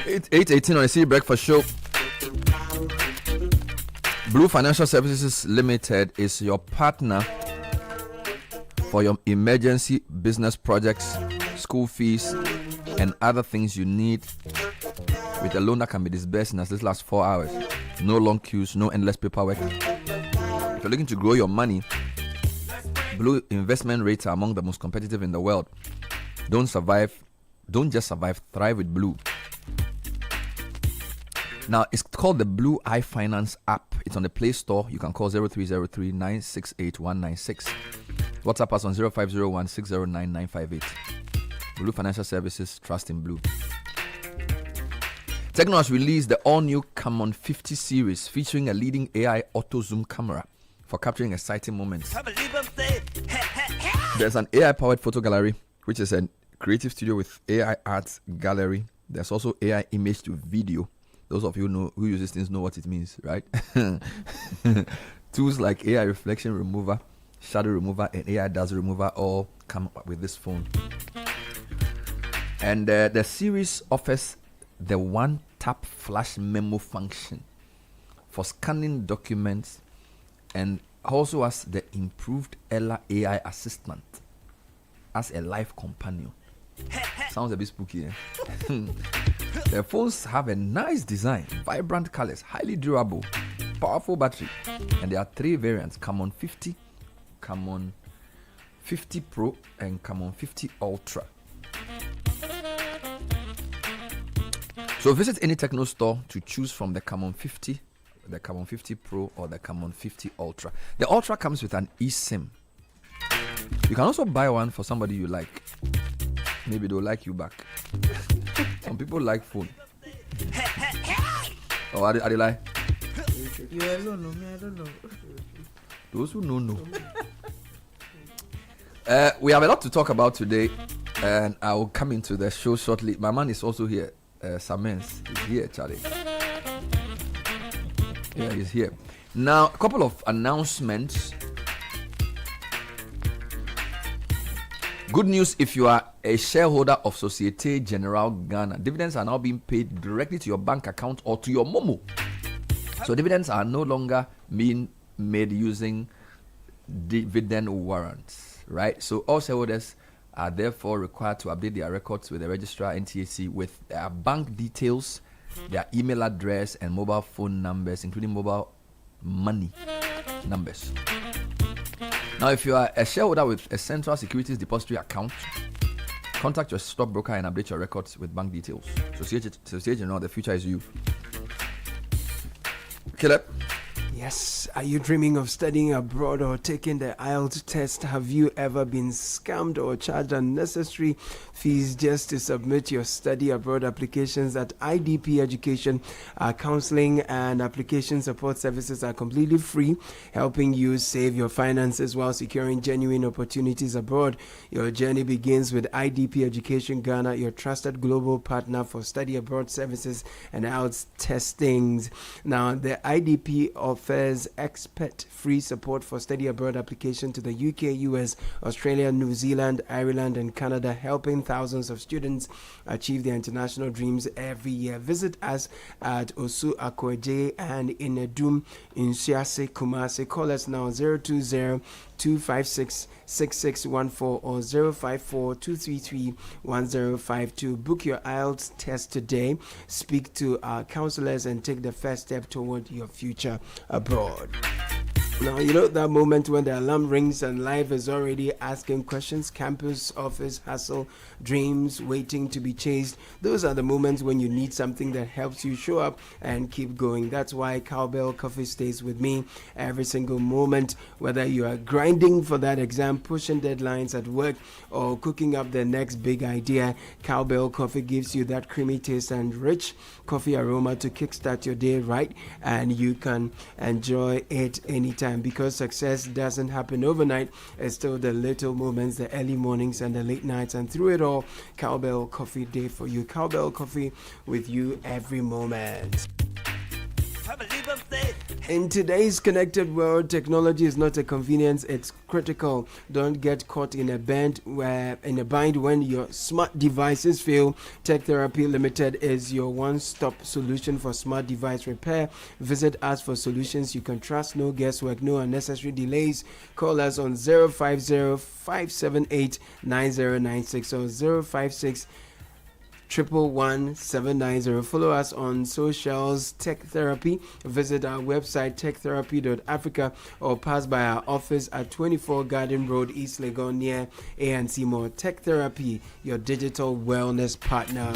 Speaker 8: It's 8:18 on the City Breakfast Show. Blue Financial Services Limited is your partner for your emergency business projects, school fees, and other things you need, with a loan that can be disbursed in as little as 4 hours. No long queues, no endless paperwork. If you're looking to grow your money, Blue investment rates are among the most competitive in the world. Don't just survive, thrive with Blue. Now, it's called the Blue iFinance app. It's on the Play Store. You can call 0303-968-196. WhatsApp us on 0501-609-958. Blue Financial Services, trust in Blue. Techno has released the all-new Camon 50 series featuring a leading AI auto-zoom camera for capturing exciting moments. There's an AI-powered photo gallery, which is a creative studio with AI art gallery. There's also AI image to video. Those of you who use these things know what it means, right? Tools like AI reflection remover, shadow remover, and AI dazzle remover all come up with this phone. And the series offers the one-tap flash memo function for scanning documents, and also has the improved Ella AI assistant as a live companion. Sounds a bit spooky, eh? The phones have a nice design, vibrant colors, highly durable, powerful battery, and there are 3 variants: Camon 50, Camon 50 Pro, and Camon 50 Ultra. So visit any Techno store to choose from the Camon 50, the Camon 50 Pro, or the Camon 50 Ultra. The Ultra comes with an eSIM. You can also buy one for somebody you like. Maybe they'll like you back. Some people like phone. Oh, are they like?
Speaker 6: You alone, no, me, I don't know.
Speaker 8: Those who know. We have a lot to talk about today, and I will come into the show shortly. My man is also here. Samens is here, Charlie. Yeah, he's here. Now, a couple of announcements. Good news if you are a shareholder of Societe Generale Ghana. Dividends are now being paid directly to your bank account or to your Momo. So dividends are no longer being made using dividend warrants, right? So all shareholders are therefore required to update their records with the registrar NTAC with their bank details, their email address, and mobile phone numbers, including mobile money numbers. Now, if you are a shareholder with a Central Securities Depository account, contact your stockbroker and update your records with bank details. Societe Generale, the future is you. Caleb?
Speaker 5: Yes. Are you dreaming of studying abroad or taking the IELTS test? Have you ever been scammed or charged unnecessary fees just to submit your study abroad applications? At IDP Education, our counseling and application support services are completely free, helping you save your finances while securing genuine opportunities abroad. Your journey begins with IDP Education Ghana, your trusted global partner for study abroad services and IELTS testings. Now, the IDP offers expert free support for study abroad application to the UK, US, Australia, New Zealand, Ireland, and Canada, helping thousands of students achieve their international dreams every year. Visit us at Osu Akwaje and in Edum in Siase, Kumasi. Call us now 020-256-6614 or 054-233-1052. Book your IELTS test today. Speak to our counselors and take the first step toward your future abroad. Now, you know that moment when the alarm rings and life is already asking questions, campus, office, hustle, dreams waiting to be chased. Those are the moments when you need something that helps you show up and keep going. That's why Cowbell Coffee stays with me every single moment. Whether you are grinding for that exam, pushing deadlines at work, or cooking up the next big idea, Cowbell Coffee gives you that creamy taste and rich coffee aroma to kickstart your day right, and you can enjoy it anytime, because success doesn't happen overnight. It's still the little moments, the early mornings and the late nights, and through it all, Cowbell Coffee Day for you. Cowbell Coffee with you every moment. In today's connected world, technology is not a convenience, it's critical. Don't get caught in a bind when your smart devices fail. Tech Therapy Limited is your one-stop solution for smart device repair. Visit us for solutions you can trust. No guesswork, no unnecessary delays. Call us on 050-578-9096 or 056 111-790. Follow us on socials, Tech Therapy. Visit our website, techtherapy.africa, or pass by our office at 24 Garden Road, East Legon, near ANC Mall. Tech Therapy, your digital wellness partner.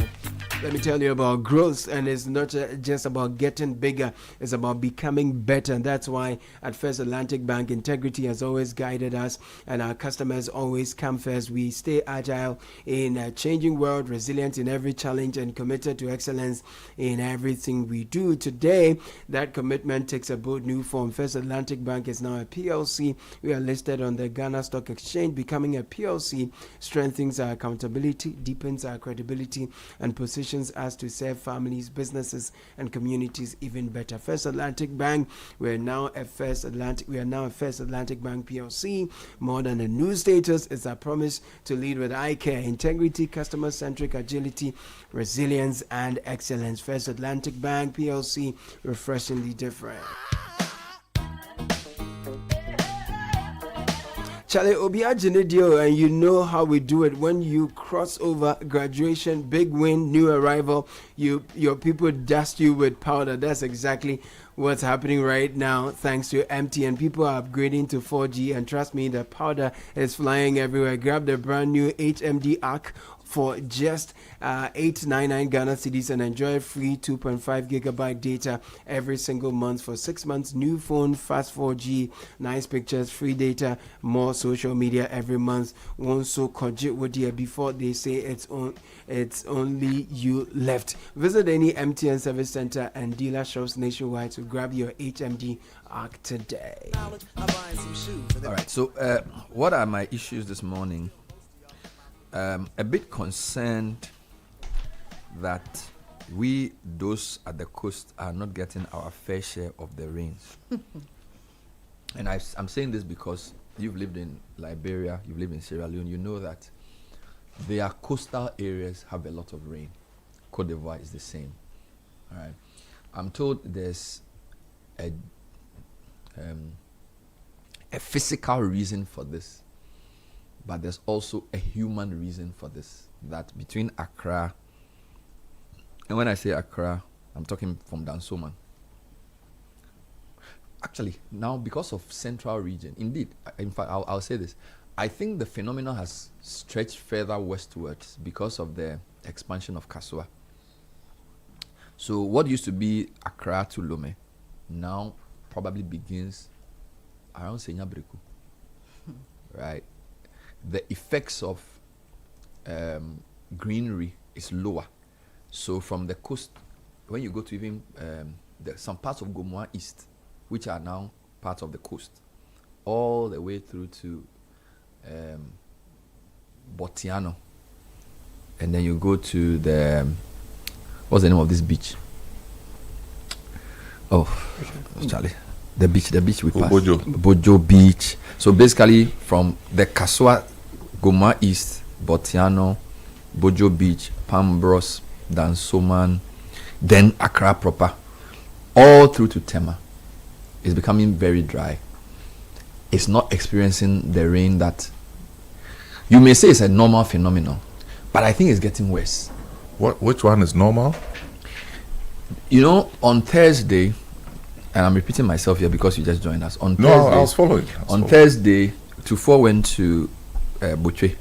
Speaker 5: Let me tell you about growth, and it's not just about getting bigger, it's about becoming better. And that's why at First Atlantic Bank, integrity has always guided us, and our customers always come first. We stay agile in a changing world, resilient in every challenge, and committed to excellence in everything we do. Today, that commitment takes a bold new form. First Atlantic Bank is now a PLC. We are listed on the Ghana Stock Exchange. Becoming a PLC strengthens our accountability, deepens our credibility, and positions us to serve families, businesses, and communities even better. First Atlantic Bank, we are now a First Atlantic Bank PLC. More than a new status, is our promise to lead with eye care, integrity, customer-centric agility, resilience, and excellence. First Atlantic Bank PLC, refreshingly different. Charlie Obia Genedio, and you know how we do it. When you cross over graduation, big win, new arrival, your people dust you with powder. That's exactly what's happening right now thanks to MTN. People are upgrading to 4G, and trust me, the powder is flying everywhere. Grab the brand new HMD Arc for just 899 Ghana cedis and enjoy free 2.5 gigabyte data every single month for 6 months. New phone, fast 4G, nice pictures, free data, more social media every month. One so kojit wodia before they say it's only you left. Visit any MTN service center and dealer shops nationwide to grab your HMD arc today.
Speaker 8: All right, so what are my issues this morning? A bit concerned that we, those at the coast, are not getting our fair share of the rains. And I'm saying this because you've lived in Liberia, you've lived in Sierra Leone, you know that their coastal areas have a lot of rain. Côte d'Ivoire is the same. All right. I'm told there's a physical reason for this, but there's also a human reason for this. That between Accra, and when I say Accra, I'm talking from Dansoman. Actually, now because of central region, indeed, in fact, I'll say this. I think the phenomenon has stretched further westwards because of the expansion of Kasua. So what used to be Accra to Lome now probably begins around Senyabreku, right? The effects of greenery is lower. So from the coast, when you go to even some parts of Gomoa East, which are now part of the coast, all the way through to Botiano, and then you go to the what's the name of this beach? Oh, Charlie, the beach we passed. Bojo Beach. So basically, from the Kasua, Gomoa East, Botiano, Bojo Beach, Pambros, Dansoman, then Accra proper, all through to Tema, is becoming very dry. It's not experiencing the rain that you may say is a normal phenomenon, but I think it's getting worse.
Speaker 3: Which one is normal?
Speaker 8: You know, on Thursday, and I'm repeating myself here because you just joined us. On Thursday,
Speaker 3: I was following.
Speaker 8: Thursday, Tufo went to Butwe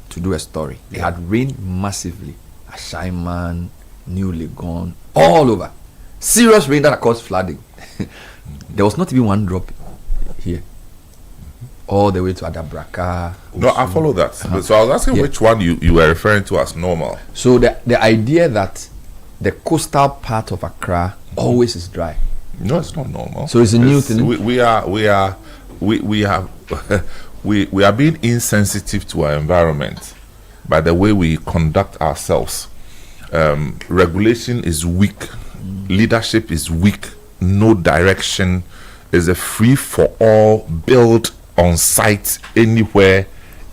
Speaker 8: to do a story. It had rained massively. Ashaiman, New Legon, all over. Serious rain that caused flooding. There was not even one drop here. All the way to Adabraka.
Speaker 3: No, I follow that. So I was asking which one you were referring to as normal.
Speaker 8: So the idea that the coastal part of Accra always is dry.
Speaker 3: No, it's not normal.
Speaker 8: So it's a new thing.
Speaker 3: We are being insensitive to our environment by the way we conduct ourselves. Regulation is weak. Leadership is weak. No direction. Is a free for all, build on site, anywhere,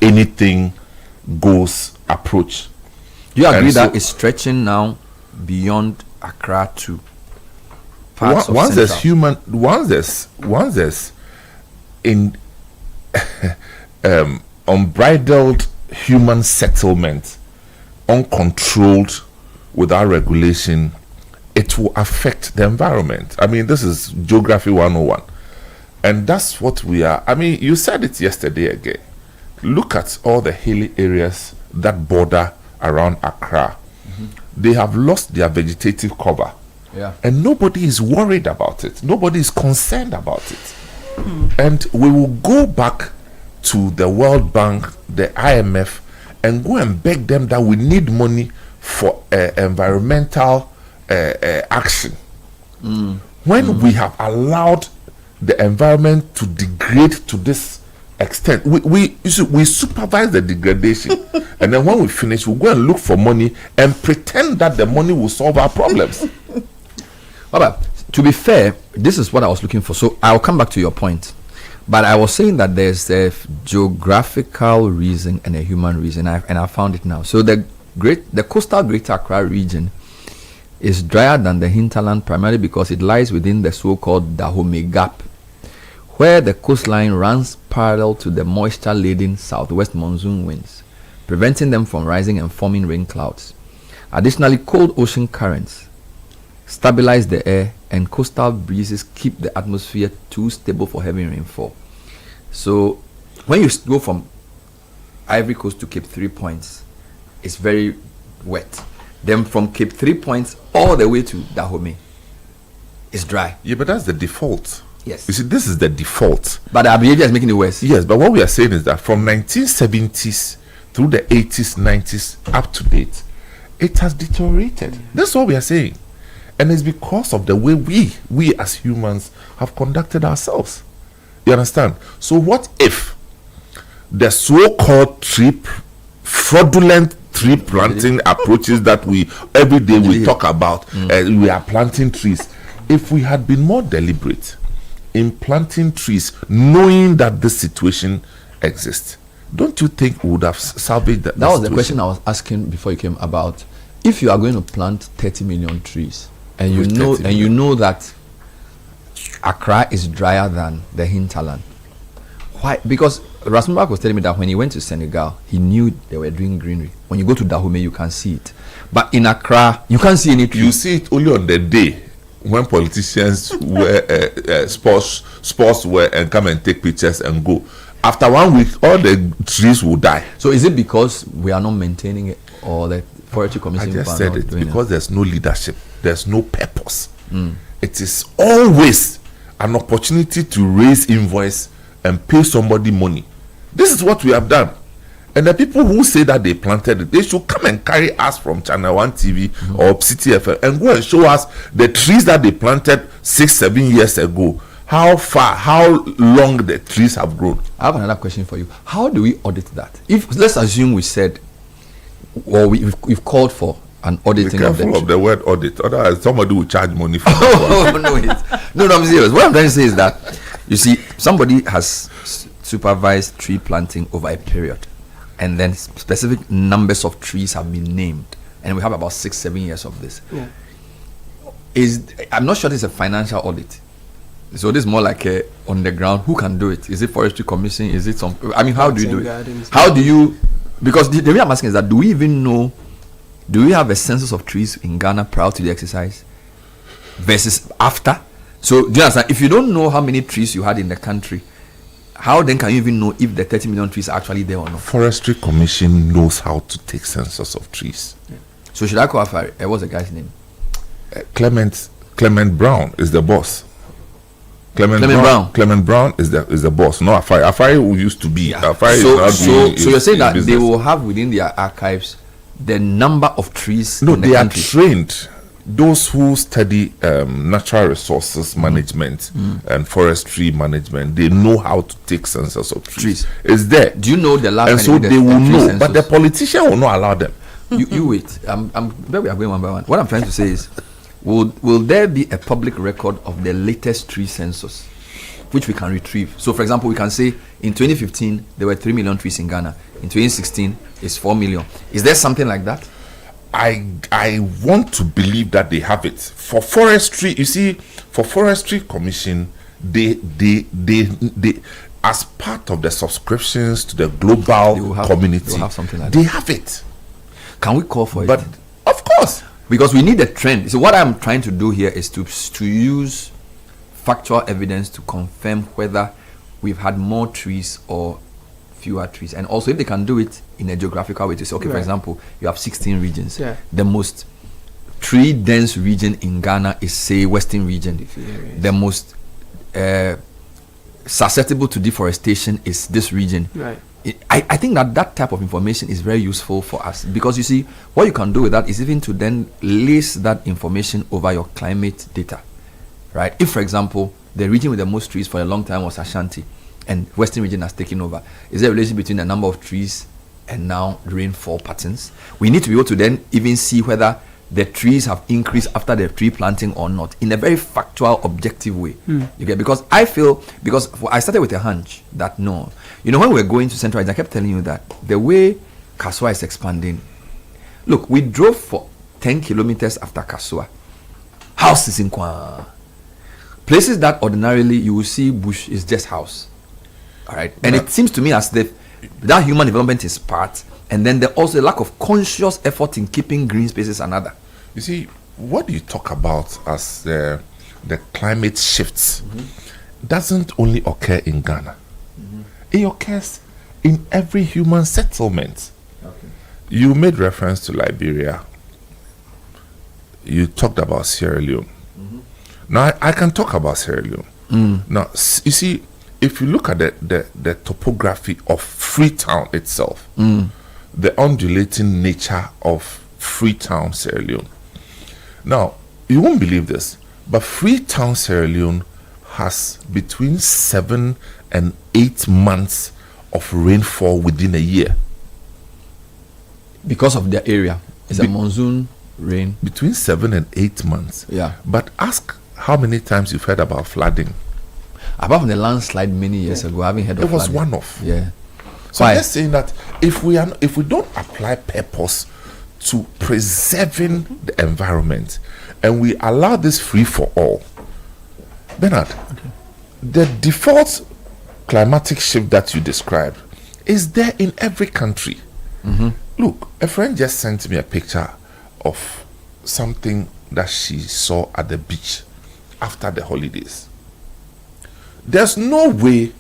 Speaker 3: anything goes approach.
Speaker 8: Do you agree that it's stretching now beyond Accra to parts of Central?
Speaker 3: Once there's in unbridled human settlement, uncontrolled, without regulation, it will affect the environment. I mean, this is Geography 101. And that's what we are. I mean, you said it yesterday again. Look at all the hilly areas that border around Accra. Mm-hmm. They have lost their vegetative cover.
Speaker 8: Yeah.
Speaker 3: And nobody is worried about it. Nobody is concerned about it. And we will go back to the World Bank, the IMF, and go and beg them that we need money for environmental action. When we have allowed the environment to degrade to this extent, we supervise the degradation, and then when we finish, we'll go and look for money and pretend that the money will solve our problems.
Speaker 8: But to be fair, this is what I was looking for. So I'll come back to your point, but I was saying that there's a geographical reason and a human reason, and I found it now. So the coastal Greater Accra region is drier than the hinterland, primarily because it lies within the so-called Dahomey Gap, where the coastline runs parallel to the moisture-laden southwest monsoon winds, preventing them from rising and forming rain clouds. Additionally, cold ocean currents stabilize the air, and coastal breezes keep the atmosphere too stable for heavy rainfall. So when you go from Ivory Coast to Cape 3 Points, is very wet. Then from Cape 3 Points all the way to Dahomey, it's dry.
Speaker 3: Yeah, but that's the default.
Speaker 8: Yes.
Speaker 3: You see, this is the default.
Speaker 8: But our behavior is making it worse.
Speaker 3: Yes, but what we are saying is that from 1970s through the 80s, 90s, up to date, it has deteriorated. That's what we are saying. And it's because of the way we as humans have conducted ourselves. You understand? So what if the so-called fraudulent tree planting approaches that we every day we talk about, we are planting trees. If we had been more deliberate in planting trees, knowing that this situation exists, don't you think we would have salvaged that?
Speaker 8: That was the question I was asking before you came about. If you are going to plant 30 million trees, and you know that Accra is drier than the hinterland, why? Because Rasmussen was telling me that when he went to Senegal, he knew they were doing greenery. When you go to Dahomey, you can see it, but in Accra, you can't see any trees.
Speaker 3: You see it only on the day when politicians wear sports wear and come and take pictures and go. After 1 week, all the trees will die.
Speaker 8: So is it because we are not maintaining it, or the Forestry Commission?
Speaker 3: I just said it because there's no leadership, there's no purpose. It is always an opportunity to raise invoice and pay somebody money. This is what we have done. And the people who say that they planted it, they should come and carry us from Channel 1 TV or Citi FM and go and show us the trees that they planted 6-7 years ago. How long the trees have grown.
Speaker 8: I have another question for you. How do we audit that? If let's assume we said, or we've called for an auditing
Speaker 3: of the word audit, otherwise somebody will charge money for
Speaker 8: No, I'm serious. What I'm trying to say is that, you see, somebody has supervised tree planting over a period, and then specific numbers of trees have been named, and we have about 6-7 years of this.
Speaker 5: Yeah.
Speaker 8: I'm not sure it's a financial audit. So this is more like a on the ground. Who can do it? Is it Forestry Commission? Is it some? I mean, how do you do it? How do you? Because the way I'm asking is that, do we even know? Do we have a census of trees in Ghana prior to the exercise versus after? So do you understand? If you don't know how many trees you had in the country, how then can you even know if the 30 million trees are actually there or not?
Speaker 3: Forestry Commission knows how to take census of trees.
Speaker 8: Yeah. So should I call Afari? What's the guy's name?
Speaker 3: Clement Brown is the boss. Clement Brown is the boss. No, Afari who used to be. Afari
Speaker 8: so you're saying that business. They will have within their archives the number of trees.
Speaker 3: No, they are trained. Those who study natural resources management and forestry management, they know how to take census of trees. It's there.
Speaker 8: Do you know the last?
Speaker 3: And so they will know, census? But the politician will not allow them.
Speaker 8: You wait. I'm where we are going one by one. What I'm trying to say is, will there be a public record of the latest tree census, which we can retrieve? So, for example, we can say in 2015 there were 3 million trees in Ghana. In 2016, it's 4 million. Is there something like that?
Speaker 3: I want to believe that they have it. For forestry, you see, for Forestry Commission, they as part of the subscriptions to the global community,
Speaker 8: they have something like
Speaker 3: they
Speaker 8: that.
Speaker 3: have it.
Speaker 8: Can we call for it?
Speaker 3: But of course,
Speaker 8: because we need a trend. So what I'm trying to do here is to use factual evidence to confirm whether we've had more trees or fewer trees, and also if they can do it in a geographical way to say, okay, for example, you have 16 regions. The most tree dense region in Ghana is, say, Western region. The most susceptible to deforestation is this region. I think that type of information is very useful for us, because you see, what you can do with that is even to then lace that information over your climate data, right? If, for example, the region with the most trees for a long time was Ashanti, and Western region has taken over, is there a relation between the number of trees and now rainfall patterns? We need to be able to then even see whether the trees have increased after the tree planting or not, in a very factual, objective way. You get? Because I feel, because I started with a hunch that no, you know, when we were going to Central, I kept telling you that the way Kasua is expanding, look, we drove for 10 kilometers after Kasua, houses in Kwa, places that ordinarily you will see bush is just house. All right, and it seems to me as if that human development is part, and then there's also a lack of conscious effort in keeping green spaces another.
Speaker 3: You see, what you talk about as the climate shifts doesn't only occur in Ghana. It occurs in every human settlement. You made reference to Liberia. You talked about Sierra Leone. Now, I can talk about Sierra Leone. Now, you see, if you look at the topography of Freetown itself, the undulating nature of Freetown, Sierra Leone. Now, you won't believe this, but Freetown, Sierra Leone has between 7 and 8 months of rainfall within a year.
Speaker 8: Because of the area. It's a monsoon rain.
Speaker 3: Between 7 and 8 months.
Speaker 8: Yeah.
Speaker 3: But ask how many times you've heard about flooding.
Speaker 8: Apart from the landslide many years ago, I haven't heard of
Speaker 3: it. It was
Speaker 8: flooding.
Speaker 3: one-off.
Speaker 8: Yeah.
Speaker 3: So I'm just saying that if we don't apply purpose to preserving the environment and we allow this free for all, Bernard, the default climatic shift that you described is there in every country. Look, a friend just sent me a picture of something that she saw at the beach after the holidays. There's no way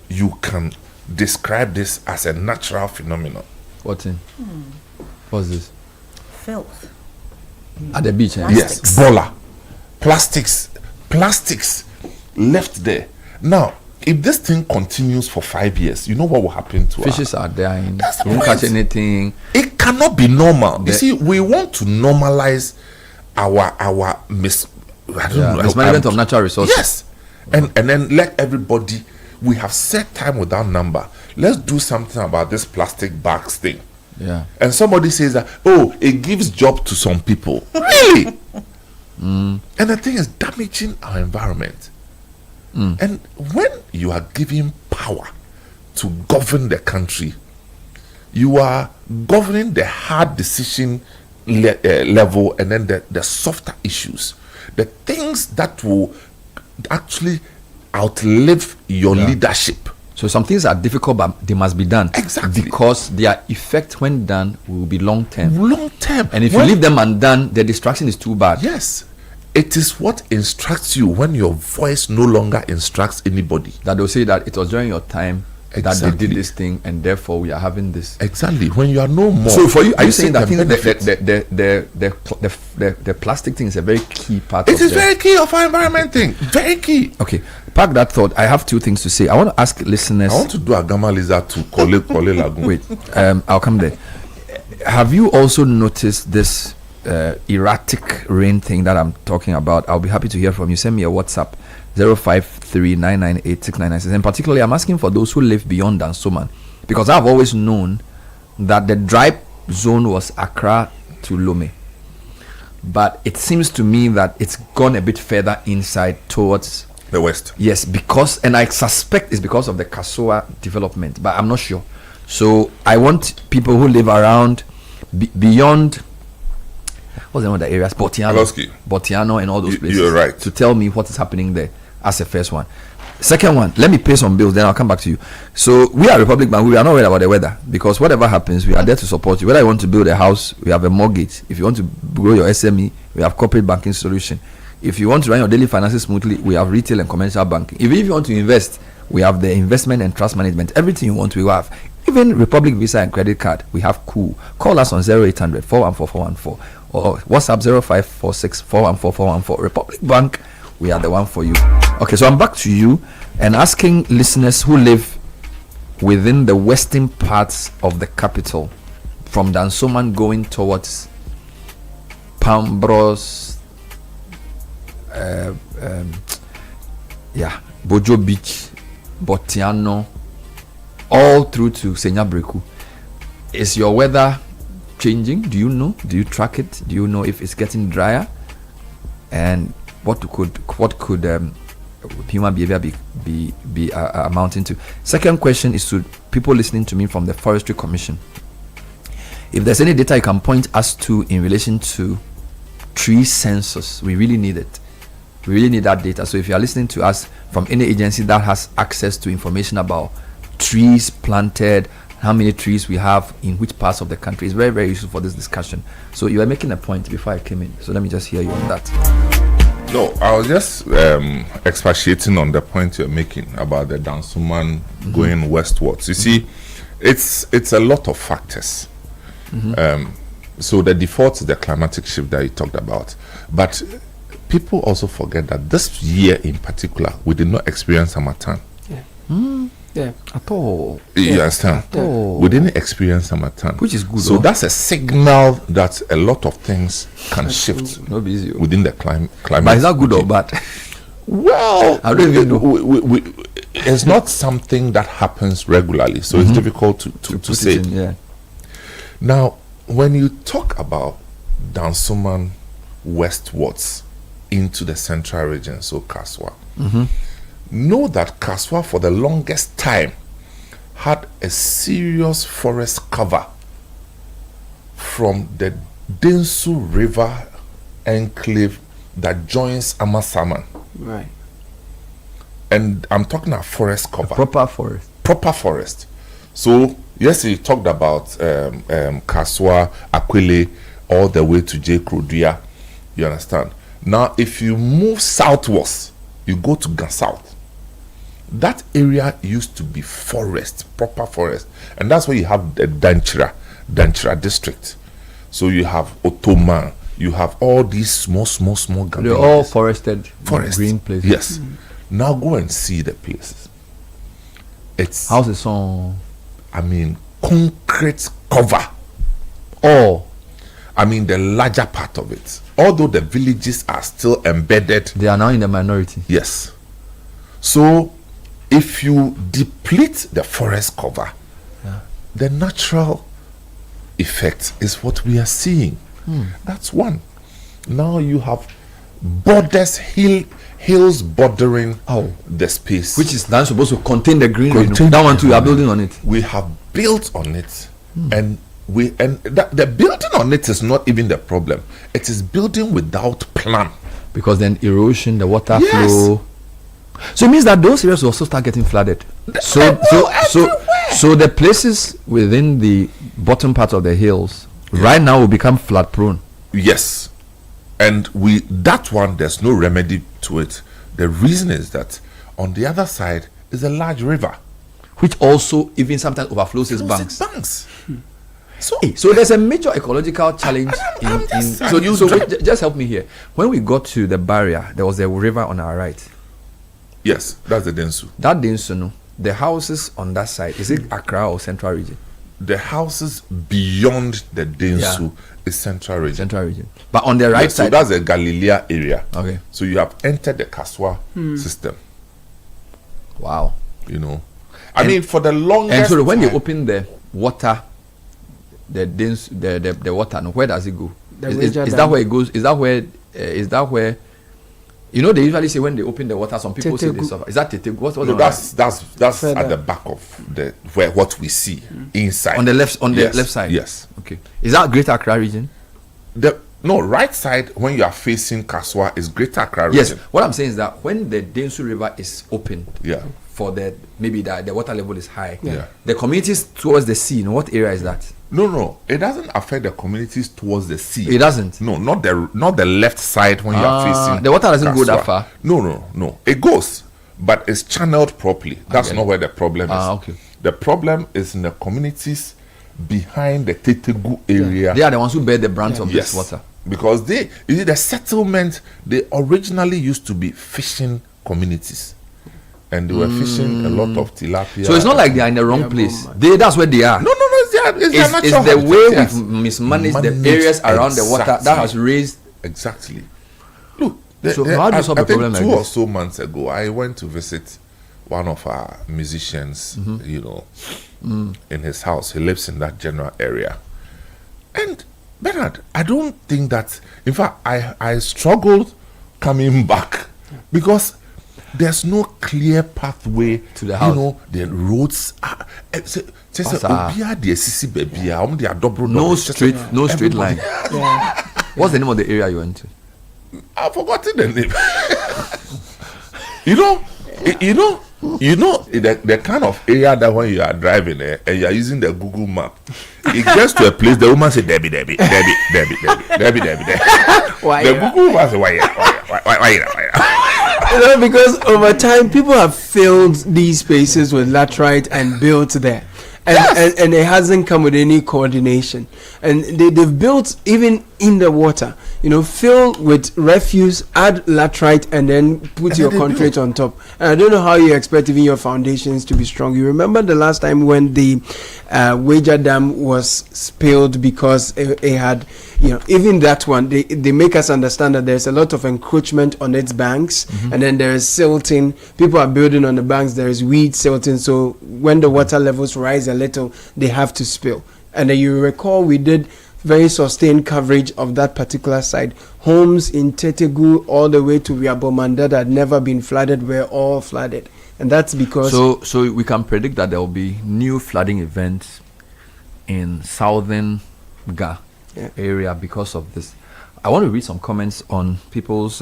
Speaker 3: you can describe this as a natural phenomenon.
Speaker 8: What in? What's this?
Speaker 6: Filth.
Speaker 8: At the beach,
Speaker 3: Yes, bola. Plastics left there. Now, if this thing continues for 5 years, you know what will happen to
Speaker 8: fishes are dying.
Speaker 3: That's
Speaker 8: you won't catch anything.
Speaker 3: It cannot be normal. You see, we want to normalize our
Speaker 8: mismanagement of natural resources.
Speaker 3: Yes. And then let everybody, we have set time without number. Let's do something about this plastic bags thing.
Speaker 8: Yeah.
Speaker 3: And somebody says that, oh, it gives job to some people. Really? And the thing is damaging our environment. And when you are giving power to govern the country, you are governing the hard decision level and then the softer issues, the things that will actually outlive your leadership.
Speaker 8: So some things are difficult, but they must be done.
Speaker 3: Exactly.
Speaker 8: Because their effect when done will be long term.
Speaker 3: Long term.
Speaker 8: And if you leave them undone, the distraction is too bad.
Speaker 3: Yes. It is what instructs you when your voice no longer instructs anybody.
Speaker 8: That they'll say that it was during your time that they did this thing, and therefore we are having this.
Speaker 3: Exactly. When you are no more.
Speaker 8: So for you, are you saying that the plastic thing is a very key part of
Speaker 3: it? It is very key of our environment thing. Very key.
Speaker 8: Okay. Park that thought. I have two things to say. I want to ask listeners.
Speaker 3: I want to do a gamma lizard to Kole Lagoon.
Speaker 8: Wait. I'll come there. Have you also noticed this erratic rain thing that I'm talking about? I'll be happy to hear from you. Send me a WhatsApp 0539986996. And particularly, I'm asking for those who live beyond Dansoman, because I've always known that the dry zone was Accra to Lome, but it seems to me that it's gone a bit further inside towards
Speaker 3: the west.
Speaker 8: Yes, because, and I suspect it's because of the Kasoa development, but I'm not sure. So I want people who live around beyond, what's the name of the areas? Botiano and all those places.
Speaker 3: You're right.
Speaker 8: To tell me what is happening there as the first one. Second one, let me pay some bills, then I'll come back to you. So we are Republic Bank. We are not worried about the weather, because whatever happens, we are there to support you. Whether you want to build a house, we have a mortgage. If you want to grow your SME, we have corporate banking solution. If you want to run your daily finances smoothly, we have retail and commercial banking. Even if you want to invest, we have the investment and trust management. Everything you want, we have. Even Republic Visa and credit card, we have cool. Call us on 0800 414 414 or WhatsApp 0546 414 414. Republic Bank, we are the one for you. Okay, so I'm back to you and asking listeners who live within the western parts of the capital, from Dansoman going towards Pambros, Bojo Beach, Botiano, all through to Senyabreku. Is your weather changing? Do you know? Do you track it? Do you know if it's getting drier? And what could human behavior be amounting to? Second question is to people listening to me from the Forestry Commission. If there's any data you can point us to in relation to tree census, we really need it. We really need that data. So if you are listening to us from any agency that has access to information about trees planted, how many trees we have in which parts of the country, it's very, very useful for this discussion. So you were making a point before I came in, so let me just hear you on that.
Speaker 3: No, I was just expatiating on the point you're making about the Dansoman going westwards. You see, it's a lot of factors. So the default is the climatic shift that you talked about. But people also forget that this year in particular, we did not experience summertime.
Speaker 5: Yeah.
Speaker 8: At all.
Speaker 3: You understand?
Speaker 8: At all.
Speaker 3: We didn't experience summertime.
Speaker 8: Which is good.
Speaker 3: So that's a signal that a lot of things can shift within the climate.
Speaker 8: But is that good or bad?
Speaker 3: Well,
Speaker 8: I don't even know.
Speaker 3: It's not something that happens regularly, so it's difficult to say. Now, when you talk about Dansoman westwards into the central region, so Kaswa, know that Kaswa for the longest time had a serious forest cover from the Densu River enclave that joins Amasaman.
Speaker 5: Right.
Speaker 3: And I'm talking about forest cover.
Speaker 8: Proper forest.
Speaker 3: Proper forest. So, yes, you talked about Kaswa, Akwele, all the way to J. Krodia. You understand? Now, if you move southwards, you go to Gansouth. That area used to be forest, proper forest. And that's where you have the Danchira district. So you have Ottoman, you have all these small Gambia.
Speaker 8: They're all forested, green places.
Speaker 3: Yes. Now go and see the places. It's
Speaker 8: houses on,
Speaker 3: concrete cover. The larger part of it. Although the villages are still embedded,
Speaker 8: they are now in the minority.
Speaker 3: Yes. So if you deplete the forest cover, the natural effect is what we are seeing. That's one. Now you have borders, hills bordering the space,
Speaker 8: which is now supposed to contain the greenery. That one too, you are building on it.
Speaker 3: We have built on it, and the building on it is not even the problem. It is building without plan,
Speaker 8: because then erosion, the water flow. So it means that those areas will also start getting flooded. So the places within the bottom part of the hills right now will become flood prone.
Speaker 3: Yes. And that one, there's no remedy to it. The reason is that on the other side is a large river,
Speaker 8: which also even sometimes overflows its banks. So there's a major ecological challenge. Just help me here. When we got to the barrier, there was a river on our right.
Speaker 3: Yes, that's the Densu.
Speaker 8: That Densu, no. The houses on that side, is it Accra or Central Region?
Speaker 3: The houses beyond the Densu is Central Region.
Speaker 8: But on the right side,
Speaker 3: so that's the Galilea area.
Speaker 8: Okay.
Speaker 3: So you have entered the Kaswa system.
Speaker 8: Wow.
Speaker 3: For the longest.
Speaker 8: And so when they open the water, the water, where does it go? Is that where it goes? Is that where? They usually say when they open the water, some people say they suffer. Is that Tetegu?
Speaker 3: That's at the back of what we see inside.
Speaker 8: On the left side.
Speaker 3: Yes.
Speaker 8: Okay. Is that Greater Accra region?
Speaker 3: Right side when you are facing Kaswa is Greater Accra region.
Speaker 8: Yes. What I'm saying is that when the Densu River is opened, for maybe the water level is high. The communities towards the sea. What area is that?
Speaker 3: No, it doesn't affect the communities towards the sea.
Speaker 8: It doesn't.
Speaker 3: No, not the left side when you are facing.
Speaker 8: The water doesn't go that far.
Speaker 3: No. It goes, but it's channeled properly. That's not where the problem is.
Speaker 8: Okay.
Speaker 3: The problem is in the communities behind the Tetegu area.
Speaker 8: They are the ones who bear the brunt of this water.
Speaker 3: Because the settlement, they originally used to be fishing communities. And they were fishing a lot of tilapia.
Speaker 8: So it's not like they are in the wrong place. That's where they are.
Speaker 3: No.
Speaker 8: It's the way we've mismanaged the areas around the water that has raised.
Speaker 3: Exactly. Look,
Speaker 8: how do you solve a problem like this?
Speaker 3: 2 or so months ago, I went to visit one of our musicians, in his house. He lives in that general area. And Bernard, I don't think that, in fact, I struggled coming back because there's no clear pathway
Speaker 8: to the house.
Speaker 3: The roads are
Speaker 8: no straight line. What's the name of the area you went to?
Speaker 3: I've forgotten the name. the kind of area that when you are driving there and you are using the Google map, it gets to a place the woman say Debbie. The Google map say why?
Speaker 5: Because over time people have filled these spaces with laterite and built there. and it hasn't come with any coordination. And they've built even in the water, fill with refuse, add laterite, and then put your concrete on top. And I don't know how you expect even your foundations to be strong. You remember the last time when the Wager Dam was spilled because it had, even that one, they make us understand that there's a lot of encroachment on its banks, and then there is silting. People are building on the banks, there is weed silting, so when the water levels rise a little, they have to spill. And then you recall we did very sustained coverage of that particular site. Homes in Tetegu all the way to Riabomanda that had never been flooded were all flooded. And that's because...
Speaker 8: So we can predict that there will be new flooding events in southern Ga area because of this. I want to read some comments on people's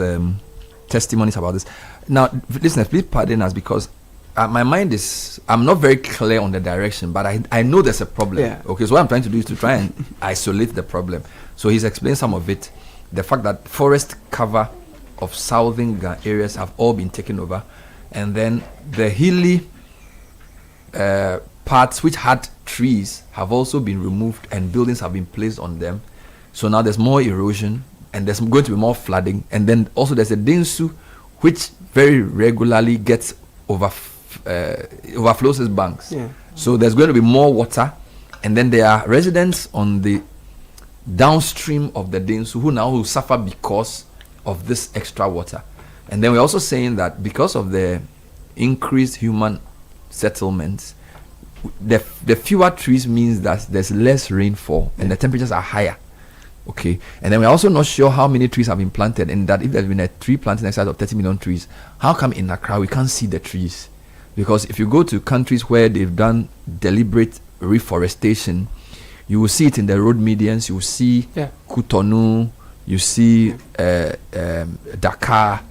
Speaker 8: testimonies about this. Now, listeners, please pardon us because my mind is, I'm not very clear on the direction, but I know there's a problem.
Speaker 5: Yeah.
Speaker 8: Okay, so what I'm trying to do is to try and isolate the problem. So he's explained some of it. The fact that forest cover of southern areas have all been taken over, and then the hilly parts which had trees have also been removed and buildings have been placed on them. So now there's more erosion and there's going to be more flooding, and then also there's a Densu which very regularly gets overflows its banks.
Speaker 5: Yeah.
Speaker 8: So there's going to be more water, and then there are residents on the downstream of the Densu who now will suffer because of this extra water. And then we're also saying that because of the increased human settlements, the fewer trees means that there's less rainfall and the temperatures are higher. Okay, and then we're also not sure how many trees have been planted, and that if there's been a tree planting exercise of 30 million trees, how come in Accra we can't see the trees? Because if you go to countries where they've done deliberate reforestation, you will see it in the road medians. You will see Cotonou, you see Dakar.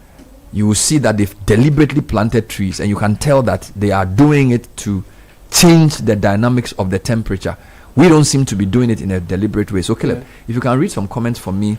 Speaker 8: You will see that they've deliberately planted trees, and you can tell that they are doing it to change the dynamics of the temperature. We don't seem to be doing it in a deliberate way. So, Caleb, if you can read some comments for me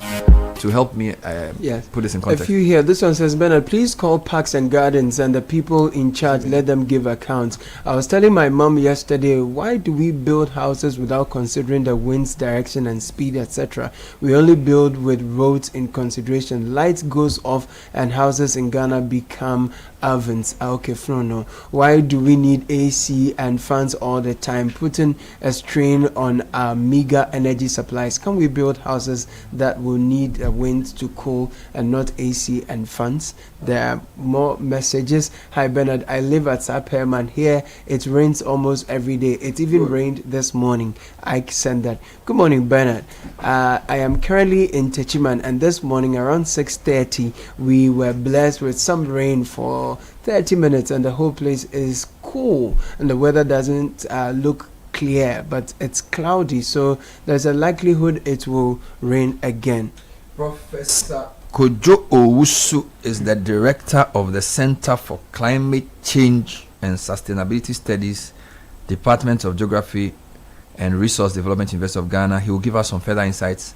Speaker 8: to help me put this in context.
Speaker 5: A few here. This one says, Bernard, please call Parks and Gardens and the people in charge, let them give accounts. I was telling my mom yesterday, why do we build houses without considering the wind's direction and speed, etc.? We only build with roads in consideration. Lights goes off and houses in Ghana become ovens. Okay, no. Why do we need AC and fans all the time, putting a strain on our meager energy supplies? Can we build houses that will need a wind to cool and not AC and fans? There are more messages. Hi Bernard, I live at Sapperman. Here it rains almost every day. It even rained this morning. I sent that. Good morning, Bernard. I am currently in Techiman, and this morning around 6:30 we were blessed with some rain for 30 minutes, and the whole place is cool, and the weather doesn't look clear, but it's cloudy, so there's a likelihood it will rain again.
Speaker 8: Professor Kojo Owusu is the director of the Center for Climate Change and Sustainability Studies, Department of Geography and Resource Development, University of Ghana. He will give us some further insights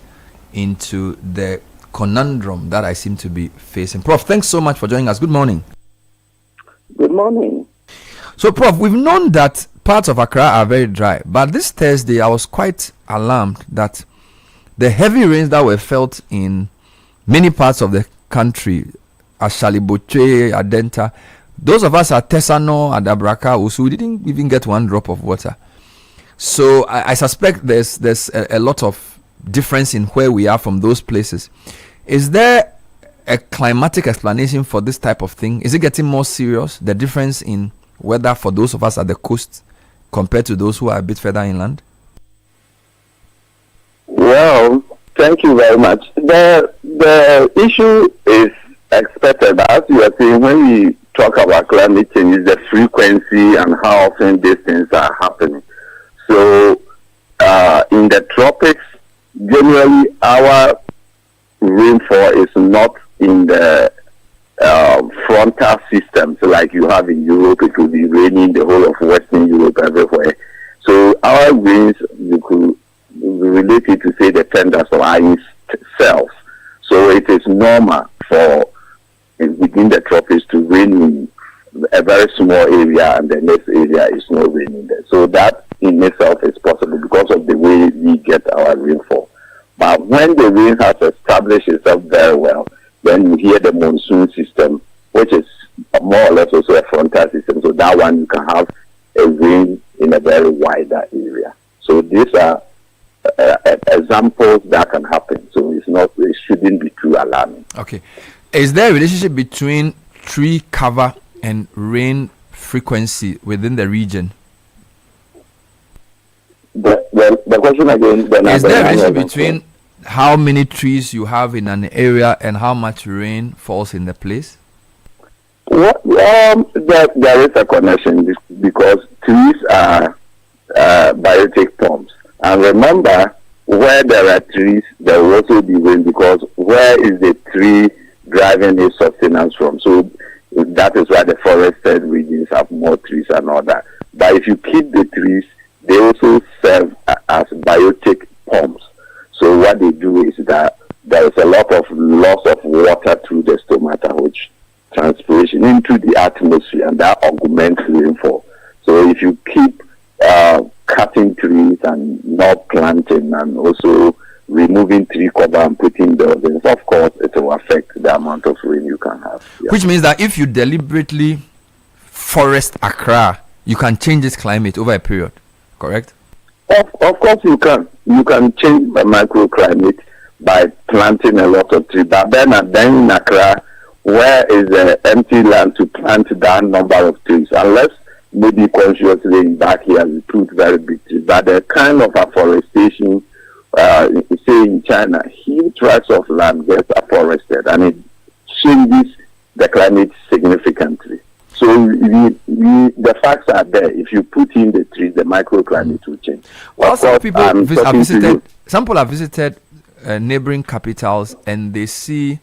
Speaker 8: into the conundrum that I seem to be facing. Prof, thanks so much for joining us. Good morning.
Speaker 14: Good morning.
Speaker 8: So, Prof, we've known that parts of Accra are very dry, but this Thursday I was quite alarmed that the heavy rains that were felt in many parts of the country, Ashaliboche, Adenta, those of us at Tesano, Adabraka, Usu, we didn't even get one drop of water. So I suspect there's a lot of difference in where we are from those places. Is there a climatic explanation for this type of thing? Is it getting more serious, the difference in weather for those of us at the coast compared to those who are a bit further inland?
Speaker 14: Well, thank you very much. The issue is expected, as you are saying, when we talk about climate change, is the frequency and how often these things are happening. So, in the tropics, generally our rainfall is not in the frontal systems like you have in Europe. It will be raining the whole of Western Europe everywhere. So our rains, you could relate it to say the tenders of ice cells. So it is normal for within the tropics to rain in a very small area, and the next area is not raining there. So that in itself is possible because of the way we get our rainfall. But when the rain has established itself very well, then you hear the monsoon system, which is more or less also a frontal system. So that one you can have a rain in a very wider area. So these are examples that can happen. So it shouldn't be too alarming.
Speaker 8: Okay. Is there a relationship between tree cover and rain frequency within the region?
Speaker 14: The question again.
Speaker 8: Is there a relationship between how many trees you have in an area and how much rain falls in the place?
Speaker 14: Well, there is a connection because trees are biotic forms. And remember, where there are trees, there will also be rain because where is the tree driving its sustenance from? So that is why the forested regions have more trees and all that. But if you keep the trees, they also serve as biotic pumps. So what they do is that there is a lot of loss of water through the stomata, which transpiration into the atmosphere, and that augments rainfall. So if you keep cutting trees and not planting and also removing tree cover and putting buildings, of course it will affect the amount of rain you can have. Yeah.
Speaker 8: Which means that if you deliberately forest Accra, you can change its climate over a period, correct?
Speaker 14: Of course you can. You can change the microclimate by planting a lot of trees. But then in Accra, where is the empty land to plant that number of trees? Unless maybe consciously back here we put very big trees. But the kind of afforestation, say in China, huge tracts of land gets afforested and it changes the climate significantly. So the facts are there. If you put in the trees, the microclimate will change.
Speaker 8: Well, some people have visited neighboring capitals and they see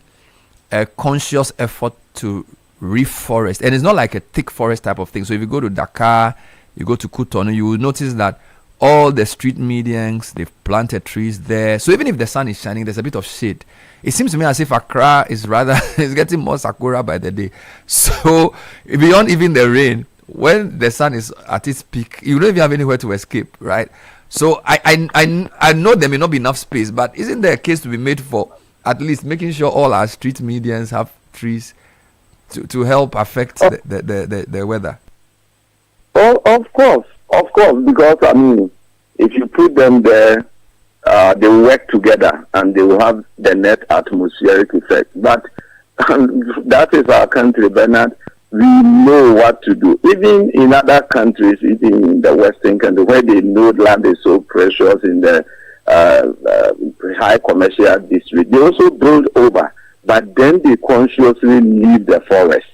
Speaker 8: a conscious effort to reforest, and it's not like a thick forest type of thing. So if you go to Dakar, you go to Cotonou, you will notice that all the street medians, they've planted trees there. So even if the sun is shining, there's a bit of shade. It seems to me as if Accra is getting more sakura by the day. So beyond even the rain, when the sun is at its peak, you don't even have anywhere to escape, right? So I know there may not be enough space, but isn't there a case to be made for at least making sure all our street medians have trees to help affect the weather?
Speaker 14: Oh, of course, because I mean, if you put them there, they will work together and they will have the net atmospheric effect. But that is our country, Bernard. We know what to do. Even in other countries, even in the Western country, where they know land is so precious in the high commercial district, they also build over. But then they consciously leave the forest,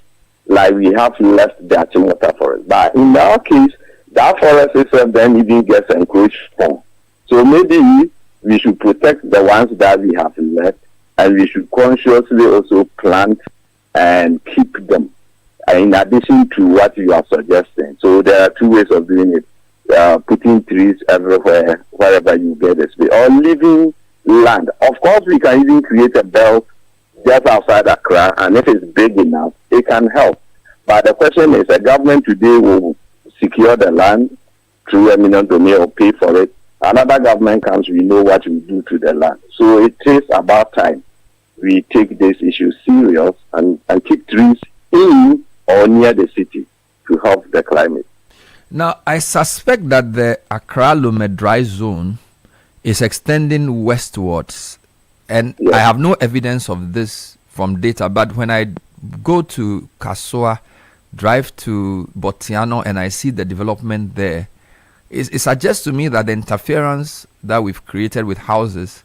Speaker 14: like we have left the Achimota forest. But in our case, that forest itself then even gets encroached on. So maybe we should protect the ones that we have left, and we should consciously also plant and keep them, in addition to what you are suggesting. So there are two ways of doing it. Putting trees everywhere, wherever you get a space, or leaving land. Of course, we can even create a belt just outside Accra, and if it's big enough, it can help. But the question is, the government today will secure the land through eminent domain or pay for it. Another government comes, we know what we do to the land. So it is about time we take this issue serious and keep trees in or near the city to help the climate.
Speaker 8: Now, I suspect that the Accra Lomé dry zone is extending westwards, and yes. I have no evidence of this from data, but when I go to Kassoa, drive to Botiano, and I see the development there, it suggests to me that the interference that we've created with houses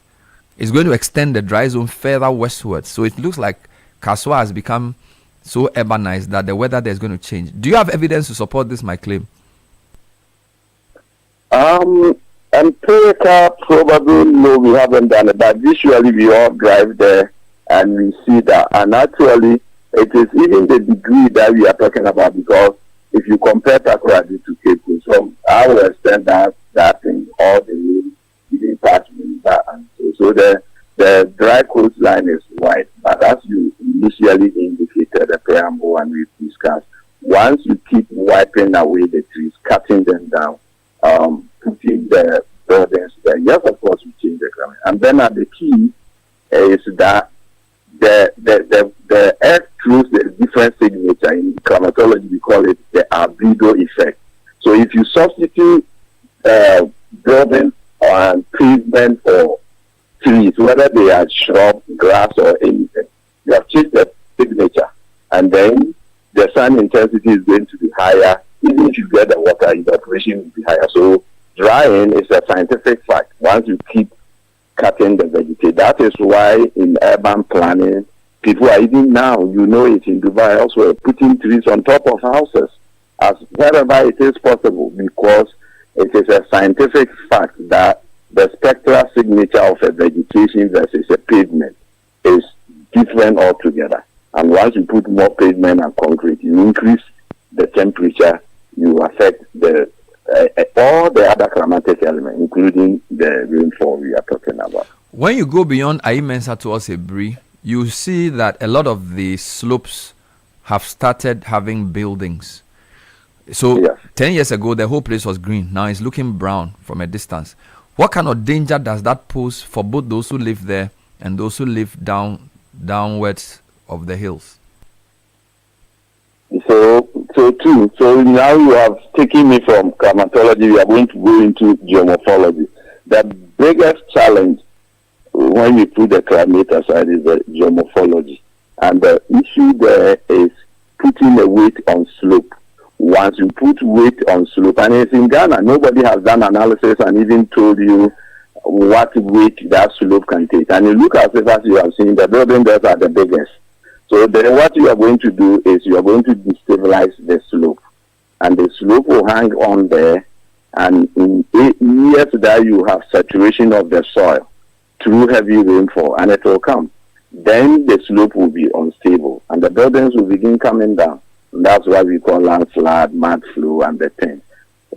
Speaker 8: is going to extend the dry zone further westwards. So it looks like Kassoa has become so urbanized that the weather there is going to change. Do you have evidence to support this, my claim?
Speaker 14: Empirical, probably no, we haven't done it, but visually we all drive there and we see that. And actually, it is even the degree that we are talking about, because if you compare Takoradi to Cape Coast, so I will extend that in all the way even past River. And so the dry coastline is wide, but as you initially indicated, the preamble and we've discussed, once you keep wiping away the trees, cutting them down, change the buildings there. Yes, of course, we change the climate. And then the key is that the earth throws the different signature. In climatology, we call it the albedo effect. So if you substitute buildings and pavement or trees, whether they are shrub, grass, or anything, you have changed the signature. And then the sun intensity is going to be higher. Even if you get the water, evaporation will be higher. So drying is a scientific fact. Once you keep cutting the vegetation, that is why in urban planning, people are even now, you know it in Dubai also, putting trees on top of houses as wherever it is possible, because it is a scientific fact that the spectral signature of a vegetation versus a pavement is different altogether. And once you put more pavement and concrete, you increase the temperature, you affect the all the other climatic elements, including the rainfall we are talking about.
Speaker 8: When you go beyond Aimensa towards Ebri, you see that a lot of the slopes have started having buildings. So 10 years ago, the whole place was green. Now it's looking brown from a distance. What kind of danger does that pose for both those who live there and those who live downwards of the hills?
Speaker 14: So now you have taken me from climatology, we are going to go into geomorphology. The biggest challenge when you put the climate aside is the geomorphology. And the issue there is putting a weight on slope. Once you put weight on slope, and it's in Ghana, nobody has done analysis and even told you what weight that slope can take. And you look at it, as you have seen, the buildings that are the biggest. So then what you are going to do is you are going to destabilize the slope. And the slope will hang on there. And in 8 years that you have saturation of the soil through heavy rainfall, and it will come. Then the slope will be unstable. And the buildings will begin coming down. And that's why we call landslide, mud flow, and the thing.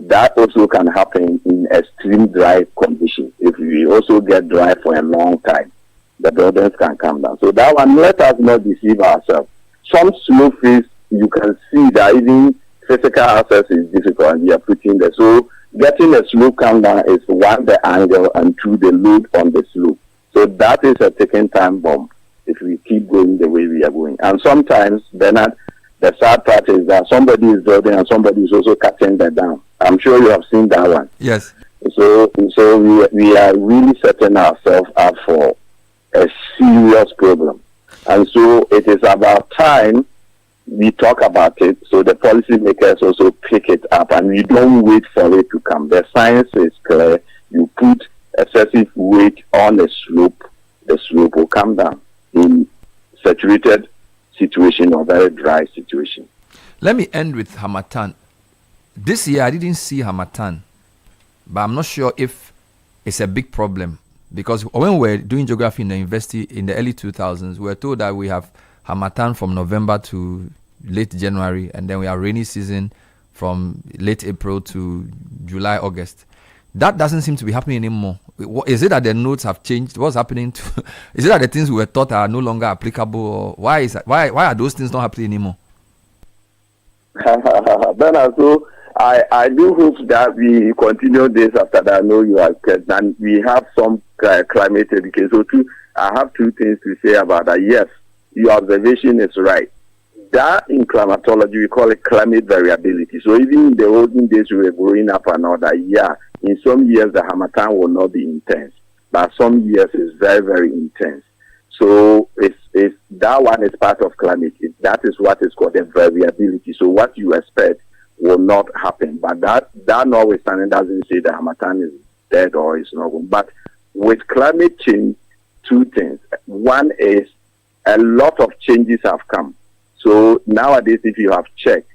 Speaker 14: That also can happen in extreme dry conditions. If we also get dry for a long time, the buildings can come down. So that one, let us not deceive ourselves. Some slope face, you can see that even physical access is difficult, and we are putting there. So getting the slope come down is one, the angle, and two, the load on the slope. So that is a ticking time bomb if we keep going the way we are going. And sometimes, Bernard, the sad part is that somebody is building and somebody is also cutting that down. I'm sure you have seen that one.
Speaker 8: Yes.
Speaker 14: So we are really setting ourselves up for a serious problem. And so it is about time we talk about it, so the policymakers also pick it up, and we don't wait for it to come. The science is clear. You put excessive weight on the slope will come down in saturated situation or very dry situation.
Speaker 8: Let me end with Hamatan. This year I didn't see Hamatan, but I'm not sure if it's a big problem, because when we were doing geography in the university in the early 2000s, we were told that we have Hamatan from November to late January, and then we have rainy season from late April to July, August. That doesn't seem to be happening anymore. Is it that the notes have changed? What's happening to? Is it that the things we were taught are no longer applicable? Or why are those things not happening anymore?
Speaker 14: Then also, I do hope that we continue this after that. I know you are, and we have some climate education. So I have two things to say about that. Yes, your observation is right. That in climatology, we call it climate variability. So even in the olden days we were growing up and all that, in some years the Hamatan will not be intense, but some years it's very, very intense. So it's that one is part of climate. That is what is called a variability. So what you expect will not happen. But that notwithstanding doesn't say the Hamatan is dead or it's not going. But with climate change, two things. One is a lot of changes have come. So nowadays, if you have checked,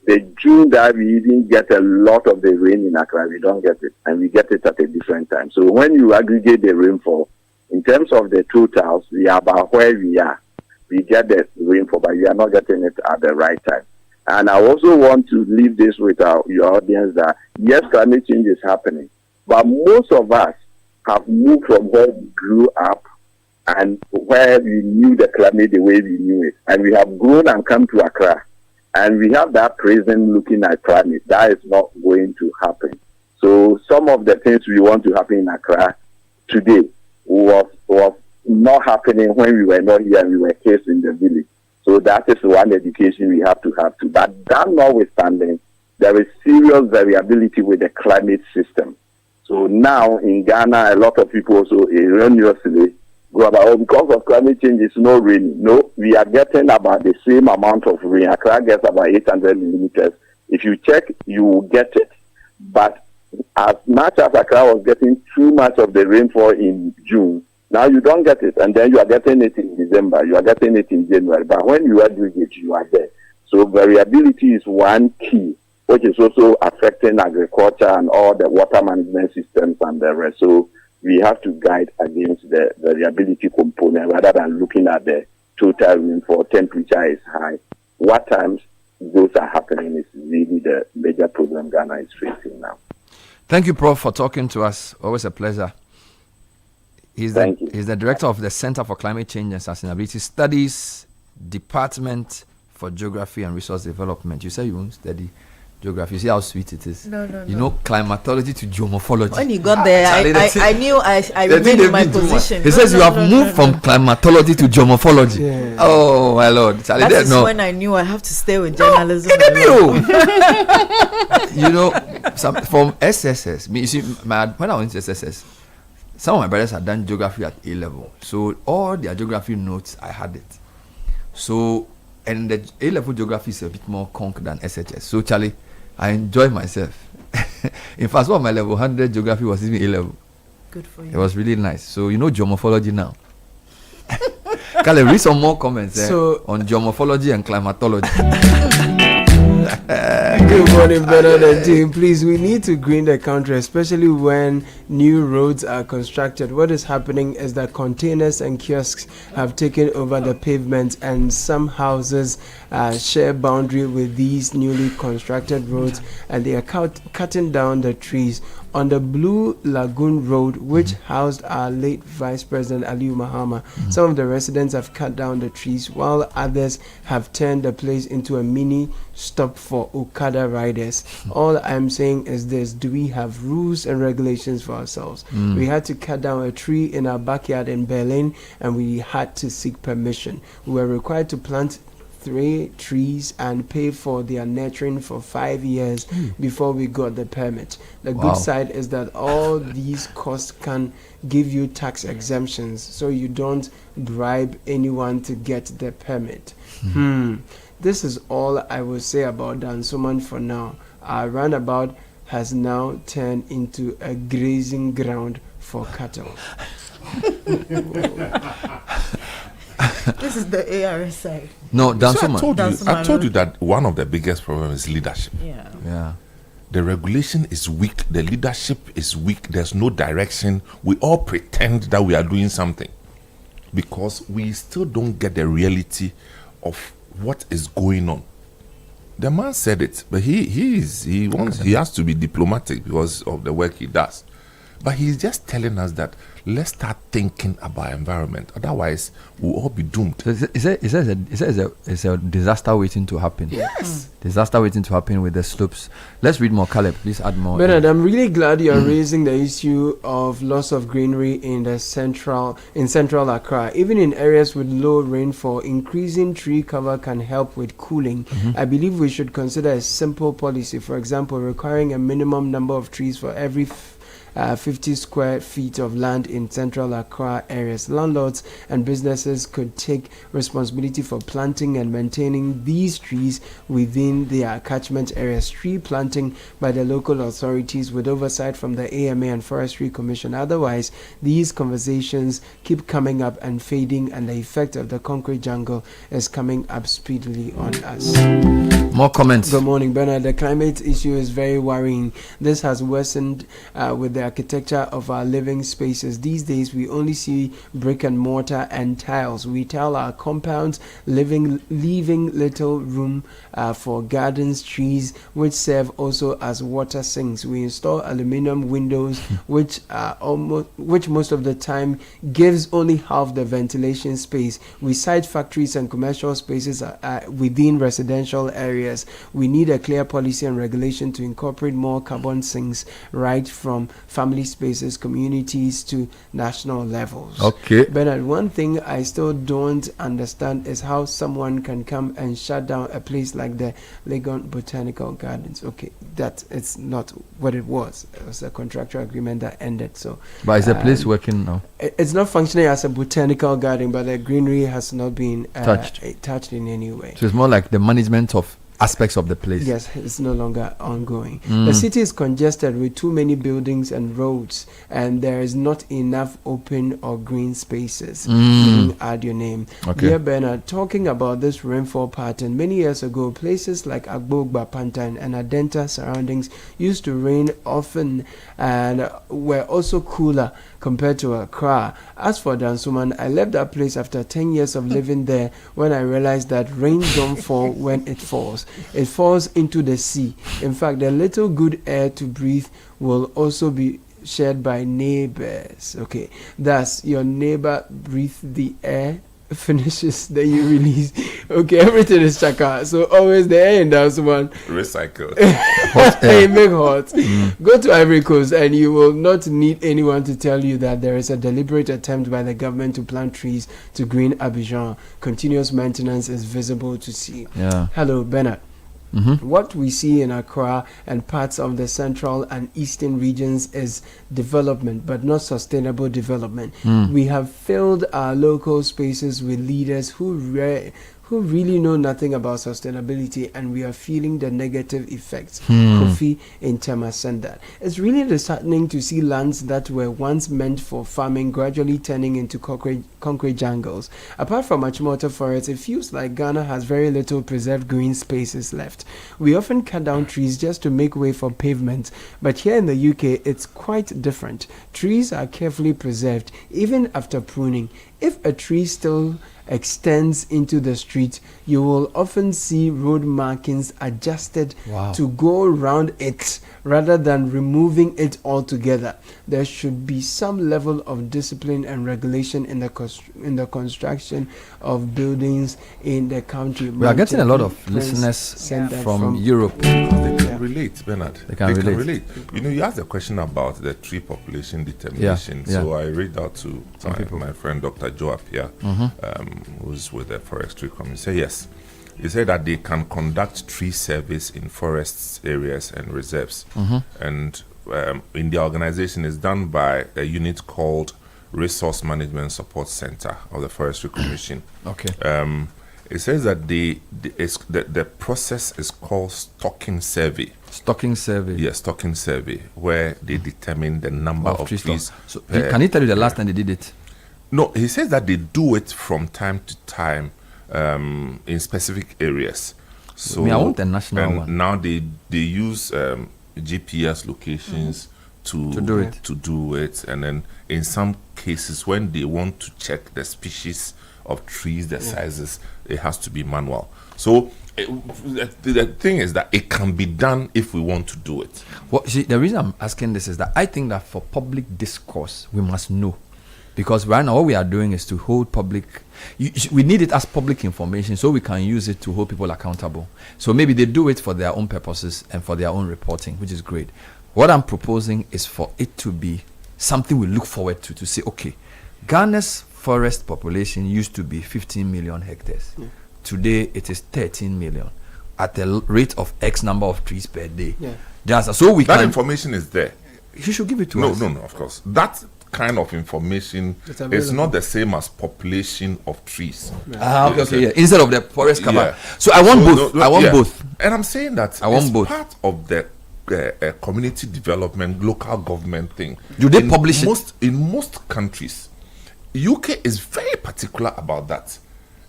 Speaker 14: the June that we didn't get a lot of the rain in Accra, we don't get it, and we get it at a different time. So when you aggregate the rainfall, in terms of the totals, we are about where we are. We get the rainfall, but we are not getting it at the right time. And I also want to leave this with your audience that, yes, climate change is happening, but most of us have moved from where we grew up and where we knew the climate the way we knew it. And we have grown and come to Accra. And we have that present looking at climate. That is not going to happen. So some of the things we want to happen in Accra today was not happening when we were not here and we were cased in the village. So that is one education we have to have to. But that notwithstanding, there is serious variability with the climate system. So now in Ghana, a lot of people also erroneously go about, because of climate change, it's not raining. No, we are getting about the same amount of rain. Accra gets about 800 millimeters. If you check, you will get it. But as much as Accra was getting too much of the rainfall in June, now you don't get it. And then you are getting it in December. You are getting it in January. But when you are doing it, you are there. So variability is one key, which is also affecting agriculture and all the water management systems and the rest. So we have to guide against the variability component rather than looking at the total rainfall. Temperature is high. What times those are happening is really the major problem Ghana is facing now.
Speaker 8: Thank you, Prof, for talking to us. Always a pleasure. He's the director of the Center for Climate Change and Sustainability Studies, Department for Geography and Resource Development. You say you won't study geography. You see how sweet it is.
Speaker 6: No.
Speaker 8: You know, climatology to geomorphology.
Speaker 6: When you got there, I knew I remained in my position.
Speaker 8: He says you have moved from climatology to geomorphology.
Speaker 6: Yeah.
Speaker 8: Oh, my Lord.
Speaker 6: That is when I knew I have to stay with journalism.
Speaker 8: You know, from SSS, you see, when I went to SSS, some of my brothers had done geography at A level. So all their geography notes, I had it. So, and the A level geography is a bit more conk than SHS. So, Charlie, I enjoy myself. In fact, one of my level 100 geography was even A level.
Speaker 6: Good for you.
Speaker 8: It was really nice. So, you know geomorphology now. Kale, read some more comments on geomorphology and climatology.
Speaker 5: Good morning, Bernard and team. Please, we need to green the country, especially when new roads are constructed. What is happening is that containers and kiosks have taken over the pavement, and some houses share boundary with these newly constructed roads, and they are cutting down the trees. On the Blue Lagoon Road, which housed our late Vice President Aliu Mahama, some of the residents have cut down the trees, while others have turned the place into a mini stop for Okada riders. All I'm saying is this: do we have rules and regulations for ourselves? We had to cut down a tree in our backyard in Berlin, and we had to seek permission. We were required to plant 3 trees and pay for their nurturing for 5 years before we got the permit. The good side is that all these costs can give you tax exemptions, so you don't bribe anyone to get the permit. This is all I will say about Dansoman for now. Our runabout has now turned into a grazing ground for cattle.
Speaker 6: This is the ARS side.
Speaker 8: No,
Speaker 3: Dansoman. I told you that one of the biggest problems is leadership.
Speaker 6: Yeah.
Speaker 3: The regulation is weak. The leadership is weak. There's no direction. We all pretend that we are doing something because we still don't get the reality of what is going on. The man said it, but he has to be diplomatic because of the work he does. But he's just telling us that let's start thinking about environment. Otherwise, we'll all be doomed.
Speaker 8: So it's a disaster waiting to happen.
Speaker 5: Yes.
Speaker 8: Disaster waiting to happen with the slopes. Let's read more. Caleb, please add more.
Speaker 5: Bernard, I'm really glad you are raising the issue of loss of greenery in central Accra. Even in areas with low rainfall, increasing tree cover can help with cooling. I believe we should consider a simple policy. For example, requiring a minimum number of trees for every 50 square feet of land in central Accra areas. Landlords and businesses could take responsibility for planting and maintaining these trees within their catchment areas. Tree planting by the local authorities with oversight from the AMA and Forestry Commission. Otherwise, these conversations keep coming up and fading, and the effect of the concrete jungle is coming up speedily on us.
Speaker 8: More comments.
Speaker 5: Good morning, Bernard. The climate issue is very worrying. This has worsened with the architecture of our living spaces. These days, we only see brick and mortar and tiles. We tile our compounds, leaving little room for gardens, trees, which serve also as water sinks. We install aluminum windows, which most of the time gives only half the ventilation space. We site factories and commercial spaces within residential areas. areas. We need a clear policy and regulation to incorporate more carbon sinks right from family spaces, communities to national levels.
Speaker 8: Okay.
Speaker 5: Bernard, one thing I still don't understand is how someone can come and shut down a place like the Legon Botanical Gardens. Okay, that it's not what it was. It was a contractual agreement that ended. So,
Speaker 8: but is the place working now?
Speaker 5: It's not functioning as a botanical garden, but the greenery has not been touched in any way.
Speaker 8: So it's more like the management of aspects of the place.
Speaker 5: Yes, it's no longer ongoing. The city is congested with too many buildings and roads, and there is not enough open or green spaces. Add your name.
Speaker 8: Okay.
Speaker 5: Dear Bernard, talking about this rainfall pattern, many years ago, places like Agbogba, Pantan, and Adenta surroundings used to rain often and were also cooler compared to Accra. As for Dansuman, I left that place after 10 years of living there when I realized that rain don't fall when it falls. It falls into the sea. In fact, the little good air to breathe will also be shared by neighbors. Okay, thus your neighbor breathes the air, finishes, then you release. Okay, everything is chaka. So always the air in Dansuman
Speaker 3: recycled.
Speaker 5: Make hot. Go to Ivory Coast and you will not need anyone to tell you that there is a deliberate attempt by the government to plant trees to green Abidjan. Continuous maintenance is visible to see. Hello, Bernard. What we see in Accra and parts of the central and eastern regions is development, but not sustainable development. We have filled our local spaces with leaders who really know nothing about sustainability, and we are feeling the negative effects. Kofi in Tema said that. It's really disheartening to see lands that were once meant for farming gradually turning into concrete jungles. Apart from Achimota Forest, it feels like Ghana has very little preserved green spaces left. We often cut down trees just to make way for pavements, but here in the UK, it's quite different. Trees are carefully preserved, even after pruning. If a tree still extends into the street, you will often see road markings adjusted to go around it rather than removing it altogether. There should be some level of discipline and regulation in the construction of buildings in the country.
Speaker 8: We are getting a lot of listeners from Europe.
Speaker 3: They can relate, Bernard. They can relate. You know, you asked a question about the tree population determination. So I read out to my friend Dr. Joe Apia, who's with the Forestry Commission. Say yes. He said that they can conduct tree surveys in forests, areas, and reserves. And in the organization, is done by a unit called Resource Management Support Center of the Forestry Commission.
Speaker 8: Okay.
Speaker 3: It says that the process is called stocking survey.
Speaker 8: Stocking survey.
Speaker 3: Yes, stocking survey, where they determine the number of trees.
Speaker 8: So can he tell you the last time they did it?
Speaker 3: No, he says that they do it from time to time in specific areas. So
Speaker 8: I want the national one.
Speaker 3: Now they use GPS locations to do it, and then in some cases when they want to check the species of trees, the sizes, it has to be manual. So the thing is that it can be done if we want to do it.
Speaker 8: Well, see, the reason I'm asking this is that I think that for public discourse we must know. Because right now, what we are doing is to hold public. We need it as public information so we can use it to hold people accountable. So maybe they do it for their own purposes and for their own reporting, which is great. What I'm proposing is for it to be something we look forward to say, okay, Ghana's forest population used to be 15 million hectares. Today, it is 13 million at a rate of X number of trees per day. That
Speaker 3: information is there.
Speaker 8: You should give it to us.
Speaker 3: No, of course. That kind of information is not the same as population of trees.
Speaker 8: Okay. Instead of the forest cover. So I want both. I want both.
Speaker 3: And I'm saying that
Speaker 8: I want both.
Speaker 3: Part of the community development, local government thing.
Speaker 8: Do they publish it?
Speaker 3: In most countries, UK is very particular about that.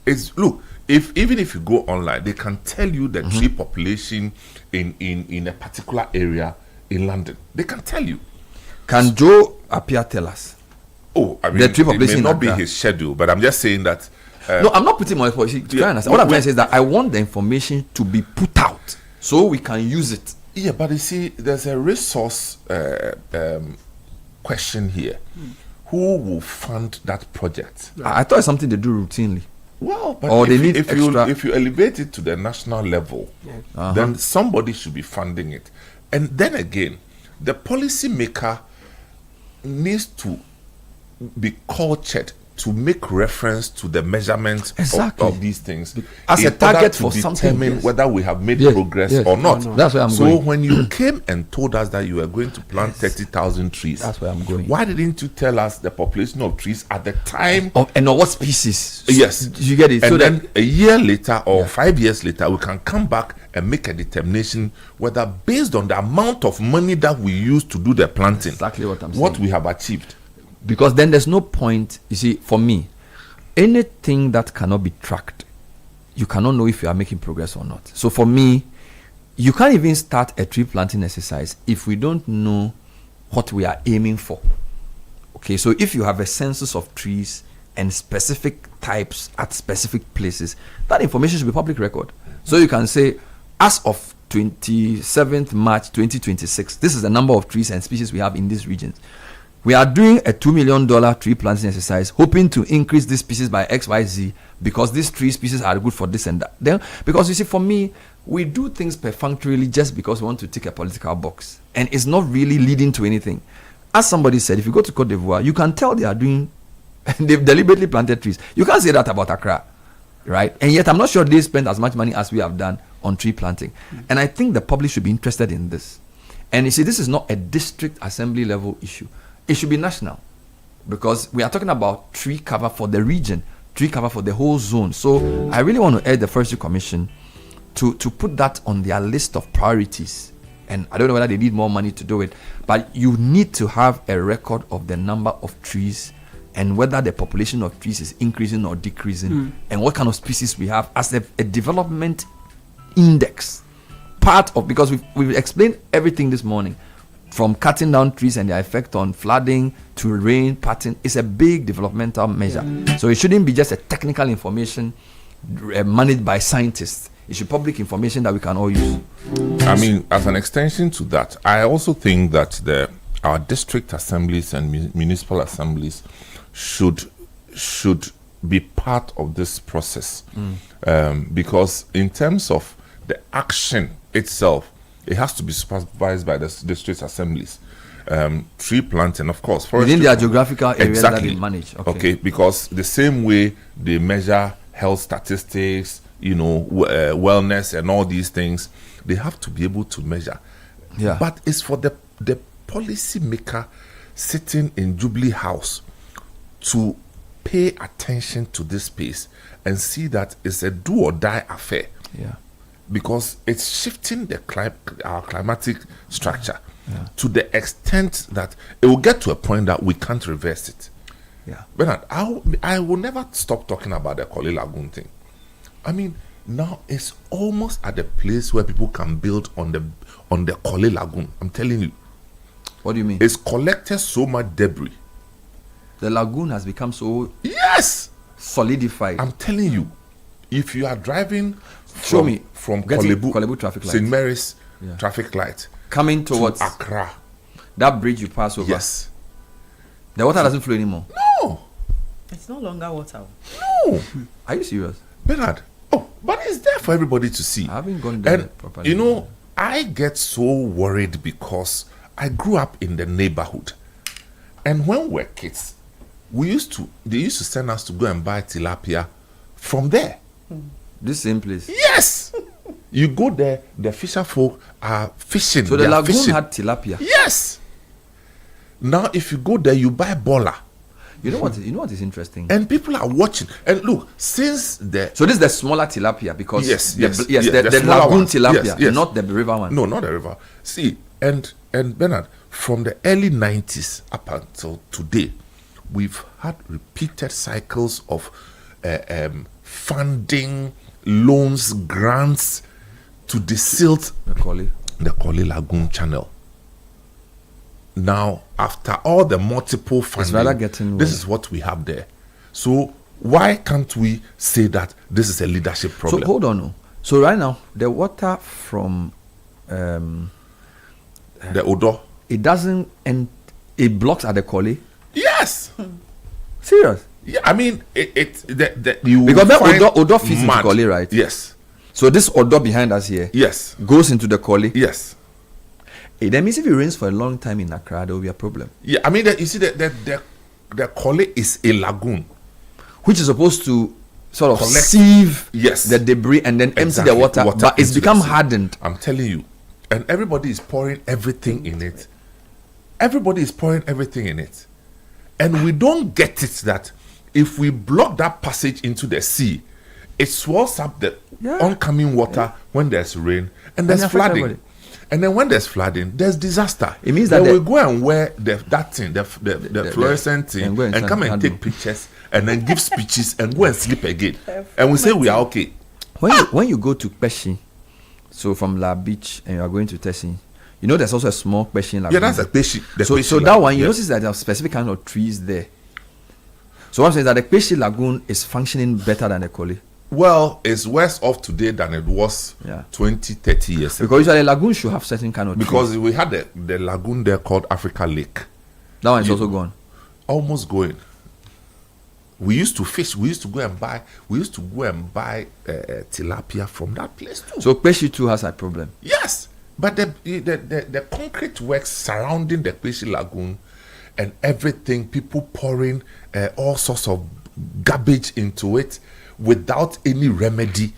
Speaker 3: Even if you go online, they can tell you the tree population in a particular area in London. They can tell you.
Speaker 8: Can Joe Apia tell us?
Speaker 3: Oh, I mean,
Speaker 8: the tree population
Speaker 3: it may not be his schedule, but I'm just saying that.
Speaker 8: No, I'm not putting my information. What I'm trying to say is that I want the information to be put out so we can use it.
Speaker 3: Yeah, but you see, there's a resource question here. Who will fund that project?
Speaker 8: I thought it's something they do routinely.
Speaker 3: Well, but
Speaker 8: or
Speaker 3: if you elevate it to the national level, then somebody should be funding it. And then again, the policymaker needs to be cultured to make reference to the measurement of these things
Speaker 8: as a target for something,
Speaker 3: determine whether we have made progress or not.
Speaker 8: That's where I'm going.
Speaker 3: So when you came and told us that you were going to plant 30,000 trees,
Speaker 8: that's where I'm going.
Speaker 3: Why didn't you tell us the population of trees at the time
Speaker 8: and what species?
Speaker 3: Yes,
Speaker 8: you get it.
Speaker 3: And
Speaker 8: so
Speaker 3: then a year later or 5 years later, we can come back and make a determination whether, based on the amount of money that we use to do the planting,
Speaker 8: exactly what I'm saying,
Speaker 3: what we have achieved.
Speaker 8: Because then there's no point, you see, for me, anything that cannot be tracked, you cannot know if you are making progress or not. So for me, you can't even start a tree planting exercise if we don't know what we are aiming for. Okay, so if you have a census of trees and specific types at specific places, that information should be public record. So you can say, as of 27th March 2026, this is the number of trees and species we have in these regions. We are doing a $2 million tree planting exercise, hoping to increase this species by XYZ because these tree species are good for this and that. Then, because you see, for me, we do things perfunctorily just because we want to tick a political box, and it's not really leading to anything. As somebody said, if you go to Cote d'Ivoire, you can tell they've deliberately planted trees. You can't say that about Accra, right? And yet, I'm not sure they spend as much money as we have done on tree planting. And I think the public should be interested in this. And you see, this is not a district assembly level issue. It should be national, because we are talking about tree cover for the region, tree cover for the whole zone. So I really want to urge the Forestry Commission to put that on their list of priorities. And I don't know whether they need more money to do it, but you need to have a record of the number of trees and whether the population of trees is increasing or decreasing, and what kind of species we have as a development index. Part of, because we've explained everything this morning, from cutting down trees and their effect on flooding to rain pattern, is a big developmental measure. So it shouldn't be just a technical information managed by scientists. It should be public information that we can all use.
Speaker 3: I mean, as an extension to that, I also think that our district assemblies and municipal assemblies should be part of this process, because in terms of the action itself, it has to be supervised by the district assemblies. Tree planting, of course,
Speaker 8: within their geographical areas that they manage.
Speaker 3: Okay, because the same way they measure health statistics, wellness and all these things, they have to be able to measure.
Speaker 8: Yeah.
Speaker 3: But it's for the policy maker sitting in Jubilee House to pay attention to this space and see that it's a do or die affair.
Speaker 8: Yeah.
Speaker 3: Because it's shifting our climatic structure to the extent that it will get to a point that we can't reverse it.
Speaker 8: Yeah.
Speaker 3: Bernard, I will never stop talking about the Korle Lagoon thing. I mean, now it's almost at the place where people can build on the Korle Lagoon. I'm telling you.
Speaker 8: What do you mean?
Speaker 3: It's collected so much debris.
Speaker 8: The lagoon has become so solidified.
Speaker 3: I'm telling you, if you are driving from
Speaker 8: Korle traffic light,
Speaker 3: St. Mary's traffic light,
Speaker 8: coming towards
Speaker 3: Accra,
Speaker 8: that bridge you pass over,
Speaker 3: yes,
Speaker 8: the water doesn't flow anymore.
Speaker 3: No,
Speaker 6: it's no longer water.
Speaker 3: No,
Speaker 8: are you serious,
Speaker 3: Bernard? Oh, but it's there for everybody to see.
Speaker 8: I haven't gone there properly.
Speaker 3: I get so worried because I grew up in the neighborhood, and when we were kids, they used to send us to go and buy tilapia from there.
Speaker 8: This same place.
Speaker 3: Yes. You go there, the fisher folk are fishing.
Speaker 8: So the lagoon had tilapia.
Speaker 3: Yes. Now, if you go there, you buy bola.
Speaker 8: You know what is interesting?
Speaker 3: And people are watching. And look, since
Speaker 8: so this is the smaller tilapia, because the
Speaker 3: lagoon
Speaker 8: one. Tilapia, not the river one.
Speaker 3: No, not the river. See, and Bernard, from the early 90s up until today, we've had repeated cycles of funding, loans, grants to desilt the Korle Lagoon channel. Now, after all the multiple funding, this is what we have there. So why can't we say that this is a leadership problem?
Speaker 8: So hold on. So right now, the water from
Speaker 3: the Odo,
Speaker 8: it doesn't, and it blocks at the Korle.
Speaker 3: Yes.
Speaker 8: Serious?
Speaker 3: Yeah, I mean, you
Speaker 8: because that Odo fits into Koli, right?
Speaker 3: Yes.
Speaker 8: So this Odo behind us here,
Speaker 3: yes,
Speaker 8: goes into the Koli.
Speaker 3: Yes.
Speaker 8: That means if it rains for a long time in Accra, there will be a problem.
Speaker 3: Yeah, I mean, you see that the Koli is a lagoon,
Speaker 8: which is supposed to sort of sieve the debris and then empty the water, but it's become hardened.
Speaker 3: I'm telling you, and everybody is pouring everything in it. Everybody is pouring everything in it, and we don't get it that if we block that passage into the sea, it swells up the oncoming water when there's rain and there's flooding. And then when there's flooding, there's disaster.
Speaker 8: It means that
Speaker 3: we go and wear that thing, the fluorescent thing, and come and take pictures and then give speeches and go and sleep again. And we say we are okay.
Speaker 8: When you go to Peshi, so from La Beach and you are going to Tessin, you know there's also a small Peshi lagoon.
Speaker 3: Yeah, that's a Peshi.
Speaker 8: So that one, you notice that there are specific kind of trees there. So what I'm saying is that the Peshi lagoon is functioning better than the Koli.
Speaker 3: Well, it's worse off today than it was 20, 30 years ago.
Speaker 8: Because usually a lagoon should have certain kind of
Speaker 3: because
Speaker 8: trees.
Speaker 3: We had the lagoon there called Africa Lake.
Speaker 8: That one is also gone.
Speaker 3: Almost going. We used to fish. We used to go and buy tilapia from that place too.
Speaker 8: So Peshi too has a problem.
Speaker 3: Yes, but the concrete works surrounding the Peshi lagoon and everything, people pouring all sorts of garbage into it without any remedy.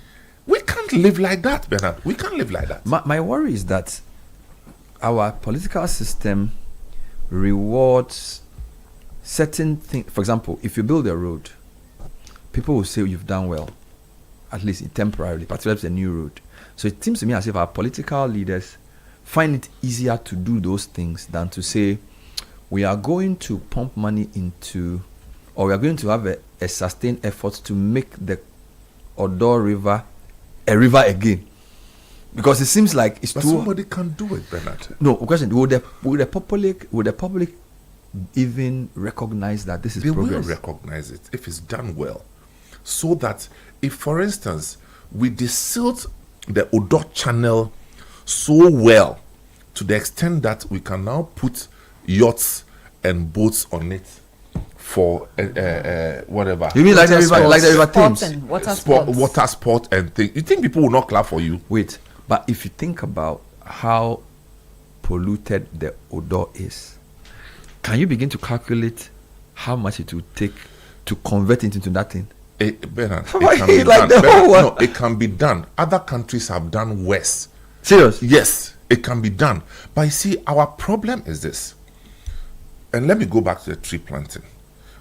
Speaker 3: We can't live like that, Bernard. We can't live like that.
Speaker 8: My worry is that our political system rewards certain things. For example, if you build a road, people will say you've done well, at least temporarily, particularly if it's a new road. So it seems to me as if our political leaders find it easier to do those things than to say we are going to pump money into, or we are going to have a sustained effort to make the Odo River a river again, because it seems like it's
Speaker 3: but
Speaker 8: too.
Speaker 3: Somebody can do it, Bernard.
Speaker 8: No question. Would the public even recognize that this is progress?
Speaker 3: They will recognize it if it's done well, so that if, for instance, we desilt the Odo Channel so well to the extent that we can now put yachts and boats on it for whatever.
Speaker 8: You mean like the river Thames?
Speaker 3: Water sport and things. You think people will not clap for you?
Speaker 8: Wait, but if you think about how polluted the Odo is, can you begin to calculate how much it would take to convert it into that thing?
Speaker 3: Bernard, it can be done. Other countries have done worse.
Speaker 8: Serious?
Speaker 3: Yes, it can be done. But you see, our problem is this. And let me go back to the tree planting.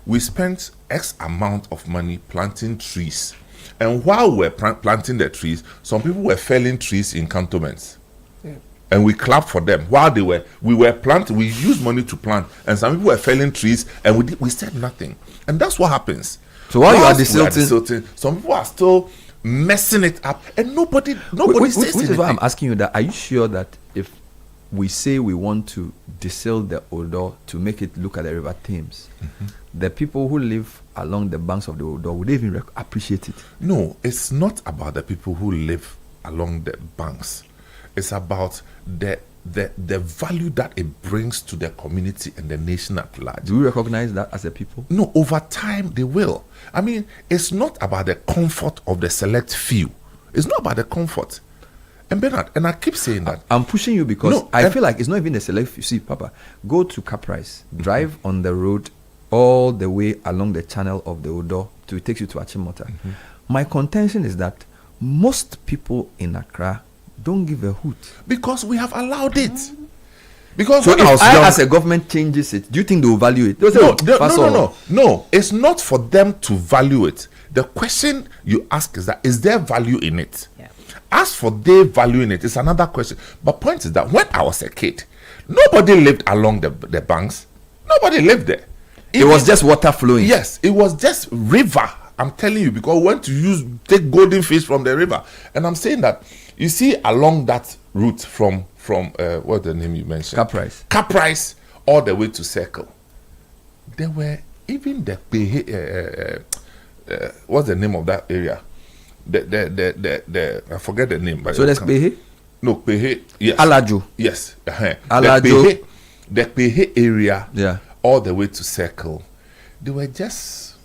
Speaker 3: We spent X amount of money planting trees. And while we're planting the trees, some people were felling trees in cantonments. Yeah. And we clapped for them. While we were planting, we used money to plant. And some people were felling trees and we said nothing. And that's what happens.
Speaker 8: So while you are desilting,
Speaker 3: some people are still messing it up. And nobody says anything.
Speaker 8: Which is why I'm asking you that. Are you sure that if we say we want to desilt the Odo to make it look at the river Thames, the people who live along the banks of the Odo, would they even appreciate it?
Speaker 3: No, it's not about the people who live along the banks. It's about the value that it brings to the community and the nation at large.
Speaker 8: Do we recognize that as a people?
Speaker 3: No, over time they will. I mean, it's not about the comfort of the select few. It's not about the comfort. And Bernard, and I keep saying that.
Speaker 8: I'm pushing you because I feel like it's not even a select. You see, Papa, go to Caprice, drive on the road all the way along the channel of the Odo till it takes you to Achimota. My contention is that most people in Accra don't give a hoot.
Speaker 3: Because we have allowed it. Because
Speaker 8: so if I as a government changes it, do you think they will value it?
Speaker 3: No. It's not for them to value it. The question you ask is that, is there value in it? Yeah. As for their value in it, it's another question. But point is that when I was a kid, nobody lived along the banks. Nobody lived there.
Speaker 8: It was just water flowing.
Speaker 3: Yes, it was just river. I'm telling you, because we went to take golden fish from the river. And I'm saying that, you see, along that route from what's the name you mentioned? Caprice all the way to Circle. There were even the what's the name of that area? I forget the name.
Speaker 8: So there's Pehe?
Speaker 3: No, Pehe. Yes.
Speaker 8: Alajo.
Speaker 3: Yes.
Speaker 8: Alajo.
Speaker 3: The Pehe area.
Speaker 8: Yeah.
Speaker 3: All the way to Circle. They were just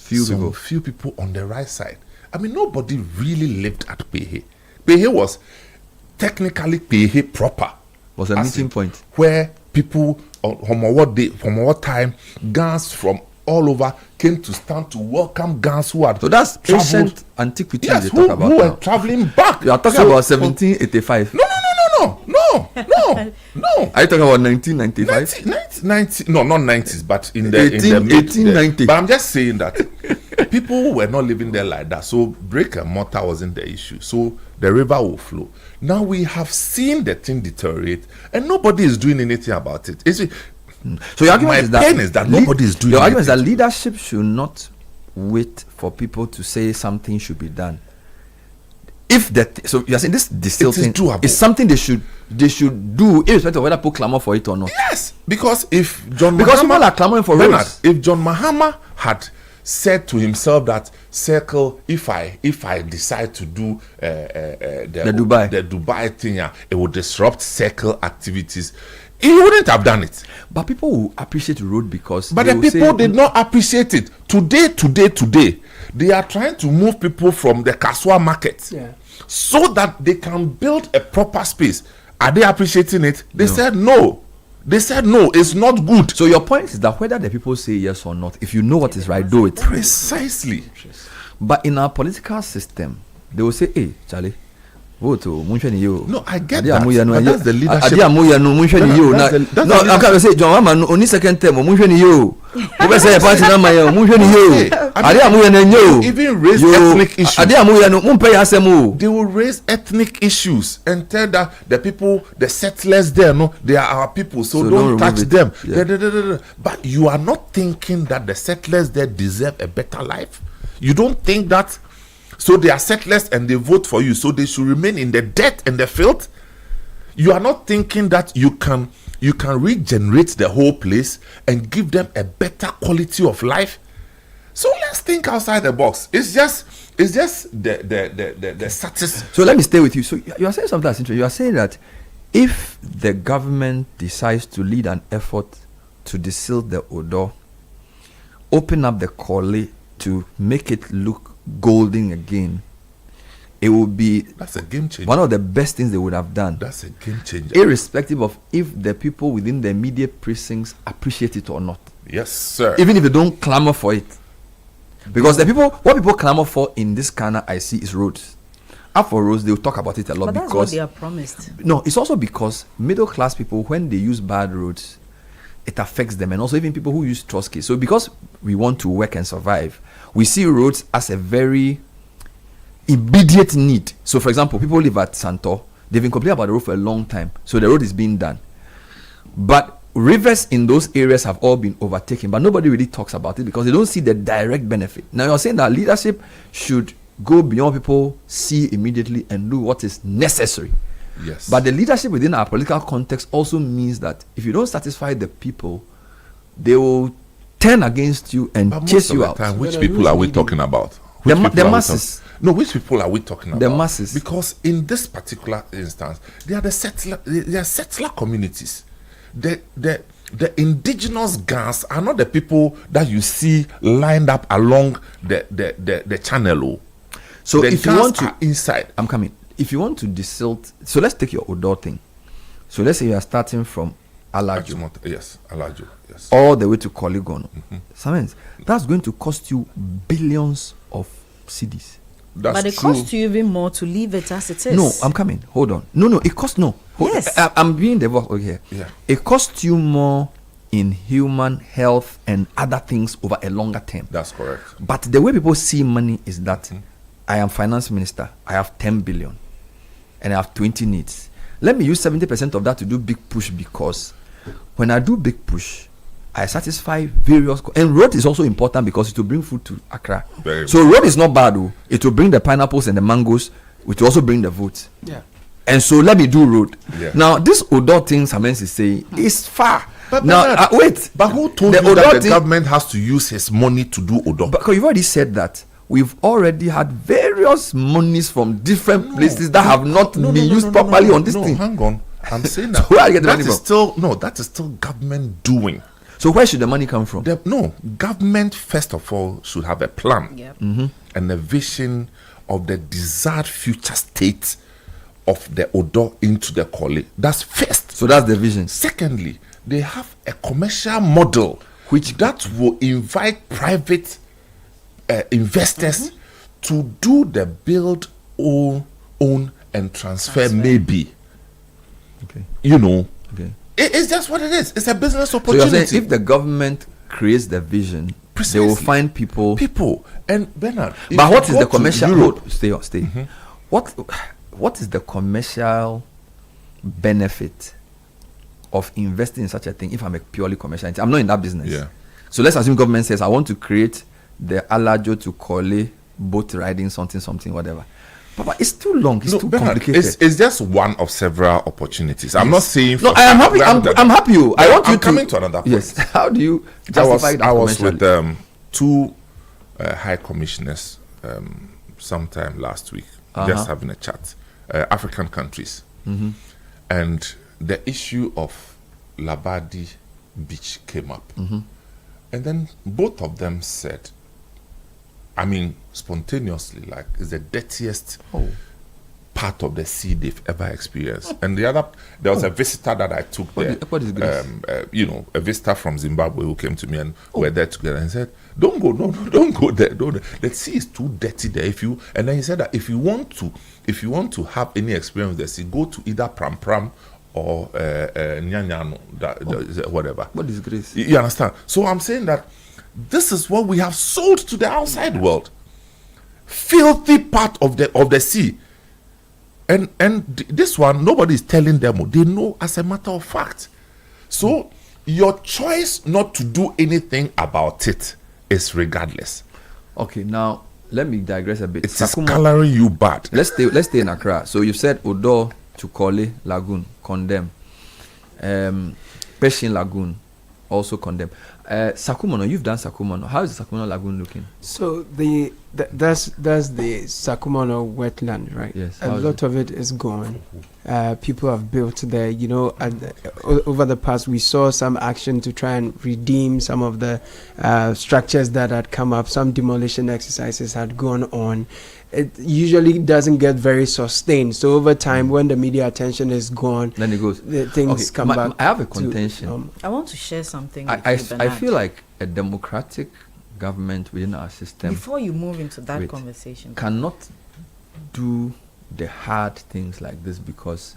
Speaker 3: few people on the right side. I mean, nobody really lived at Pehe. Pehe was technically Pehe proper.
Speaker 8: Was a meeting point
Speaker 3: where people from what time, Ghans from all over came to stand to welcome Ghans who had.
Speaker 8: So that's ancient antiquity.
Speaker 3: Yes, who were traveling back.
Speaker 8: You are talking about 1785.
Speaker 3: No.
Speaker 8: Are you talking about 1995?
Speaker 3: No, not 90s, but in the
Speaker 8: 1890.
Speaker 3: But I'm just saying that people were not living there like that. So brick and mortar wasn't the issue. So the river will flow. Now we have seen the thing deteriorate, and nobody is doing anything about it.
Speaker 8: So your argument
Speaker 3: is that nobody is doing.
Speaker 8: Your argument is that leadership should not wait for people to say something should be done. If that, so you're saying this still thing is something they should do, irrespective of whether people clamor for it or not.
Speaker 3: Yes, because if John
Speaker 8: people are clamoring for roads.
Speaker 3: If John Mahama had said to himself that circle, if I decide to do the Dubai thing, it would disrupt circle activities, he wouldn't have done it.
Speaker 8: But people will appreciate the road because.
Speaker 3: But the people did not appreciate it. Today, they are trying to move people from the Kaswa market, so that they can build a proper space. Are they appreciating it? They said no. They said no, it's not good.
Speaker 8: So your point is that whether the people say yes or not, if you know what is right, do it.
Speaker 3: Precisely.
Speaker 8: But in our political system, they will say, hey, Charlie, vote.
Speaker 3: No, I get that. But that's the leadership.
Speaker 8: No, I can't say, John Mama, only second term,
Speaker 3: even raise ethnic issues. They will raise ethnic issues and tell that the people, the settlers there, they are our people, so don't touch them. Yeah. But you are not thinking that the settlers there deserve a better life. You don't think that. So they are settlers and they vote for you, so they should remain in the dirt and the filth. You are not thinking that you can regenerate the whole place and give them a better quality of life. So let's think outside the box. It's just the status.
Speaker 8: So let me stay with you. So you are saying something that's interesting. You are saying that if the government decides to lead an effort to desil the Odo, open up the Korle to make it look golden again, it will be
Speaker 3: that's a game changer.
Speaker 8: One of the best things they would have done.
Speaker 3: That's a game changer,
Speaker 8: irrespective of if the people within the immediate precincts appreciate it or not.
Speaker 3: Yes, sir.
Speaker 8: Even if they don't clamor for it, because what people clamor for in this Ghana I see is roads. After roads, they will talk about it a lot,
Speaker 6: but that's
Speaker 8: because
Speaker 6: what they are promised.
Speaker 8: No, it's also because middle class people, when they use bad roads, it affects them, and also even people who use Trotsky. So because we want to work and survive, we see roads as a very immediate need. So for example, people live at Santor, they've been complaining about the road for a long time, so the road is being done. But rivers in those areas have all been overtaken, but nobody really talks about it because they don't see the direct benefit. Now you're saying that leadership should go beyond people see immediately and do what is necessary.
Speaker 3: Yes.
Speaker 8: But the leadership within our political context also means that if you don't satisfy the people, they will turn against you and chase you out.
Speaker 3: Which people are we talking about?
Speaker 8: The masses.
Speaker 3: No, which people are we talking about?
Speaker 8: The masses.
Speaker 3: Because in this particular instance, they are the settler communities. The indigenous Ghans are not the people that you see lined up along the channel.
Speaker 8: So if you want to
Speaker 3: inside,
Speaker 8: I'm coming. If you want to desilt, so let's take your Odo thing. So let's say you are starting from Alajo.
Speaker 3: Yes, Alajo. Yes.
Speaker 8: All the way to Koligono. That's going to cost you billions of cedis.
Speaker 6: But it costs you even more to leave it as it is.
Speaker 8: No, I'm coming. Hold on. No, it costs
Speaker 6: Yes.
Speaker 8: I'm being the boss. Okay.
Speaker 3: Yeah.
Speaker 8: It costs you more in human health and other things over a longer term.
Speaker 3: That's correct.
Speaker 8: But the way people see money is that I am finance minister. I have 10 billion and I have 20 needs. Let me use 70% of that to do big push, because when I do big push, I satisfy various and road is also important because it will bring food to Accra. So road is not bad. It will bring the pineapples and the mangoes. It will also bring the votes.
Speaker 5: Yeah.
Speaker 8: And so let me do road.
Speaker 3: Yeah.
Speaker 8: Now this Odo thing Samensi is saying is far.
Speaker 3: But
Speaker 8: now wait.
Speaker 3: But who told you that the government has to use his money to do Odo?
Speaker 8: Because you've already said that. We've already had various monies from different places that have not been used properly on this thing.
Speaker 3: Hang on. I'm saying that
Speaker 8: So where are you getting the money from?
Speaker 3: That is still government doing.
Speaker 8: So where should the money come from?
Speaker 3: No, government first of all should have a plan and a vision of the desired future state of the Odo into the Koli. That's first.
Speaker 8: So that's the vision.
Speaker 3: Secondly, they have a commercial model which that will invite private investors to do the build, own and transfer maybe.
Speaker 8: Okay.
Speaker 3: You know.
Speaker 8: Okay.
Speaker 3: It's just what it is. It's a business opportunity.
Speaker 8: So you're saying if the government creates the vision, they will find people.
Speaker 3: And Bernard.
Speaker 8: But what is the commercial? Stay. What is the commercial benefit of investing in such a thing? If I'm a purely commercial entity, I'm not in that business.
Speaker 3: Yeah.
Speaker 8: So let's assume government says I want to create the Alajo to Kole boat riding something whatever. But it's too long. It's too complicated.
Speaker 3: It's just one of several opportunities. I'm not saying.
Speaker 8: No, I am happy. I'm happy. I want you to
Speaker 3: coming to another point.
Speaker 8: Yes. How do you justify that?
Speaker 3: I was with two high commissioners sometime last week, just having a chat. African countries, and the issue of Labadi Beach came up, and then both of them said, I mean, spontaneously, like, it's the dirtiest part of the sea they've ever experienced. And there was a visitor that I took there.
Speaker 8: What is this?
Speaker 3: A visitor from Zimbabwe who came to me and we're there together and said, don't go there. The sea is too dirty there. And then he said that if you want to have any experience with the sea, go to either Pram Pram or Nyanyano, whatever.
Speaker 8: What is grace?
Speaker 3: You understand? So I'm saying that this is what we have sold to the outside world. Filthy part of the sea. And this one, nobody is telling them. They know as a matter of fact. So your choice not to do anything about it is regardless.
Speaker 8: Okay, now let me digress a bit.
Speaker 3: It is coloring you bad.
Speaker 8: Let's stay in Accra. So you said Odo to Kole Lagoon, condemn. Peshin Lagoon, also condemn. Sakumono, you've done Sakumono. How is the Sakumono Lagoon looking?
Speaker 5: So that's the Sakumono wetland, right?
Speaker 8: Yes.
Speaker 5: A lot of it is gone. People have built there. You know, over the past, we saw some action to try and redeem some of the structures that had come up. Some demolition exercises had gone on. It usually doesn't get very sustained. So over time, when the media attention is gone,
Speaker 8: then it goes.
Speaker 5: Things come back.
Speaker 8: I have a contention.
Speaker 6: I want to share something.
Speaker 8: I feel like a democratic government within our system.
Speaker 6: Before you move into that conversation,
Speaker 8: cannot do the hard things like this, because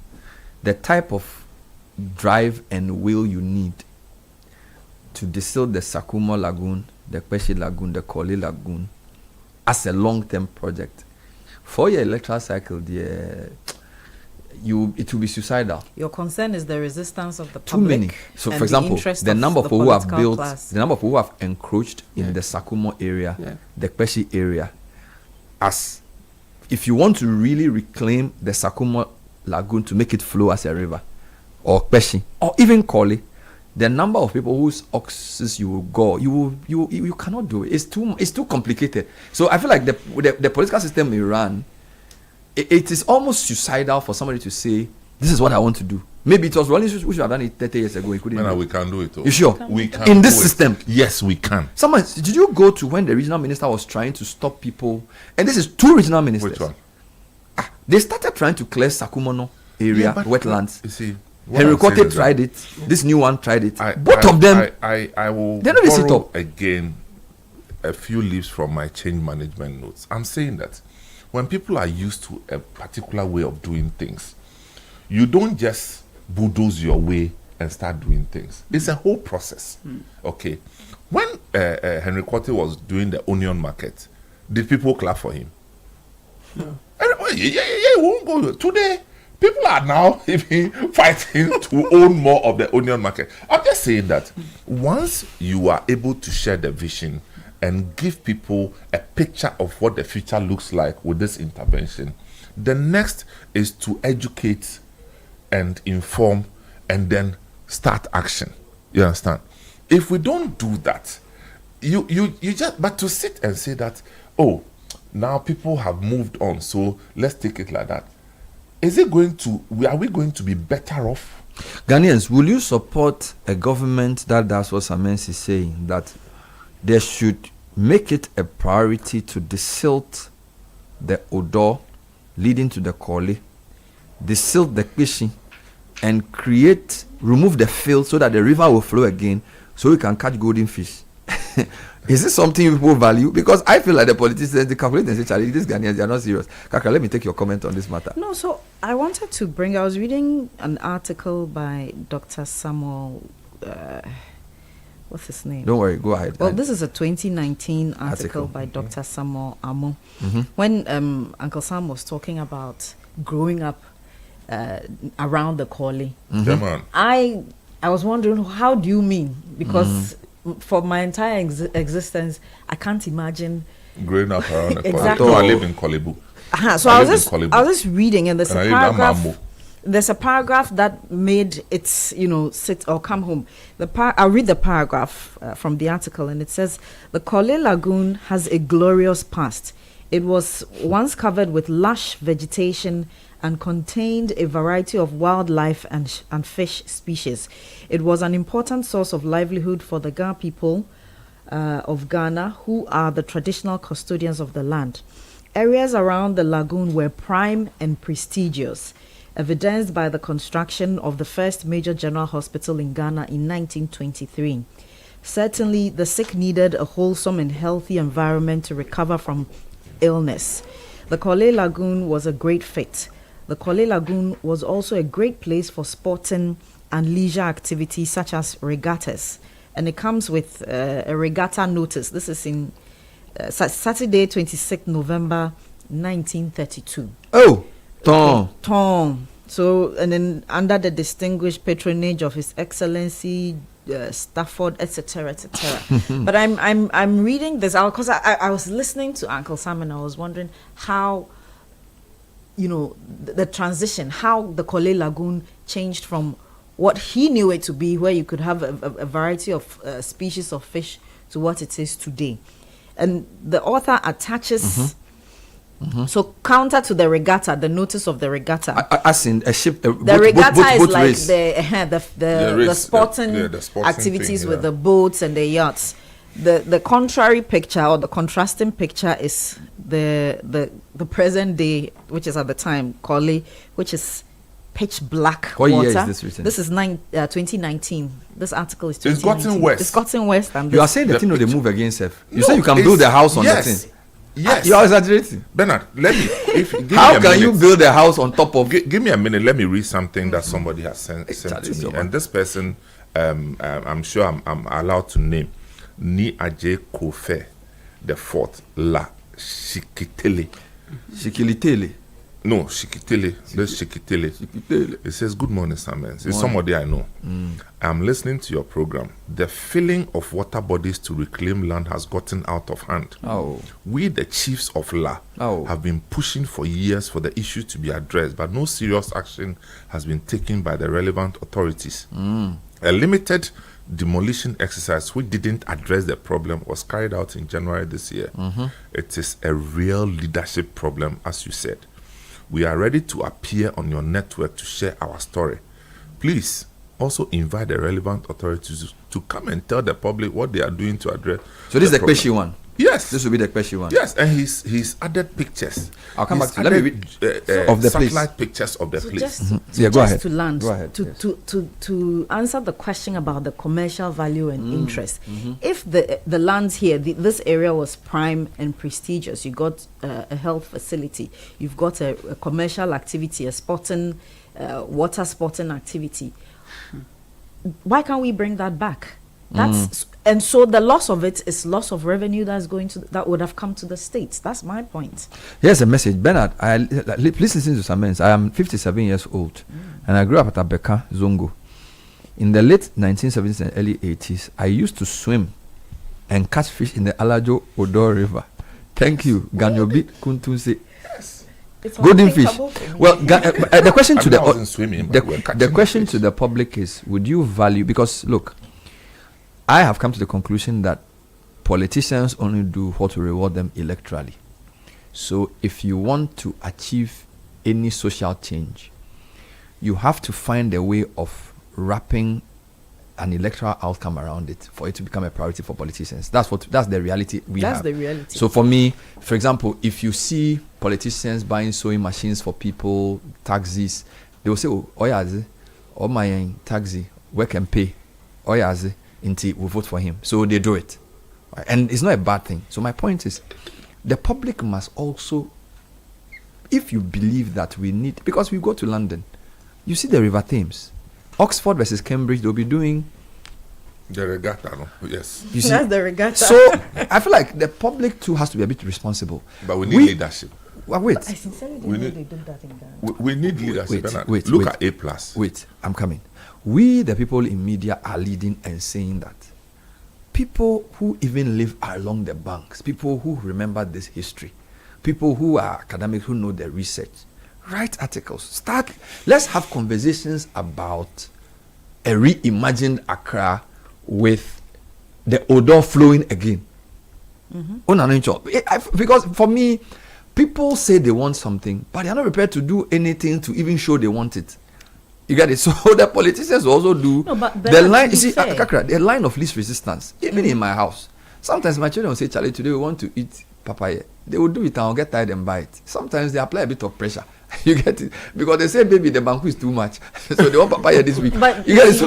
Speaker 8: the type of drive and will you need to distill the Sakumo Lagoon, the Kweshi Lagoon, the Koli Lagoon as a long-term project. For your electoral cycle, it will be suicidal.
Speaker 6: Your concern is the resistance of the public.
Speaker 8: Too many. So, for example, the number of people who have built, the number of people who have encroached in the Sakumo area, the Kweshi area, as if you want to really reclaim the Sakumo Lagoon to make it flow as a river, or Kweshi, or even Koli, the number of people whose oxes you will go, you cannot do it. It's too complicated. So I feel like the political system we run, it is almost suicidal for somebody to say, this is what I want to do. Maybe it was Rollins who should have done it 30 years ago. He couldn't.
Speaker 3: No, we can do it.
Speaker 8: You sure?
Speaker 3: We can.
Speaker 8: In this system?
Speaker 3: Yes, we can.
Speaker 8: Someone, did you go to when the regional minister was trying to stop people? And this is two regional ministers.
Speaker 3: Which one?
Speaker 8: They started trying to clear Sakumono area, wetlands.
Speaker 3: You see,
Speaker 8: Henry Kote tried it. This new one tried it. Both of them.
Speaker 3: I will
Speaker 8: they don't sit up
Speaker 3: again a few leaves from my change management notes. I'm saying that when people are used to a particular way of doing things, you don't just bulldoze your way and start doing things. It's a whole process. Okay. When Henry Kote was doing the onion market, did people clap for him? No. Yeah, won't go. Today, people are now even fighting to own more of the onion market. I'm just saying that once you are able to share the vision and give people a picture of what the future looks like with this intervention, the next is to educate and inform and then start action. You understand? If we don't do that, you just, but to sit and say that, oh, now people have moved on, so let's take it like that. are we going to be better off?
Speaker 8: Ghanaians, will you support a government that does what Samens is saying, that they should make it a priority to desilt the Odo leading to the Koli, desilt the Kishi, and remove the field so that the river will flow again so we can catch golden fish? Is this something people value? Because I feel like the politicians, they calculate and say, Charlie, these Ghanaians, they are not serious. Kaka, let me take your comment on this matter.
Speaker 6: No, so I wanted to I was reading an article by Dr. Samuel, what's his name?
Speaker 8: Don't worry, go ahead.
Speaker 6: Well, this is a 2019 article by Dr. Samuel Amo. When Uncle Sam was talking about growing up around the Koli, I was wondering, how do you mean? Because for my entire existence, I can't imagine
Speaker 3: growing up around the
Speaker 6: exactly.
Speaker 3: Koli. I live in Kolibu.
Speaker 6: So I was just reading, and there's a paragraph. There's a paragraph that made it, sit or come home. I'll read the paragraph from the article, and it says, the Koli Lagoon has a glorious past. It was once covered with lush vegetation and contained a variety of wildlife and fish species. It was an important source of livelihood for the Ga people of Ghana, who are the traditional custodians of the land. Areas around the lagoon were prime and prestigious, evidenced by the construction of the first major general hospital in Ghana in 1923. Certainly, the sick needed a wholesome and healthy environment to recover from illness. The Koli Lagoon was a great fit. The Koli Lagoon was also a great place for sporting and leisure activities such as regattas. And it comes with a regatta notice. This is in Saturday, 26th November, 1932.
Speaker 8: Oh,
Speaker 6: Tom. So, and then under the distinguished patronage of His Excellency Stafford, etc., etc. But I'm reading this out because I was listening to Uncle Sam and I was wondering how, the transition, how the Koli Lagoon changed from what he knew it to be, where you could have a variety of species of fish, to what it is today. And the author attaches, so counter to the regatta, the notice of the regatta.
Speaker 8: As in a ship,
Speaker 6: the regatta is like the sporting activities with the boats and the yachts. The contrary picture, or the contrasting picture, is the present day, which is at the time Koli, which is pitch black
Speaker 8: what
Speaker 6: water.
Speaker 8: Year is this written?
Speaker 6: This is 2019. This article is 2019.
Speaker 3: It's gotten west.
Speaker 6: It's gotten west. And
Speaker 8: you are saying the thing they move against F. You say you can build a house on the thing.
Speaker 3: Yes.
Speaker 8: You are exaggerating.
Speaker 3: Bernard, let me.
Speaker 8: How can you build a house on top of?
Speaker 3: Give me a minute. Let me read something that somebody has sent to me. And this person, I'm sure I'm allowed to name. Ni Ajay Kofe, the fourth, La Shikitele.
Speaker 8: Shikilitele.
Speaker 3: No, Shikitele. Let's Shikitele. It says, good morning, Samens. It's somebody I know. I'm listening to your program. The filling of water bodies to reclaim land has gotten out of hand. We, the chiefs of La, have been pushing for years for the issue to be addressed, but no serious action has been taken by the relevant authorities. A limited demolition exercise which didn't address the problem was carried out in January this year. It is a real leadership problem, as you said. We are ready to appear on your network to share our story. Please also invite the relevant authorities to come and tell the public what they are doing to address.
Speaker 8: So this is the question one.
Speaker 3: Yes,
Speaker 8: this will be the question one.
Speaker 3: Yes, and he's added pictures.
Speaker 8: I'll come back to let me read
Speaker 3: of the satellite pictures of the place.
Speaker 8: Go ahead.
Speaker 6: To land, to answer the question about the commercial value and interest. If the lands here, this area was prime and prestigious, you got a health facility, you've got a commercial activity, a sporting, water sporting activity. Why can't we bring that back? And so the loss of it is loss of revenue that would have come to the states. That's my point.
Speaker 8: Here's a message, Bernard. Please listen to some men. I am 57 years old, and I grew up at Abeka, Zongo. In the late 1970s and early 80s, I used to swim and catch fish in the Alajo Odo River. Thank you, Ganyobi Kuntunse. Golden fish. Well, the question to the question to the public is: would you value? Because look, I have come to the conclusion that politicians only do what will reward them electorally. So if you want to achieve any social change, you have to find a way of wrapping an electoral outcome around it for it to become a priority for politicians. That's the reality we have.
Speaker 6: That's the reality.
Speaker 8: So for me, for example, if you see politicians buying sewing machines for people, taxis, they will say, oh yeah, my taxi, work and pay. Oh yeah, until we vote for him. So they do it. And it's not a bad thing. So my point is, the public must also, if you believe that we need, because we go to London, you see the River Thames, Oxford versus Cambridge, they'll be doing
Speaker 3: the regatta, no? Yes.
Speaker 8: You see?
Speaker 6: That's the regatta.
Speaker 8: So I feel like the public too has to be a bit responsible.
Speaker 3: But we need leadership.
Speaker 8: Well, wait.
Speaker 6: I sincerely don't know they do that in Ghana.
Speaker 3: We need leadership.
Speaker 8: Look
Speaker 3: at A+.
Speaker 8: Wait, I'm coming. We, the people in media, are leading and saying that people who even live along the banks, people who remember this history, people who are academics, who know the research, write articles. Let's have conversations about a reimagined Accra with the odor flowing again. Because for me, people say they want something, but they are not prepared to do anything to even show they want it. You get it? So the politicians also do the line. You see, the line of least resistance. Even in my house, sometimes my children will say, "Charlie, today we want to eat papaya." They will do it and I'll get tired and buy it. Sometimes they apply a bit of pressure. You get it? Because they say, "Baby, the banku is too much," so they want papaya this week.
Speaker 6: But
Speaker 8: you get it?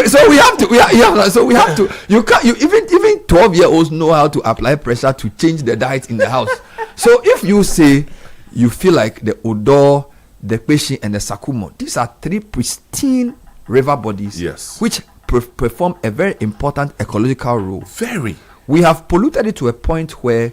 Speaker 8: So we have to. So we have to. You can't. Even 12-year-olds know how to apply pressure to change the diet in the house. So if you say you feel like the odor, the Peshi and the Sakumo, these are three pristine river bodies, which perform a very important ecological role. We have polluted it to a point where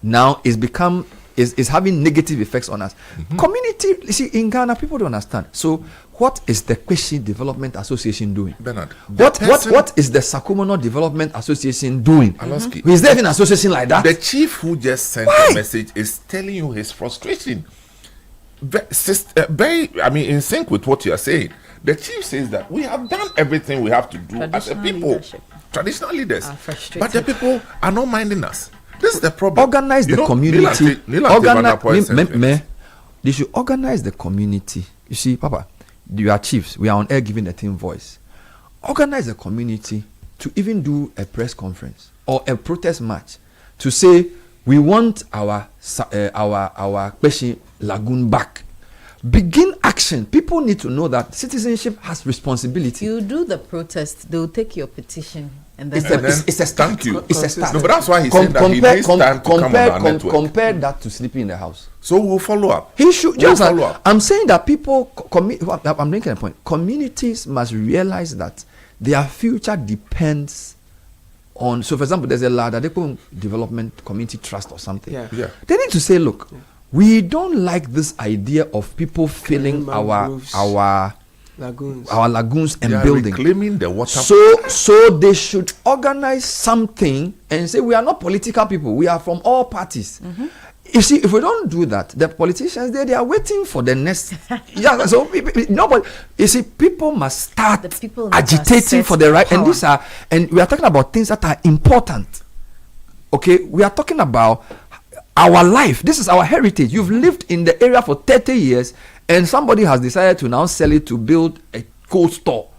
Speaker 8: now it's become is having negative effects on us. Community, you see, in Ghana, people don't understand. So what is the Peshi Development Association doing?
Speaker 3: Bernard,
Speaker 8: what is the Sakumono Development Association doing? Is there even an association like that?
Speaker 3: The chief who just sent the message is telling you his frustration. In sync with what you are saying. The chief says that we have done everything we have to do as a people, traditional leaders, but the people are not minding us. This is the problem.
Speaker 8: Organize the community. They should organize the community. You see, Papa, you are chiefs. We are on air giving the team voice. Organize the community to even do a press conference or a protest march to say we want our Peshi Lagoon back. Begin action. People need to know that citizenship has responsibility.
Speaker 6: You do the protest, they will take your petition. And then
Speaker 8: it's a start.
Speaker 3: Thank you.
Speaker 8: It's a start.
Speaker 3: No, but that's why he said that he needs time to come on our network.
Speaker 8: Compare that to sleeping in the house.
Speaker 3: So we'll follow up.
Speaker 8: He should just follow up. I'm saying that people, I'm making a point. Communities must realize that their future depends on. So, for example, there's a Ladadeko Development Community Trust or something. They need to say, look, we don't like this idea of people filling our lagoons and building,
Speaker 3: reclaiming the water.
Speaker 8: So they should organize something and say we are not political people. We are from all parties. You see, if we don't do that, the politicians they are waiting for the next. So nobody. You see, people must start agitating for the right. Power. And we are talking about things that are important. Okay, we are talking about our life. This is our heritage. You've lived in the area for 30 years. And somebody has decided to now sell it to build a cold store.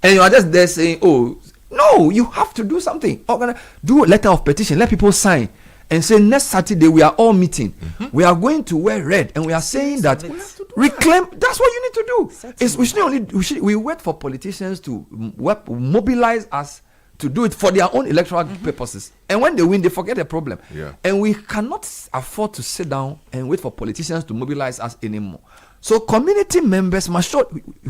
Speaker 8: And you are just there saying, oh, no, you have to do something. Do a letter of petition. Let people sign. And say, next Saturday, we are all meeting. We are going to wear red. And we are saying that reclaim. That's what you need to do. We wait for politicians to mobilize us to do it for their own electoral purposes. And when they win, they forget the problem. And we cannot afford to sit down and wait for politicians to mobilize us anymore. So community members must show.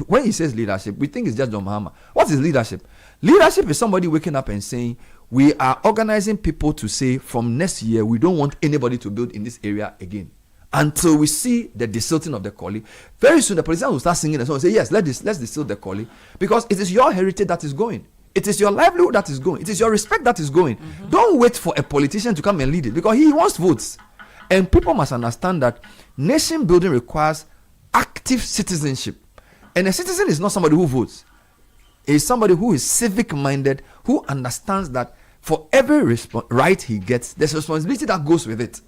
Speaker 8: When he says leadership, we think it's just John Mahama. What is leadership? Leadership is somebody waking up and saying, we are organizing people to say, from next year, we don't want anybody to build in this area again. Until we see the desilting of the Koli. Very soon, the politicians will start singing and so on and say, yes, let's desilt the Koli. Because it is your heritage that is going. It is your livelihood that is going. It is your respect that is going. Don't wait for a politician to come and lead it because he wants votes. And people must understand that nation building requires active citizenship. And a citizen is not somebody who votes. It is somebody who is civic minded, who understands that for every right he gets, there's a responsibility that goes with it.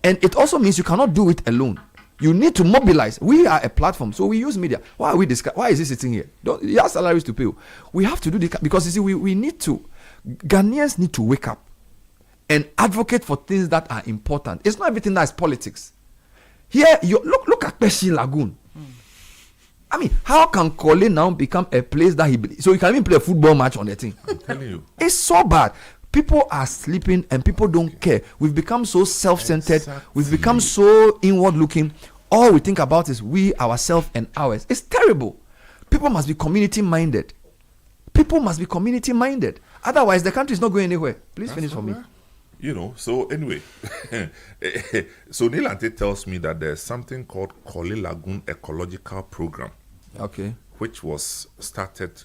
Speaker 8: And it also means you cannot do it alone. You need to mobilize. We are a platform, so we use media. Why are we discussing? Why is he sitting here? He has salaries to pay. We have to do this because you see, we need to. Ghanaians need to wake up and advocate for things that are important. It's not everything that is politics. Here, look at Peshi Lagoon. I mean, how can Kole now become a place that so you can even play a football match on the thing?
Speaker 3: I'm telling you,
Speaker 8: it's so bad. People are sleeping and people don't care. We've become so self-centered. Exactly. We've become so inward-looking. All we think about is we, ourselves, and ours. It's terrible. People must be community-minded. Otherwise, the country is not going anywhere. Please finish for me.
Speaker 3: You know, so anyway, so Nilante tells me that there's something called Kole Lagoon Ecological Program.
Speaker 8: Okay.
Speaker 3: Which was started,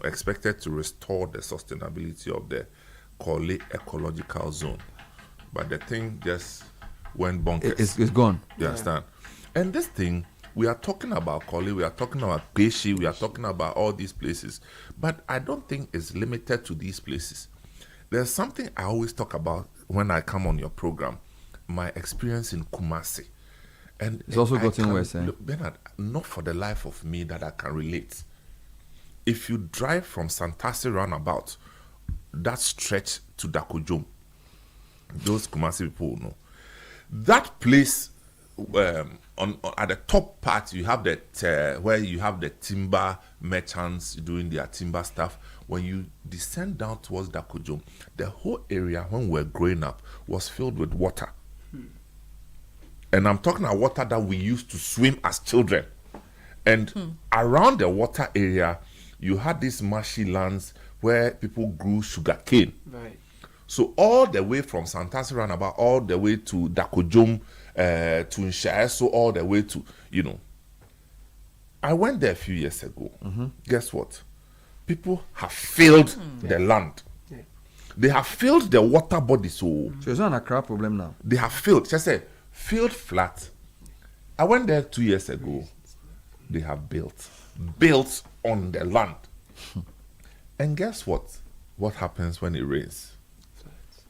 Speaker 3: expected to restore the sustainability of the Kole Ecological Zone. But the thing just went bonkers.
Speaker 8: It's gone.
Speaker 3: You understand? And this thing, we are talking about Kole, we are talking about Peshi, we are talking about all these places. But I don't think it's limited to these places. There's something I always talk about when I come on your program, my experience in Kumasi. And
Speaker 8: it's also gotten worse.
Speaker 3: Bernard, not for the life of me that I can relate. If you drive from Santasi roundabout, that stretch to Dakojom, those Kumasi people know. That place, at the top part, you have that where you have the timber merchants doing their timber stuff. When you descend down towards Dakojom, the whole area, when we were growing up, was filled with water. And I'm talking about water that we used to swim as children. And around the water area, you had these marshy lands where people grew sugarcane.
Speaker 5: Right.
Speaker 3: So all the way from Santasi roundabout, all the way to Dakojom, to Nshaeso, all the way to, I went there a few years ago. Guess what? People have filled the land. Yeah. They have filled the water body. So
Speaker 8: it's not a crap problem now.
Speaker 3: They have filled. Just say, filled flat. I went there 2 years ago. They have built on the land. And guess what? What happens when it rains?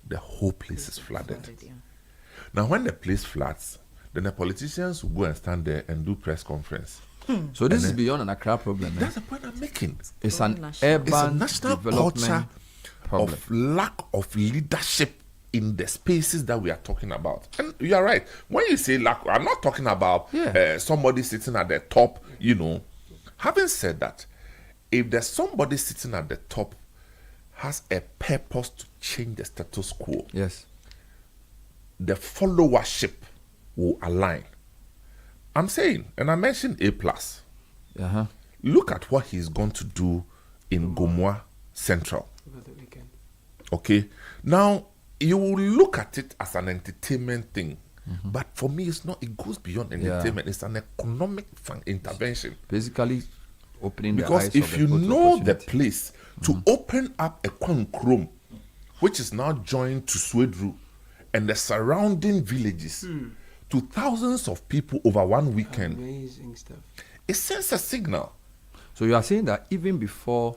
Speaker 3: The whole place is flooded. Now, when the place floods, then the politicians will go and stand there and do press conference.
Speaker 8: So this is beyond an Accra problem.
Speaker 3: That's the point I'm making.
Speaker 8: It's an urban
Speaker 3: national culture of lack of leadership in the spaces that we are talking about. And you are right. When you say lack, I'm not talking about somebody sitting at the top, Having said that, if there's somebody sitting at the top has a purpose to change the status quo,
Speaker 8: yes,
Speaker 3: the followership will align. I'm saying, and I mentioned A+. Look at what he's going to do in Gomoa Central.
Speaker 5: Over the weekend.
Speaker 3: Okay. Now, you will look at it as an entertainment thing. But for me, it's not. It goes beyond entertainment. It's an economic intervention.
Speaker 8: Basically, opening
Speaker 3: because
Speaker 8: the eyes
Speaker 3: if you know the place to open up a Kwankrom, which is now joined to Swedru and the surrounding villages to thousands of people over one weekend.
Speaker 5: Amazing stuff.
Speaker 3: It sends a signal.
Speaker 8: So you are saying that even before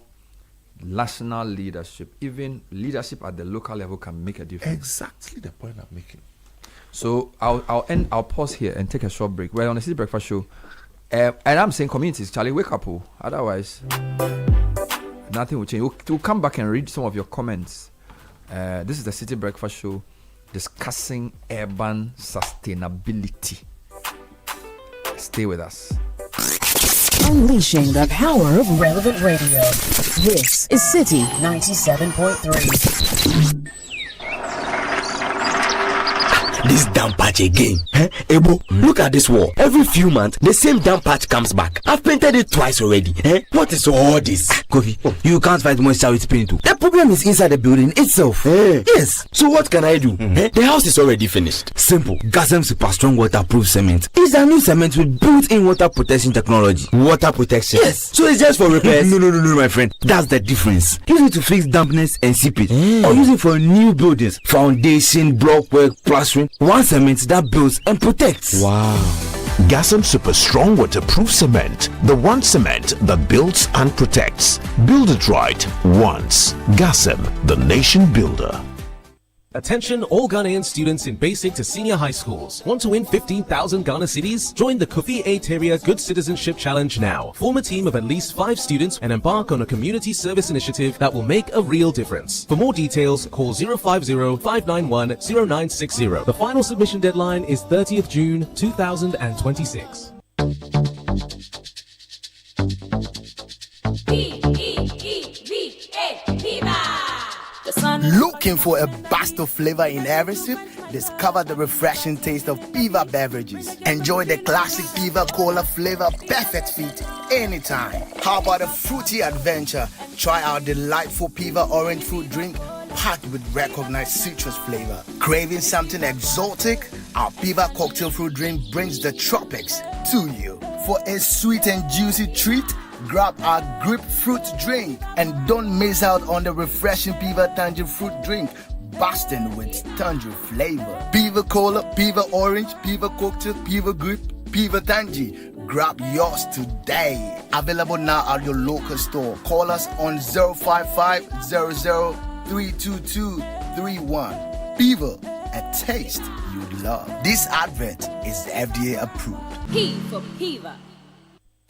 Speaker 8: national leadership, even leadership at the local level can make a difference.
Speaker 3: Exactly the point I'm making.
Speaker 8: So I'll pause here and take a short break. We're on the Citi Breakfast Show. And I'm saying communities, Charlie, wake up. Otherwise, nothing will change. We'll come back and read some of your comments. This is the Citi Breakfast Show discussing urban sustainability. Stay with us.
Speaker 25: Unleashing the power of relevant radio. This is Citi 97.3.
Speaker 16: This damn patch again. Ebo, look at this wall. Every few months, the same damn patch comes back. I've painted it twice already. What is all this?
Speaker 1: Kofi, you can't fight moisture with paint too. The problem is inside the building itself.
Speaker 16: Yes. So what can I do? The house is already finished.
Speaker 1: Simple. Gasem Super Strong Waterproof Cement. It's a new cement with built-in water protection technology.
Speaker 16: Water protection?
Speaker 1: Yes.
Speaker 16: So it's just for repairs?
Speaker 1: No, my friend. That's the difference. Use it to fix dampness and seepage. Or use it for new buildings, foundation, block work, plastering. One cement that builds and protects.
Speaker 22: Wow. Gasm Super Strong Waterproof Cement. The one cement that builds and protects. Build it right once. Gasm, the nation builder.
Speaker 13: Attention all Ghanaian students in basic to senior high schools. Want to win 15,000 Ghana cedis? Join the Kofi A. Terrier Good Citizenship Challenge now. Form a team of at least 5 students and embark on a community service initiative that will make a real difference. For more details, call 050-591-0960. The final submission deadline is 30th June 2026.
Speaker 17: Looking for a burst of flavor in every sip? Discover the refreshing taste of Piva beverages. Enjoy the classic Piva Cola flavor, perfect fit anytime. How about a fruity adventure? Try our delightful Piva orange fruit drink packed with recognized citrus flavor. Craving something exotic? Our Piva cocktail fruit drink brings the tropics to you. For a sweet and juicy treat, grab our grapefruit drink and don't miss out on the refreshing Piva Tangerine fruit drink, bursting with tangerine flavor. Piva Cola, Piva Orange, Piva Cocktail, Piva Grape, Piva Tangerine. Grab yours today. Available now at your local store. Call us on 055-00-322-31. Piva, a taste you love. This advert is FDA approved.
Speaker 18: P for Piva.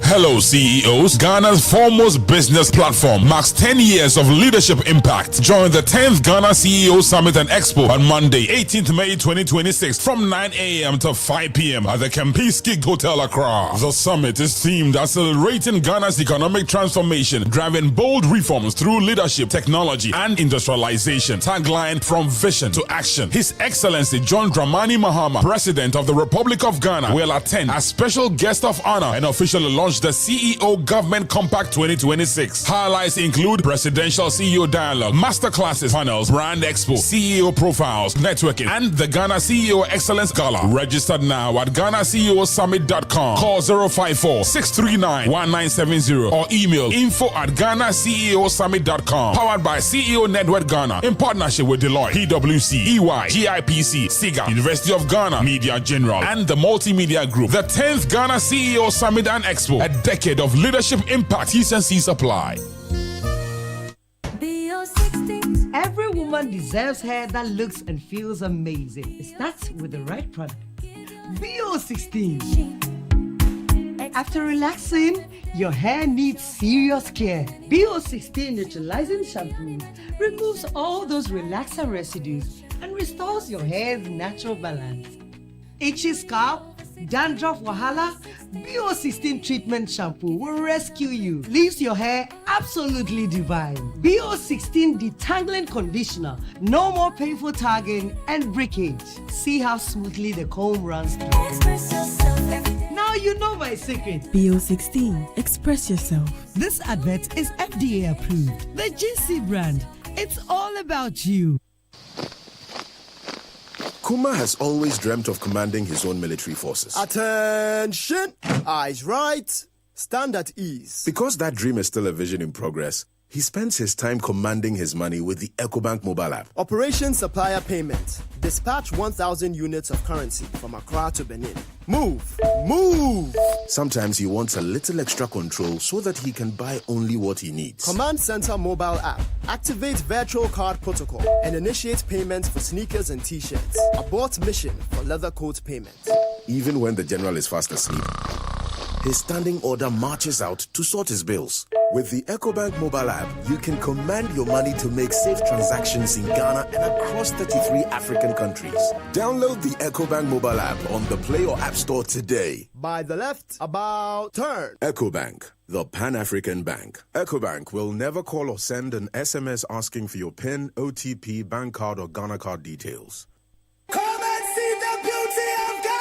Speaker 19: Hello CEOs, Ghana's foremost business platform marks 10 years of leadership impact. Join the 10th Ghana CEO Summit and Expo on Monday, 18th May 2026 from 9 a.m. to 5 p.m. at the Kempinski Hotel Accra. The summit is themed accelerating Ghana's economic transformation, driving bold reforms through leadership, technology, and industrialization. Tagline, from vision to action. His Excellency John Dramani Mahama, President of the Republic of Ghana, will attend as special guest of honor and officially launch the CEO Government Compact 2026. Highlights include presidential CEO dialogue, masterclasses, panels, brand expo, CEO profiles, networking, and the Ghana CEO Excellence Gala. Registered now at GhanaCEOSummit.com. Call 054-639-1970 or email info@GhanaCEOSummit.com. Powered by CEO Network Ghana in partnership with Deloitte, PwC, EY, GIPC, SIGA, University of Ghana, Media General, and the Multimedia Group. The 10th Ghana CEO Summit and Expo. A decade of leadership impact. T&Cs apply.
Speaker 23: Every woman deserves hair that looks and feels amazing. It starts with the right product. BO16. After relaxing, your hair needs serious care. BO16 neutralizing shampoo removes all those relaxer residues and restores your hair's natural balance. Itchy scalp, dandruff wahala, BO16 treatment shampoo will rescue you. Leaves your hair absolutely divine. BO16 detangling conditioner. No more painful tagging and breakage. See how smoothly the comb runs through. Now you know my secret.
Speaker 20: BO16. Express yourself.
Speaker 23: This advert is FDA approved. The GC brand. It's all about you.
Speaker 21: Kuma has always dreamt of commanding his own military forces.
Speaker 26: Attention! Eyes right, stand at ease.
Speaker 21: Because that dream is still a vision in progress, he spends his time commanding his money with the EcoBank mobile app.
Speaker 26: Operation Supplier Payment. Dispatch 1,000 units of currency from Accra to Benin. Move! Move!
Speaker 21: Sometimes he wants a little extra control so that he can buy only what he needs.
Speaker 26: Command Center mobile app. Activate virtual card protocol and initiate payments for sneakers and t-shirts. Abort mission for leather coat payment.
Speaker 21: Even when the general is fast asleep, his standing order marches out to sort his bills. With the EcoBank mobile app, you can command your money to make safe transactions in Ghana and across 33 African countries. Download the EcoBank mobile app on the Play or App Store today.
Speaker 26: By the left, about turn.
Speaker 21: EcoBank, the Pan-African Bank. EcoBank will never call or send an SMS asking for your PIN, OTP, bank card, or Ghana card details.
Speaker 7: Come and see the beauty of Ghana!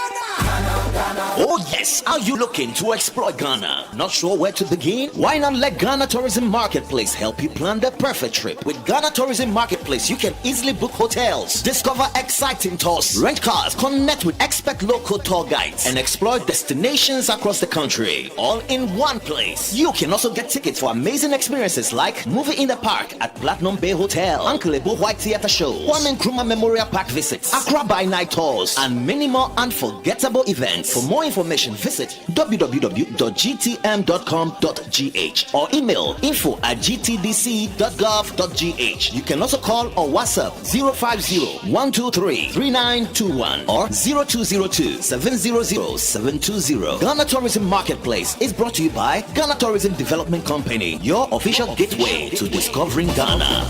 Speaker 27: Oh yes, are you looking to explore Ghana? Not sure where to begin? Why not let Ghana Tourism Marketplace help you plan the perfect trip? With Ghana Tourism Marketplace, you can easily book hotels, discover exciting tours, rent cars, connect with expert local tour guides, and explore destinations across the country, all in one place. You can also get tickets for amazing experiences like Movie in the Park at Platinum Bay Hotel, Uncle Ebo White Theatre shows, Kwame Nkrumah Memorial Park visits, Accra by Night tours, and many more unforgettable events. For more information, visit www.gtm.com.gh or email info@gtdc.gov.gh. You can also call or WhatsApp 050-123-3921 or 0202-700-720. Ghana Tourism Marketplace is brought to you by Ghana Tourism Development Company, your official gateway to discovering Ghana.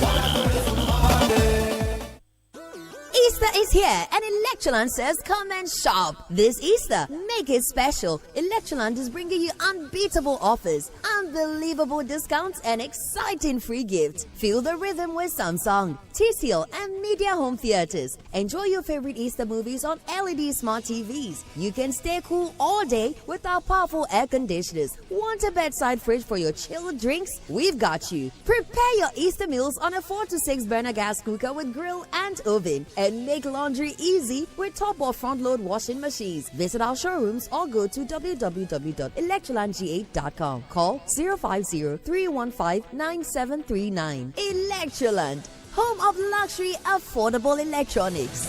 Speaker 4: Easter is here and Electroland says come and shop. This Easter, make it special. Electroland is bringing you unbeatable offers, unbelievable discounts and exciting free gifts. Feel the rhythm with Samsung, TCL and Media Home Theaters. Enjoy your favorite Easter movies on LED smart TVs. You can stay cool all day with our powerful air conditioners. Want a bedside fridge for your chilled drinks? We've got you. Prepare your Easter meals on a 4 to 6 burner gas cooker with grill and oven. And make laundry easy with top or front load washing machines. Visit our showrooms or go to www.electrolandg8.com. Call 050-315-9739. Electroland, home of luxury affordable electronics.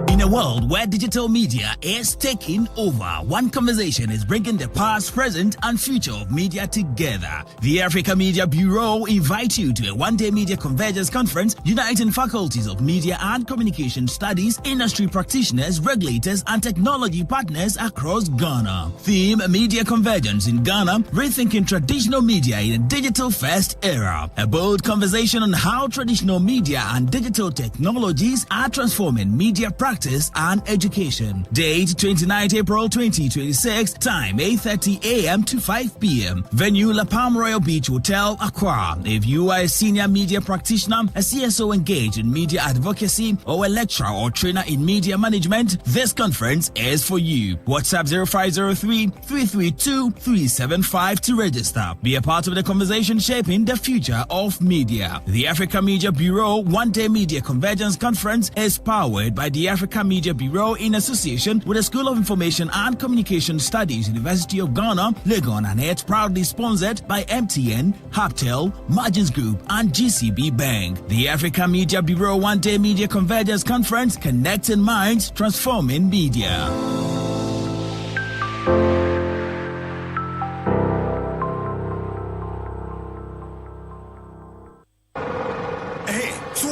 Speaker 9: In a world where digital media is taking over, one conversation is bringing the past, present, and future of media together. The Africa Media Bureau invites you to a one-day media convergence conference uniting faculties of media and communication studies, industry practitioners, regulators, and technology partners across Ghana. Theme: Media Convergence in Ghana, rethinking traditional media in a digital-first era. A bold conversation on how traditional media and digital technologies are transforming media practice and education. Date 29 April 2026. Time 8:30 a.m. to 5 p.m. Venue: La Palm Royal Beach Hotel, Accra. If you are a senior media practitioner, a CSO engaged in media advocacy, or a lecturer or trainer in media management, this conference is for you. WhatsApp 0503-332-375 to register. Be a part of the conversation shaping the future of media. The Africa Media Bureau One-Day Media Convergence Conference is powered by the Africa Media Bureau in association with the School of Information and Communication Studies, University of Ghana, Legon, and it's proudly sponsored by MTN, Haptel, Margins Group, and GCB Bank. The Africa Media Bureau One-Day Media Convergence Conference, connecting minds, transforming media.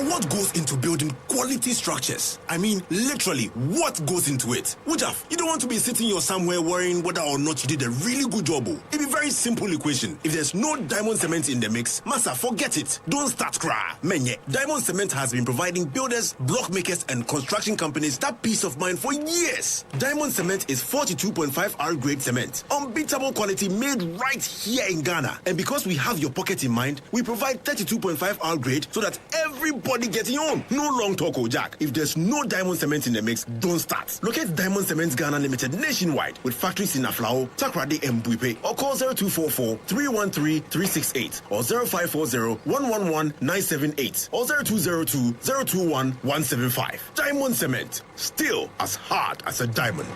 Speaker 10: What goes into building quality structures? I mean, literally, what goes into it? Wujaf, you don't want to be sitting here somewhere worrying whether or not you did a really good job. It'd be a very simple equation. If there's no diamond cement in the mix, massa, forget it. Don't start cry. Menye, diamond cement has been providing builders, block makers, and construction companies that peace of mind for years. Diamond cement is 42.5 R grade cement. Unbeatable quality made right here in Ghana. And because we have your pocket in mind, we provide 32.5 R grade so that everybody getting on. No long talk, Jack. If there's no diamond cement in the mix, don't start. Locate Diamond Cement Ghana Limited nationwide with factories in Aflao, Takrade, and Buipe, or call 0244-313-368 or 0540-111-978 or 0202-021-175. Diamond Cement, still as hard as a diamond.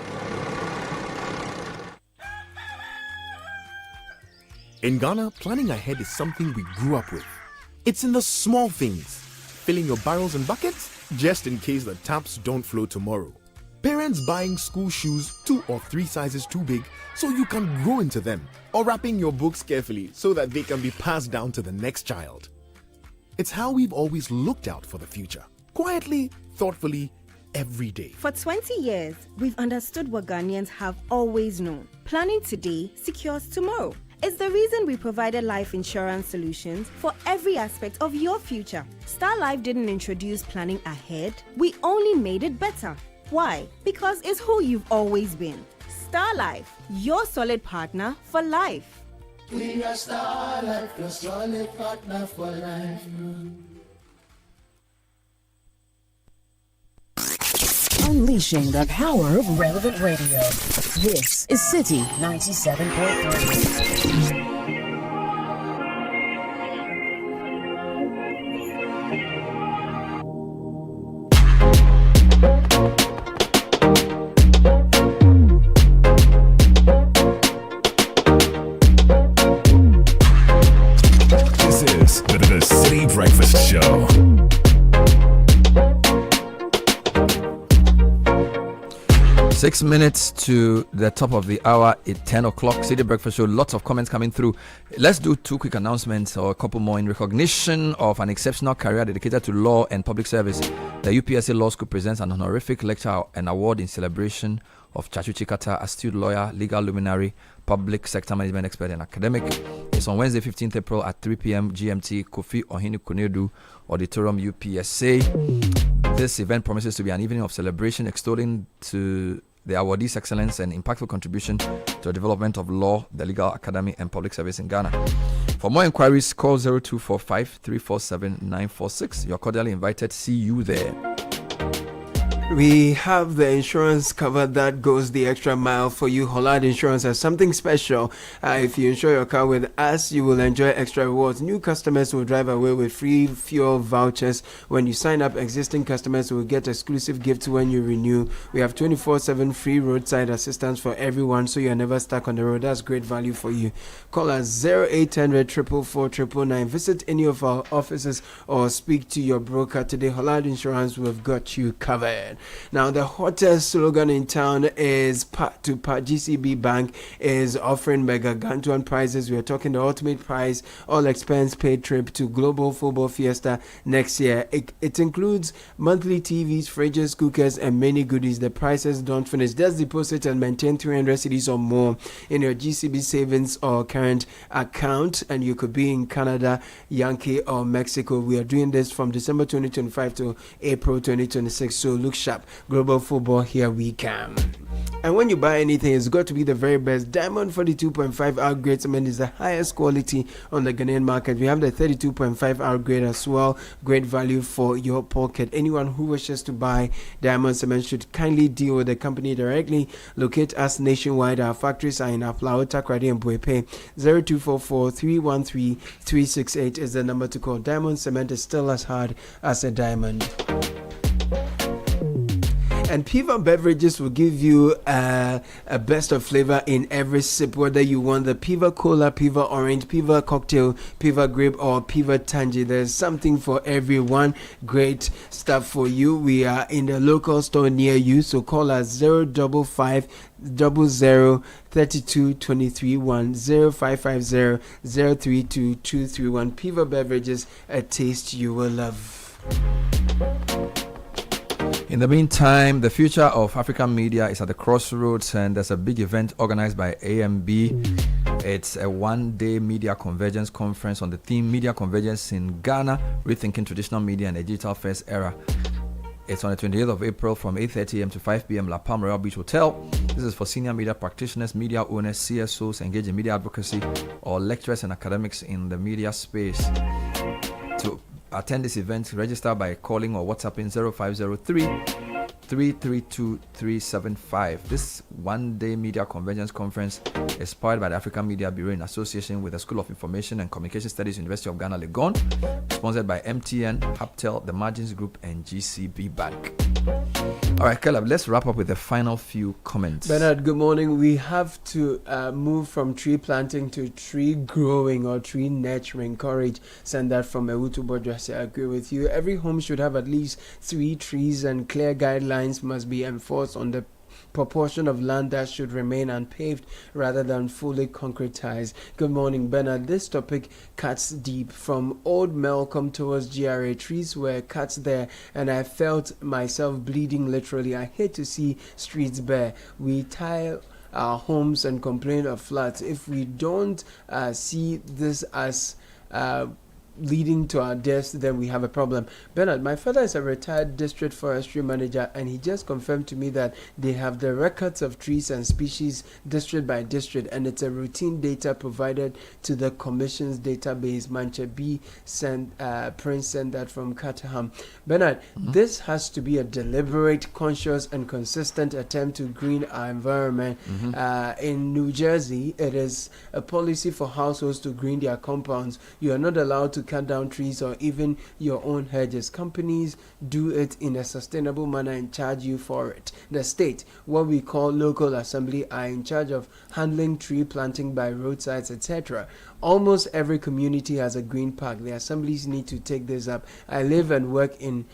Speaker 11: In Ghana, planning ahead is something we grew up with. It's in the small things. Filling your barrels and buckets just in case the taps don't flow tomorrow. Parents buying school shoes 2 or 3 sizes too big so you can grow into them. Or wrapping your books carefully so that they can be passed down to the next child. It's how we've always looked out for the future. Quietly, thoughtfully, every day.
Speaker 12: For 20 years, we've understood what Ghanaians have always known. Planning today secures tomorrow. It's the reason we provided life insurance solutions for every aspect of your future. Star Life didn't introduce planning ahead, we only made it better. Why? Because it's who you've always been. Star Life, your solid partner for life.
Speaker 7: We are Star Life, your solid partner for life.
Speaker 25: Unleashing the power of relevant radio. This is Citi 97.3.
Speaker 22: This is the Citi Breakfast Show.
Speaker 8: 6 minutes to the top of the hour at 10 o'clock. City Breakfast Show. Lots of comments coming through. Let's do 2 quick announcements or a couple more. In recognition of an exceptional career dedicated to law and public service, the UPSA Law School presents an honorific lecture and award in celebration of Chachu Chikata, astute lawyer, legal luminary, public sector management expert and academic. It's on Wednesday, 15th April at 3 p.m. GMT, Kofi Ohini Kunedu Auditorium, UPSA. This event promises to be an evening of celebration, extolling to the awardees' excellence and impactful contribution to the development of law, the legal academy, and public service in Ghana. For more inquiries, call 0245 347 946. You're cordially invited. See you there.
Speaker 2: We have the insurance cover that goes the extra mile for you. Hollard Insurance has something special. If you insure your car with us, you will enjoy extra rewards. New customers will drive away with free fuel vouchers. When you sign up, existing customers will get exclusive gifts when you renew. We have 24/7 free roadside assistance for everyone, so you're never stuck on the road. That's great value for you. Call us 0800 444 999. Visit any of our offices or speak to your broker today. Hollard Insurance, we've got you covered. Now, the hottest slogan in town is part to part. GCB Bank is offering mega Gantuan prizes. We are talking the ultimate prize, all expense paid trip to Global Football Fiesta next year. It includes monthly TVs, fridges, cookers, and many goodies. The prices don't finish. Just deposit and maintain 300 cedis or more in your GCB savings or current account, and you could be in Canada, Yankee, or Mexico. We are doing this from December 2025 to April 2026. So look sharp. Global Football, here we come. And when you buy anything, it's got to be the very best. Diamond 42.5 hour grade cement is the highest quality on the Ghanaian market. We have the 32.5 hour grade as well. Great value for your pocket. Anyone who wishes to buy diamond cement should kindly deal with the company directly. Locate us nationwide. Our factories are in Aflao, Takrady, and Buepe. 0244 313 368 is the number to call. Diamond cement is still as hard as a diamond. And Piva Beverages will give you a best of flavor in every sip, whether you want the Piva Cola, Piva Orange, Piva Cocktail, Piva Grape, or Piva Tangy. There's something for everyone. Great stuff for you. We are in the local store near you, so call us 055 00 32 23 1 0550 032 231. Piva Beverages, a taste you will love. In the meantime, the future of African media is at the crossroads, and there's a big event organized by AMB. It's a one-day media convergence conference on the theme Media Convergence in Ghana, Rethinking Traditional Media in a Digital First Era. It's on the 28th of April from 8:30 a.m. to 5 p.m. La Palma Royal Beach Hotel. This is for senior media practitioners, media owners, CSOs engaged in media advocacy, or lecturers and academics in the media space. To attend this event, register by calling or WhatsApping 0503 332 375. This one-day media convergence conference is powered by the African Media Bureau in association with the School of Information and Communication Studies, University of Ghana, Legon, sponsored by MTN, Haptel, the Margins Group, and GCB Bank. All right, Caleb, let's wrap up with the final few comments. Bernard, good morning. We have to move from tree planting to tree growing or tree nurturing. Courage. Send that from Ewutu Bodrasi. I agree with you. Every home should have at least 3 trees, and clear guidelines must be enforced on the proportion of land that should remain unpaved rather than fully concretized. Good morning, Bernard. This topic cuts deep. From Old Malcolm towards GRA, trees were cut there, and I felt myself bleeding literally. I hate to see streets bare. We tile our homes and complain of floods. If we don't see this as leading to our deaths, then we have a problem. Bernard, my father is a retired district forestry manager, and he just confirmed to me that they have the records of trees and species district by district, and it's a routine data provided to the commission's database. Mancha B Prince sent that from Caterham. Bernard, this has to be a deliberate, conscious, and consistent attempt to green our environment. In New Jersey, it is a policy for households to green their compounds. You are not allowed to cut down trees or even your own hedges. Companies do it in a sustainable manner and charge you for it. The state, what we call local assembly, are in charge of handling tree planting by roadsides, etc. Almost every community has a green park. The assemblies need to take this up. I live and work in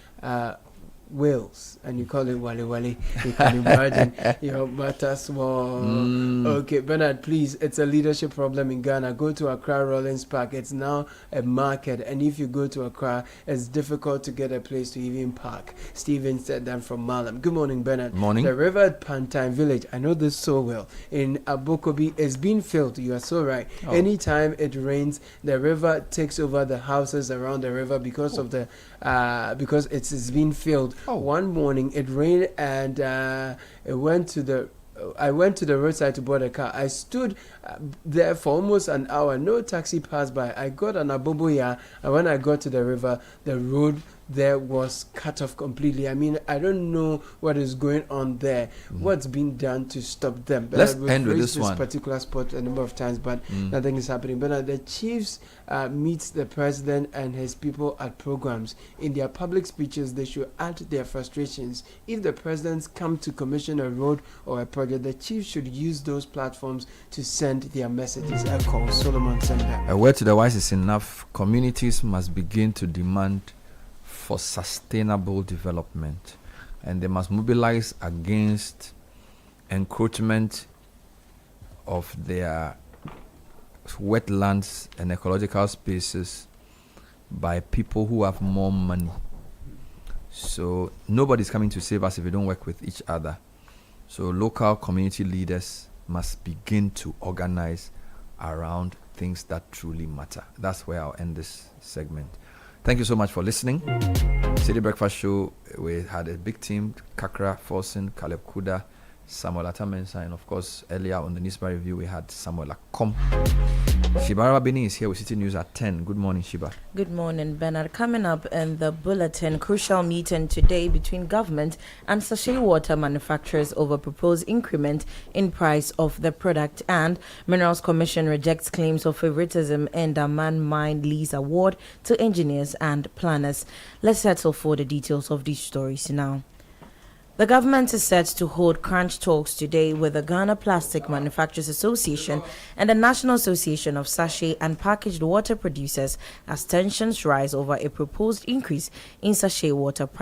Speaker 3: Wales and you call it Wale Wale, you can imagine your matter small. Okay, Bernard, please, it's a leadership problem in Ghana. Go to Accra Rollins Park. It's now a market, and if you go to Accra, it's difficult to get a place to even park. Steven said that from Malam. Good morning, Bernard.
Speaker 2: Morning.
Speaker 3: The river at Pantime Village, I know this so well, in Abokobi is being filled. You are so right. Anytime it rains, the river takes over the houses around the river because of the because it's been filled. One morning it rained and it went to the I went to the roadside to board a car. I stood there for almost an hour. No taxi passed by. I got an aboboya, and when I got to the river, the road there was cut off completely. I mean, I don't know what is going on there. What's being done to stop them? But
Speaker 2: Let's end with this one.
Speaker 3: Particular spot a number of times, but nothing is happening. But the chiefs meets the president and his people at programs. In their public speeches, they should add their frustrations. If the presidents come to commission a road or a project, the chiefs should use those platforms to send their messages. I call Solomon Senda.
Speaker 2: A word to the wise is enough. Communities must begin to demand for sustainable development, and they must mobilize against encroachment of their wetlands and ecological spaces by people who have more money. So nobody's coming to save us if we don't work with each other. So local community leaders must begin to organize around things that truly matter. That's where I'll end this segment. Thank you so much for listening. City Breakfast Show, we had a big team: Kakra, Forsen, Caleb Kuda, Samuel Atamensa, and of course, earlier on the Newsbar Review, we had Samuel Akom. Shibara Bini is here with City News at 10. Good morning, Shiba.
Speaker 5: Good morning, Bernard. Coming up in the bulletin, crucial meeting today between government and sachet water manufacturers over proposed increment in price of the product, and Minerals Commission rejects claims of favoritism in the man-mine lease award to engineers and planners. Let's settle for the details of these stories now. The government is set to hold crunch talks today with the Ghana Plastic Manufacturers Association and the National Association of Sachet and Packaged Water Producers as tensions rise over a proposed increase in sachet water prices.